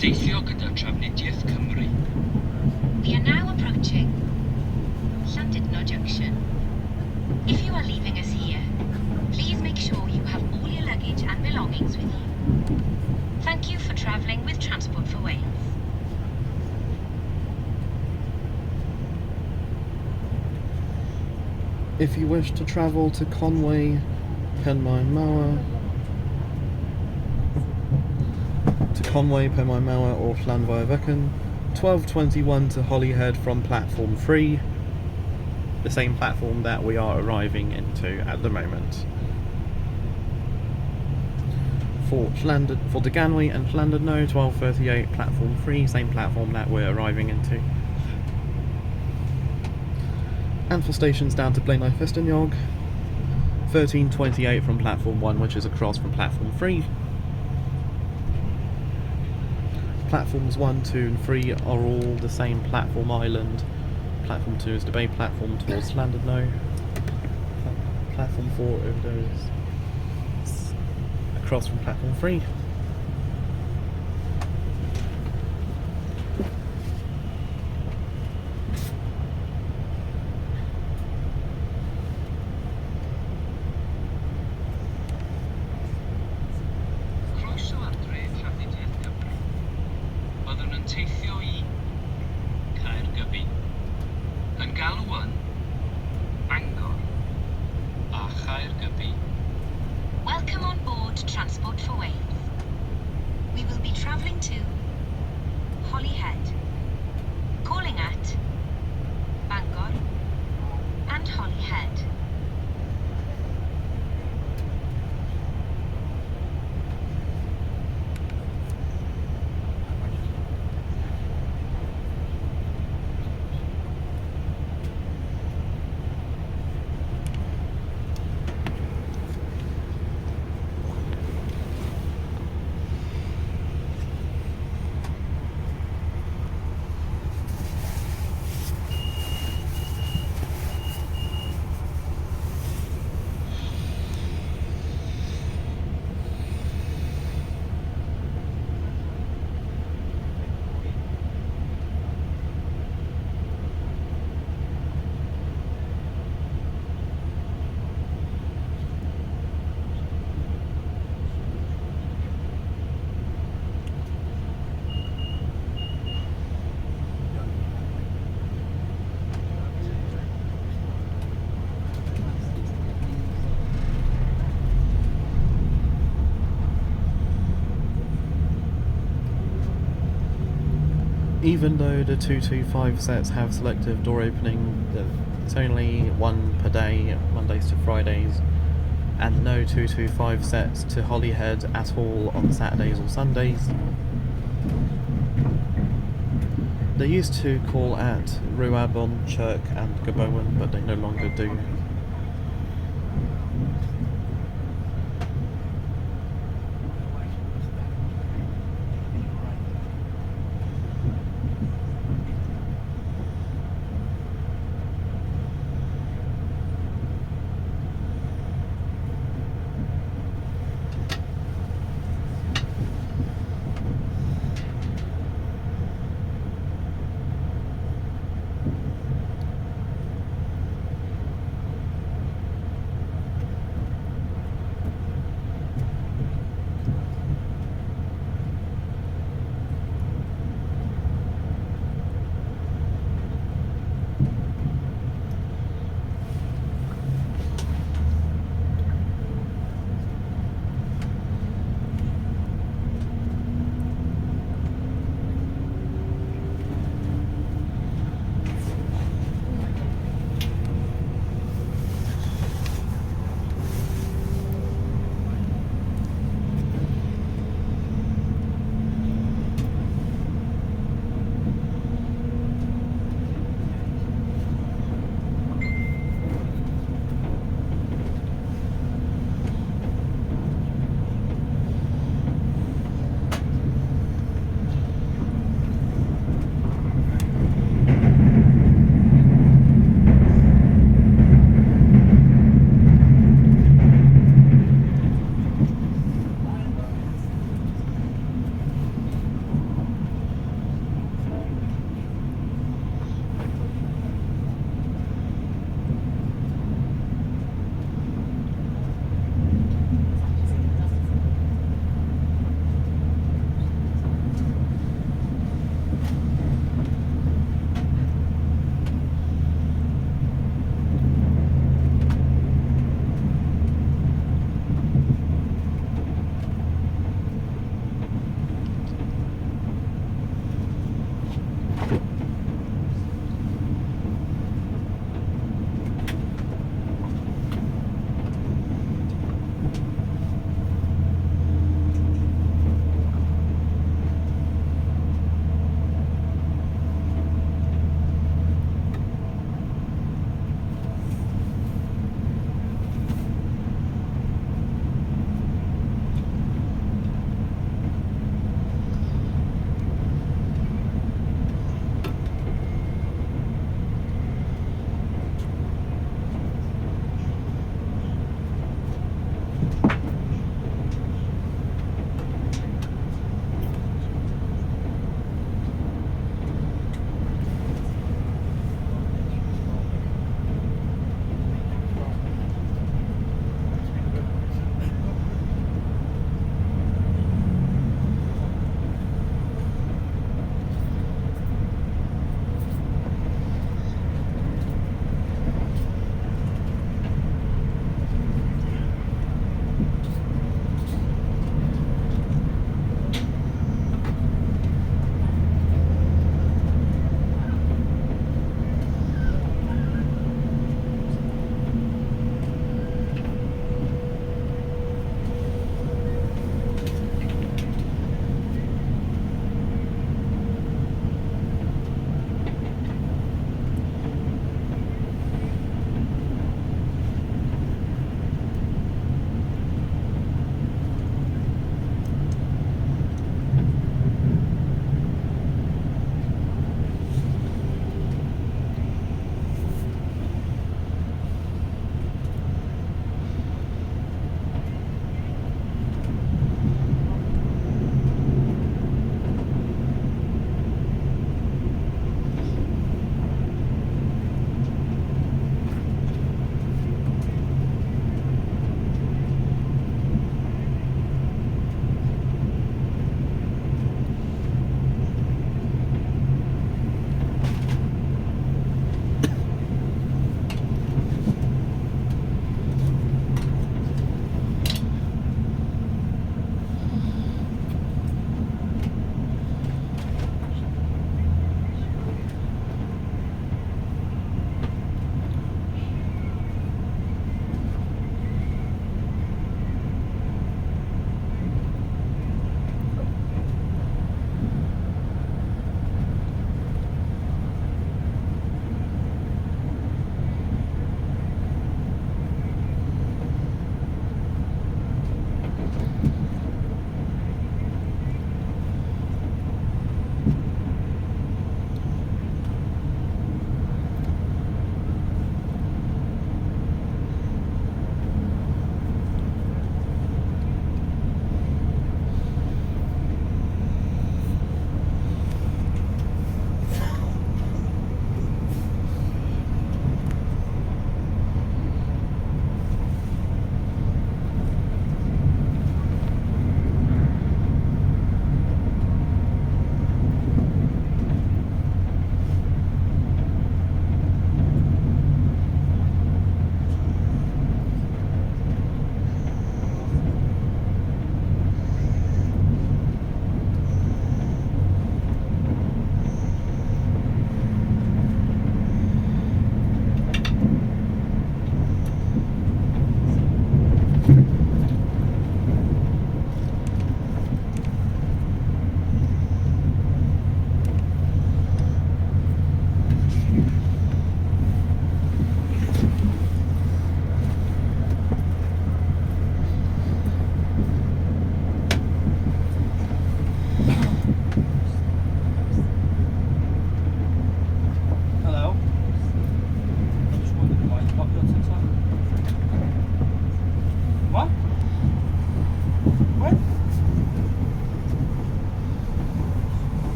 deithio gyda trafnidiaeth Cymru. We are now approaching Llandudno Junction. If you are leaving us here, please make sure you have all your luggage and belongings with you. Thank you for travelling with Transport for Wales. If you wish to travel to Conway, Penmaen Mawr, or Llanfairfychan, 12:21 to Holyhead from platform 3, the same platform that we are arriving into at the moment. For Deganwy and Llandudno, 12:38, platform 3, same platform that we're arriving into. And for stations down to Menai Ffestiniog, 13:28 from platform 1, which is across from platform 3. Platforms 1, 2 and 3 are all the same platform island. Platform 2 is the bay platform towards Llandudno. Platform 4 over there is across from platform 3. Croeso adre trafnidiaeth Cymru. Byddwn yn teithio I Caergybi, yn Galwan, Bangor a Caergybi. Welcome on board Transport for Wales. We will be travelling to Holyhead, calling at Bangor and Holyhead. Even though the 225 sets have selective door opening, it's only one per day, Mondays to Fridays, and no 225 sets to Holyhead at all on Saturdays or Sundays. They used to call at Rhyl, Chirk and Gabowen, but they no longer do.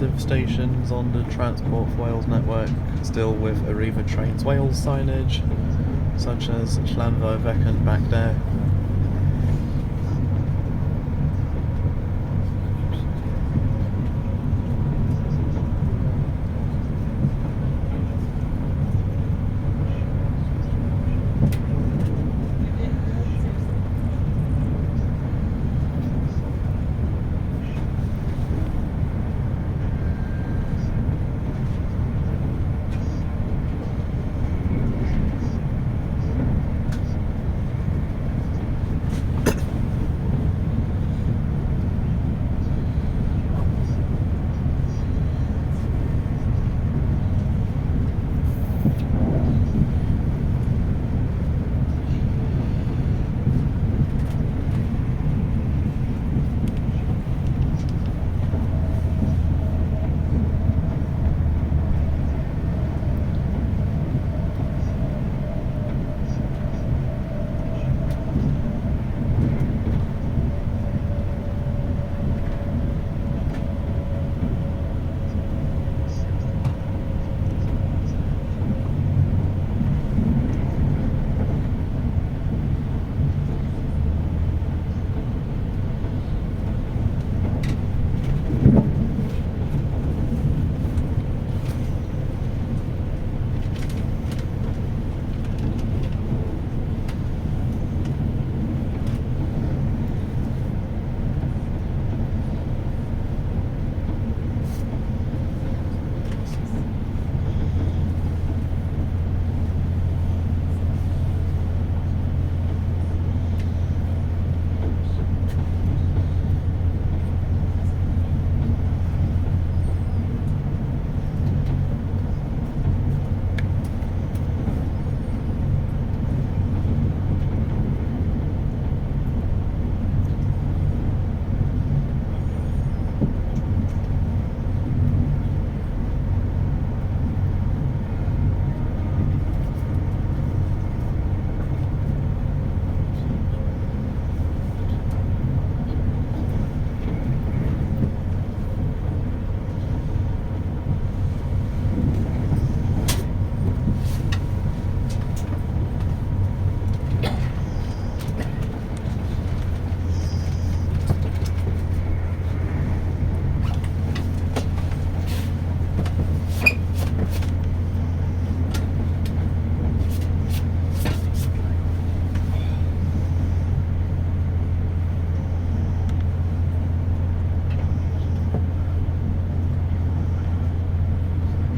exclusive stations on the Transport for Wales network, still with Arriva Trains Wales signage, such as Llanfyddwechan back there.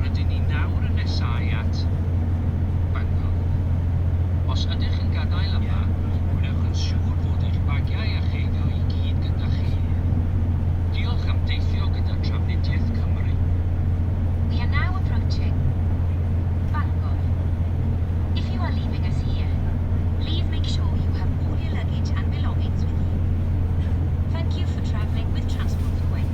Rydyn ni nawr yn nesau at Bangor. Os ydych yn gadael yma, gwnewch yn siŵr fod eich bagiau a cheiddo I gyd gyda chi. Diolch am deithio gyda Trafnidiaeth Cymru. We are now approaching Bangor. If you are leaving us here, please make sure you have all your luggage and belongings with you. Thank you for travelling with Transport for Wales.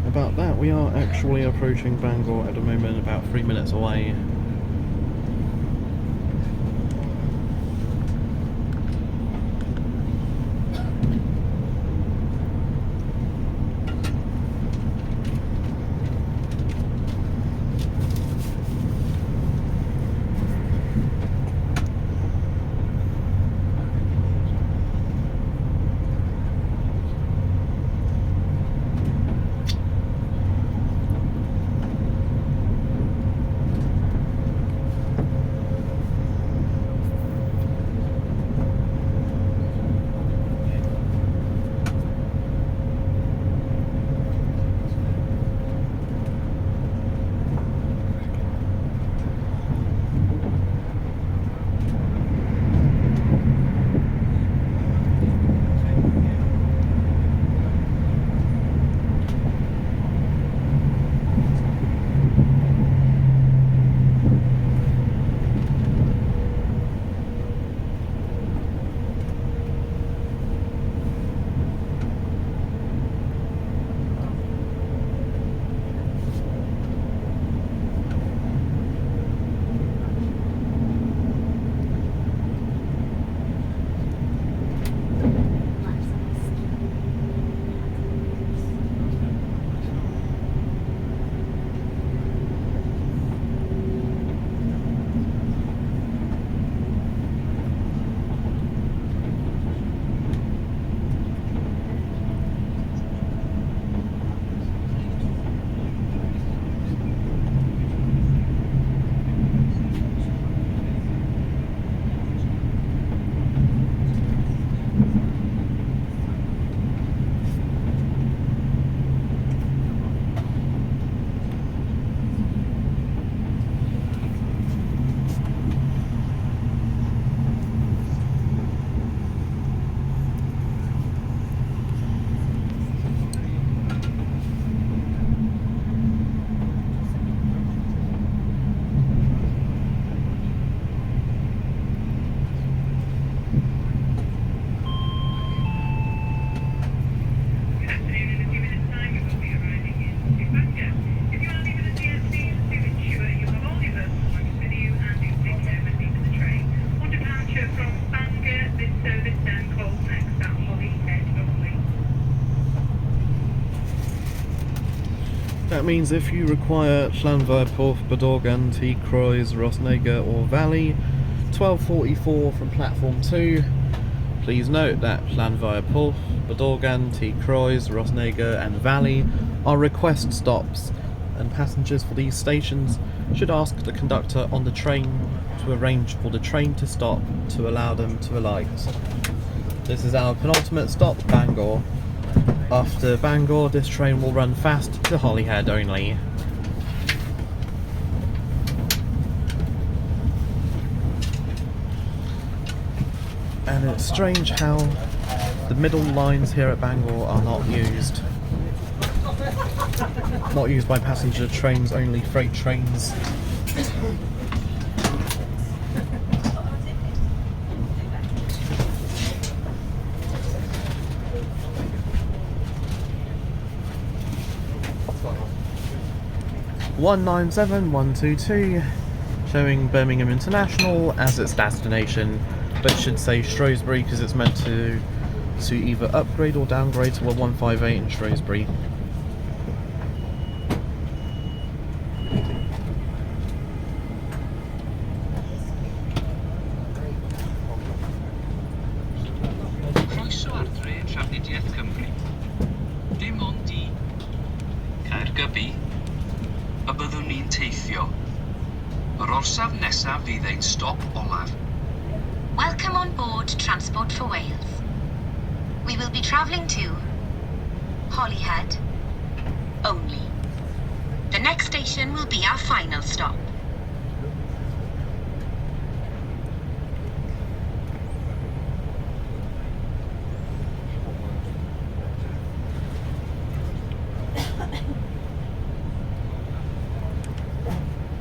About that, we are actually approaching Bangor at the moment, about 3 minutes away. That means if you require Llanfairpwll, Bydorgan, T. Croes, Rosnega or Valley, 12:44 from platform 2. Please note that Llanfairpwll, Bydorgan, T. Croes, Rosnega and Valley are request stops, and passengers for these stations should ask the conductor on the train to arrange for the train to stop to allow them to alight. This is our penultimate stop, Bangor. After Bangor, this train will run fast to Holyhead only. And it's strange how the middle lines here at Bangor are not used. Not used by passenger trains, only freight trains. (197-122) showing Birmingham International as its destination, but should say Shrewsbury because it's meant to either upgrade or downgrade to a 158 in Shrewsbury. Croeso ar dre Trafnidiaeth Cymru. Dim ond i Caergybi y byddwn ni'n teithio. Yr orsaf nesaf fydd ein stop olaf. Welcome on board Transport for Wales. We will be travelling to Holyhead only. The next station will be our final stop.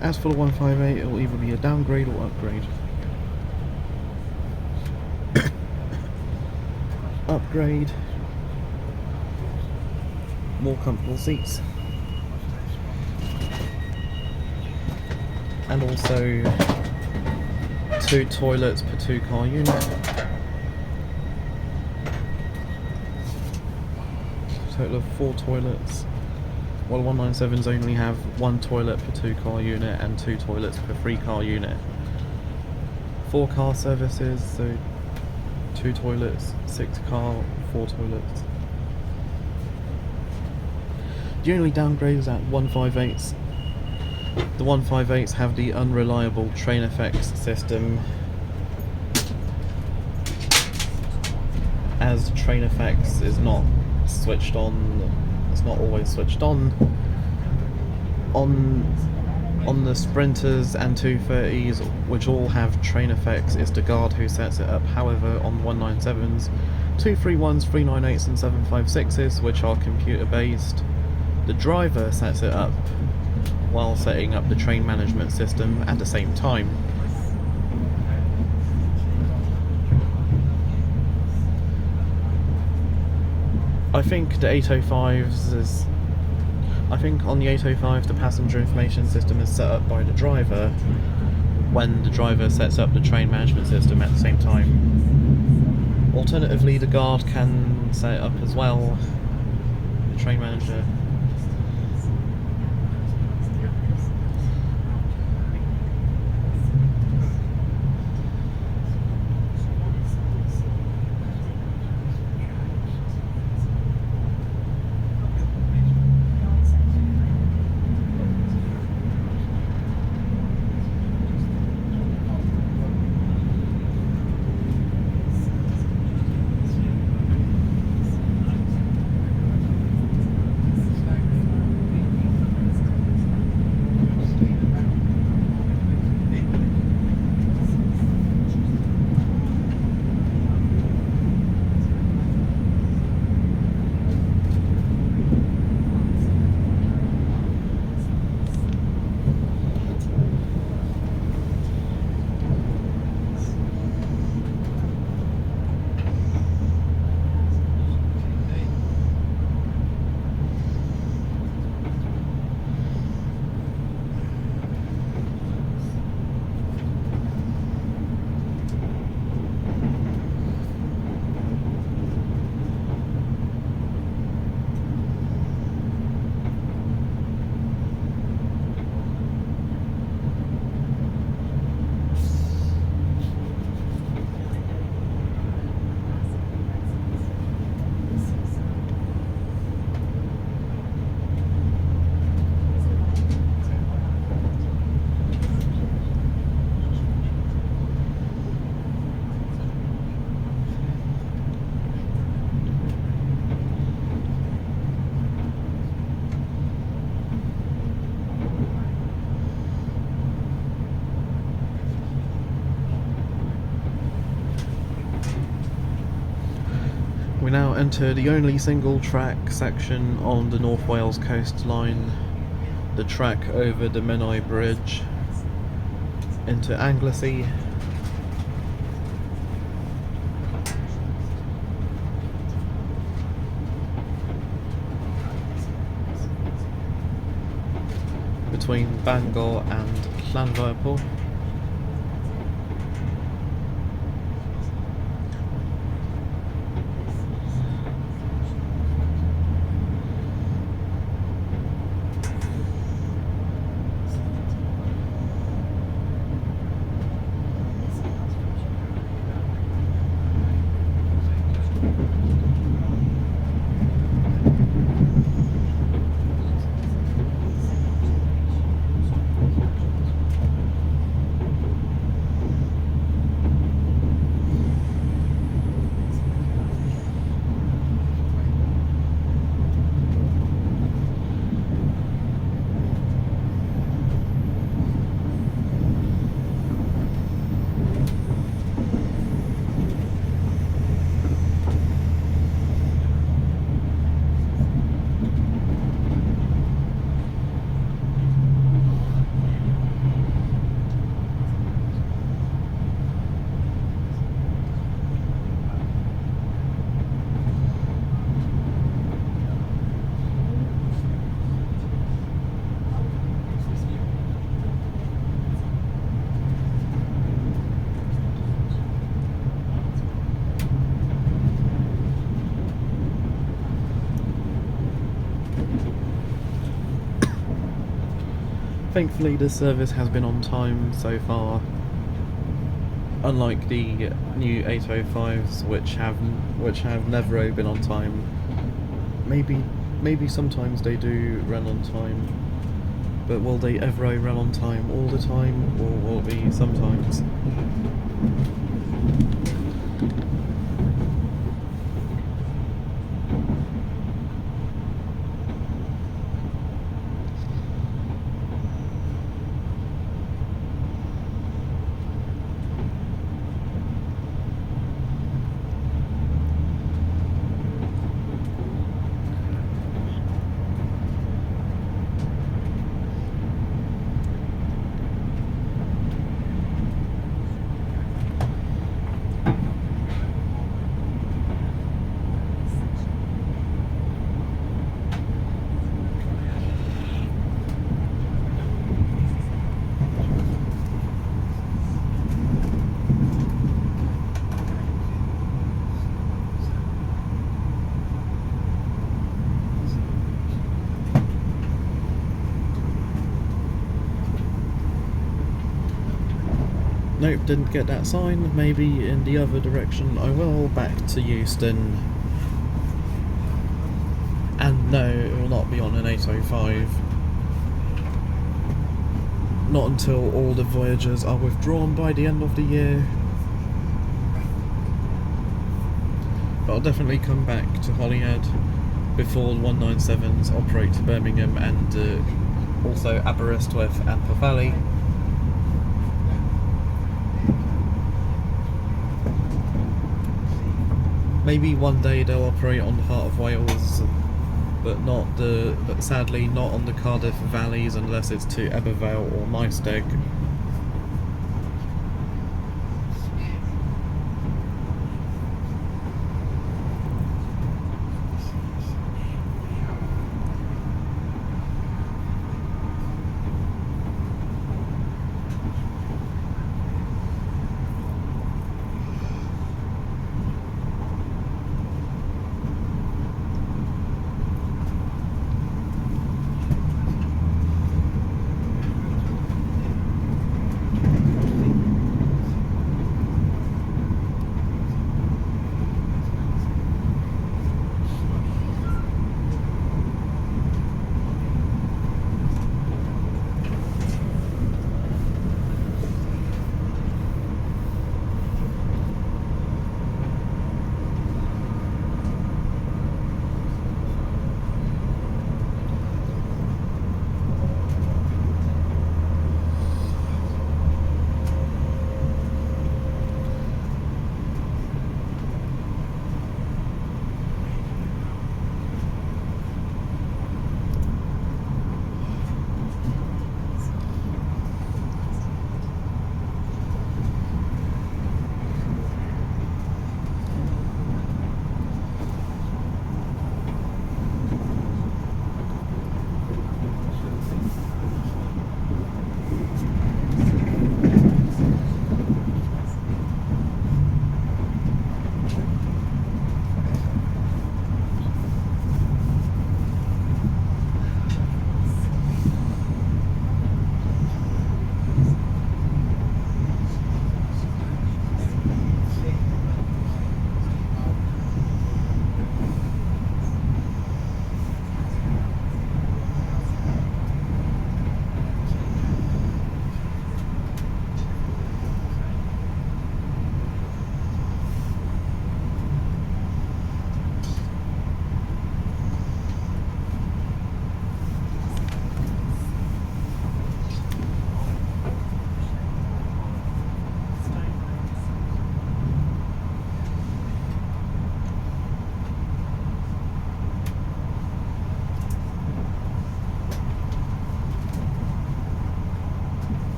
As for the 158, it will either be a downgrade or upgrade. Upgrade. More comfortable seats. And also 2 toilets per 2-car unit. Total of 4 toilets. While 197s only have 1 toilet per 2-car unit and 2 toilets per 3-car unit. 4-car services, so 2 toilets, 6-car, 4 toilets. The only downgrade is at 158s. The 158s have the unreliable train effects system, as train effects is not switched on. It's not always switched on the Sprinters and 230s, which all have train effects. It's the guard who sets it up. However, on 197s, 231s, 398s and 756s, which are computer based, the driver sets it up while setting up the train management system at the same time. I think the 805s is... I think on the 805s the passenger information system is set up by the driver when the driver sets up the train management system at the same time. Alternatively, the guard can set it up as well, the train manager. We now enter the only single track section on the North Wales coastline, the track over the Menai Bridge into Anglesey. Between Bangor and Llandudno. Thankfully the service has been on time so far, unlike the new 805s which have never been on time. Maybe sometimes they do run on time, but will they ever run on time all the time, or will it be sometimes? Nope, didn't get that sign. Maybe in the other direction I will. Back to Euston. And no, it will not be on an 805. Not until all the voyages are withdrawn by the end of the year. But I'll definitely come back to Holyhead before the 197s operate to Birmingham and also Aberystwyth and Pwllheli. Maybe one day they'll operate on the heart of Wales, but sadly not on the Cardiff valleys unless it's to Abergele or Menai.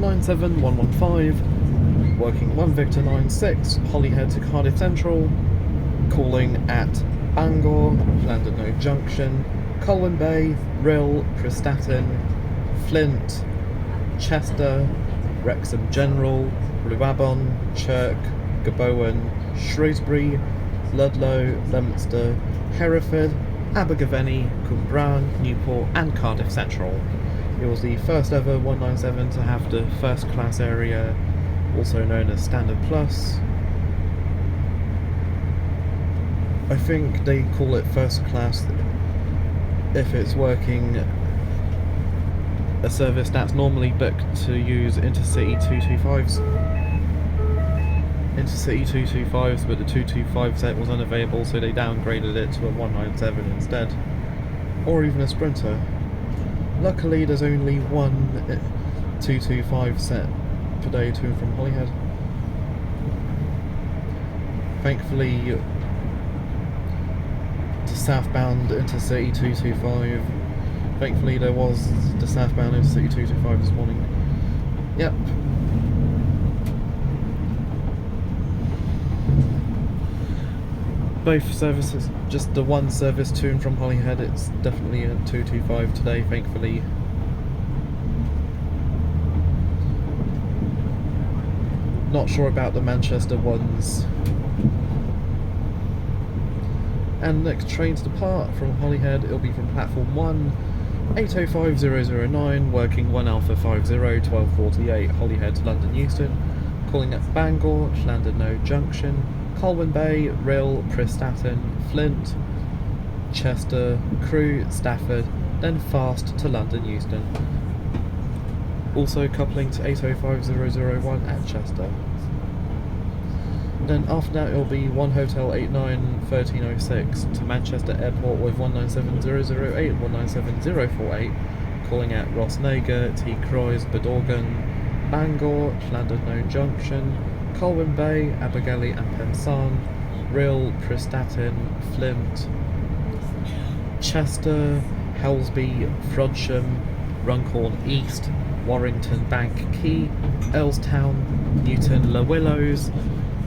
197 115, working 1 Victor 96, Holyhead to Cardiff Central, calling at Bangor, Llandudno Junction, Colwyn Bay, Rhyl, Prestatyn, Flint, Chester, Wrexham General, Rhiwabon, Chirk, Gabowen, Shrewsbury, Ludlow, Leominster, Hereford, Abergele, Cwmbran, Newport and Cardiff Central. It was the first ever 197 to have the first class area, also known as Standard Plus. I think they call it first class if it's working a service that's normally booked to use Intercity 225s. Intercity 225s, but the 225 set was unavailable, so they downgraded it to a 197 instead, or even a Sprinter. Luckily there's only one 225 set per day to and from Holyhead. Thankfully the southbound Intercity 225, thankfully there was the southbound Intercity 225 this morning. Yep. Both services, just the one service to and from Holyhead, it's definitely a 225 today, thankfully. Not sure about the Manchester ones. And next trains depart from Holyhead, it'll be from platform 1, 805009, working 1 Alpha 50, 1248, Holyhead to London Euston, calling at Bangor, Llandudno Junction, Colwyn Bay, Rhyl, Prestatyn, Flint, Chester, Crewe, Stafford, then fast to London Euston. Also coupling to 805001 at Chester. Then after that it'll be 1 Hotel 89 1306 to Manchester Airport with 197008, 197048, calling at Rossnager, T. Croix, Bedorgan, Bangor, Llandudno Junction, Colwyn Bay, Abergele and Pensarn, Rhyl, Prestatyn, Flint, Chester, Helsby, Frodsham, Runcorn East, Warrington Bank Quay, Earlstown, Newton Le Willows,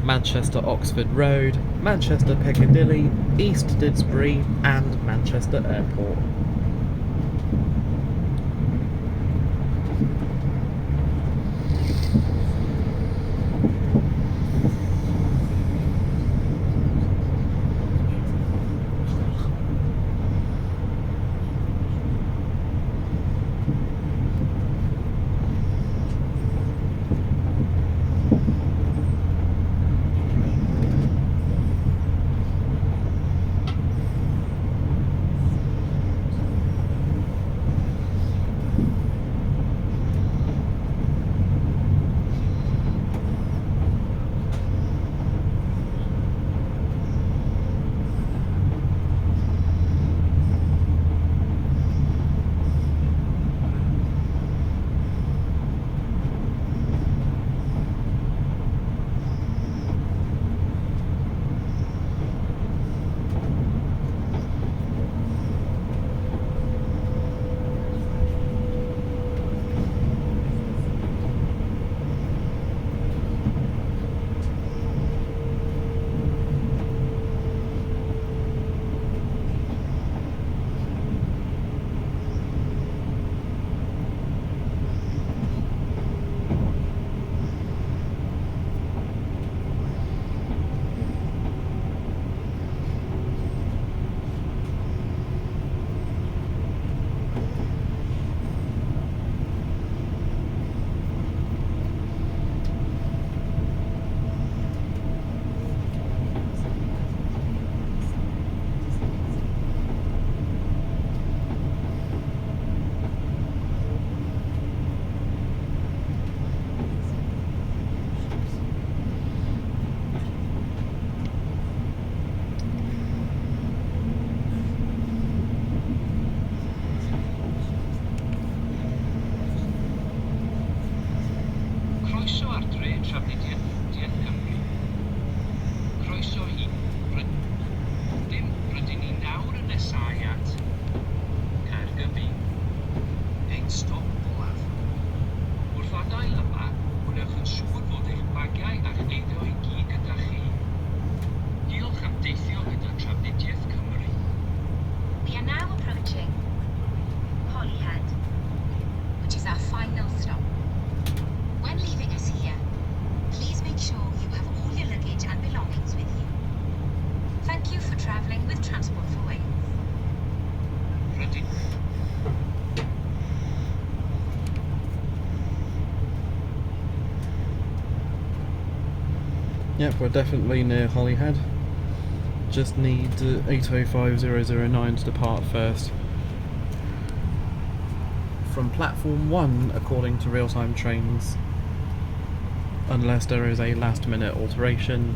Manchester Oxford Road, Manchester Piccadilly, East Didsbury and Manchester Airport. Yep, we're definitely near Holyhead. Just need 805009 to depart first. From platform 1 according to real-time trains, unless there is a last-minute alteration,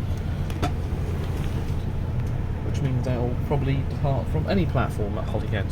which means they'll probably depart from any platform at Holyhead.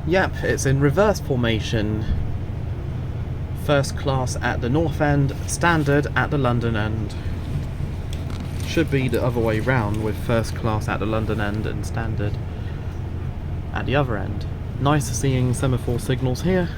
Yep, it's in reverse formation. First class at the north end, standard at the London end. Should be the other way round, with first class at the London end and standard at the other end. Nice seeing semaphore signals here.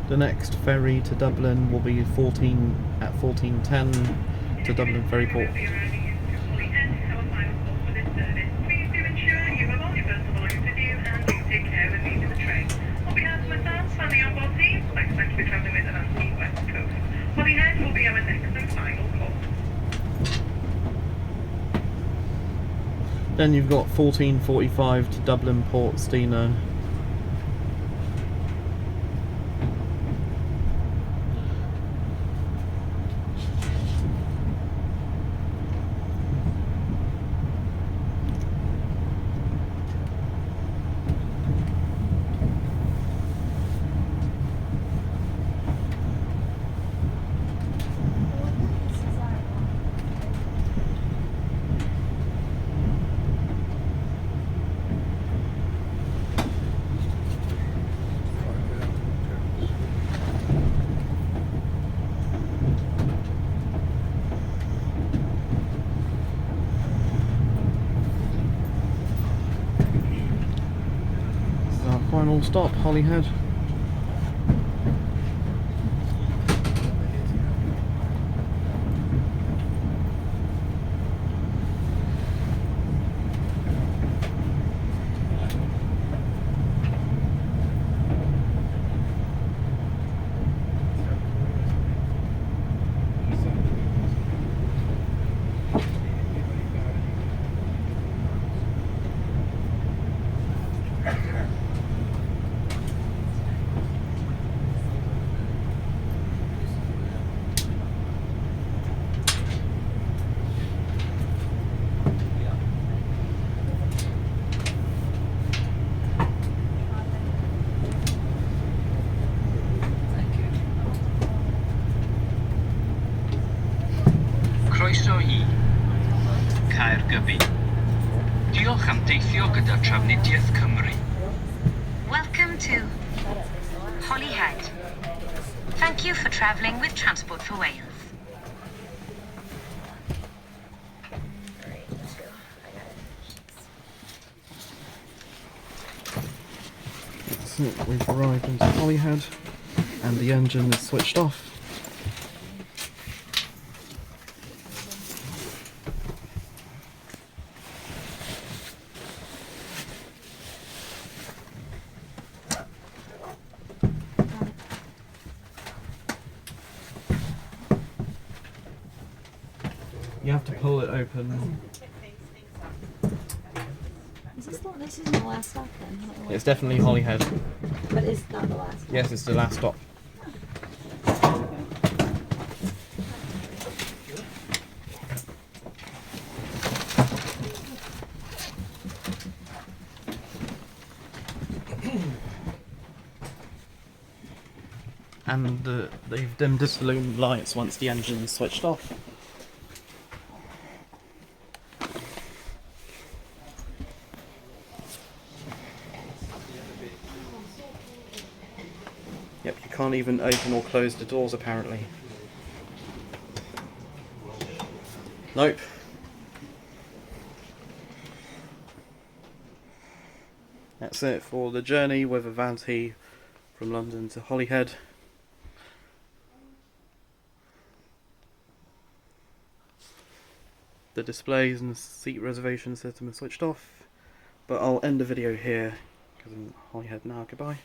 The next ferry to Dublin will be 14:10 to Dublin Ferry Port. Thank you for travelling with Avanti West Coast. Holyhead will be our next and final call. Then you've got 14:45 to Dublin Port Stena. Final stop, Holyhead. a trafnidiaeth Cymru. Welcome to Holyhead. Thank you for travelling with Transport for Wales. So we've arrived into Holyhead and the engine is switched off. You have to pull it open. This isn't the last stop then? It's definitely Holyhead. But it's not the last stop. Yes, it's the last stop. And they've dimmed the saloon lights once the engine is switched off. Yep, you can't even open or close the doors apparently. Nope. That's it for the journey with Avanti from London to Holyhead. The displays and the seat reservation system are switched off, but I'll end the video here because I'm at Holyhead now. Goodbye.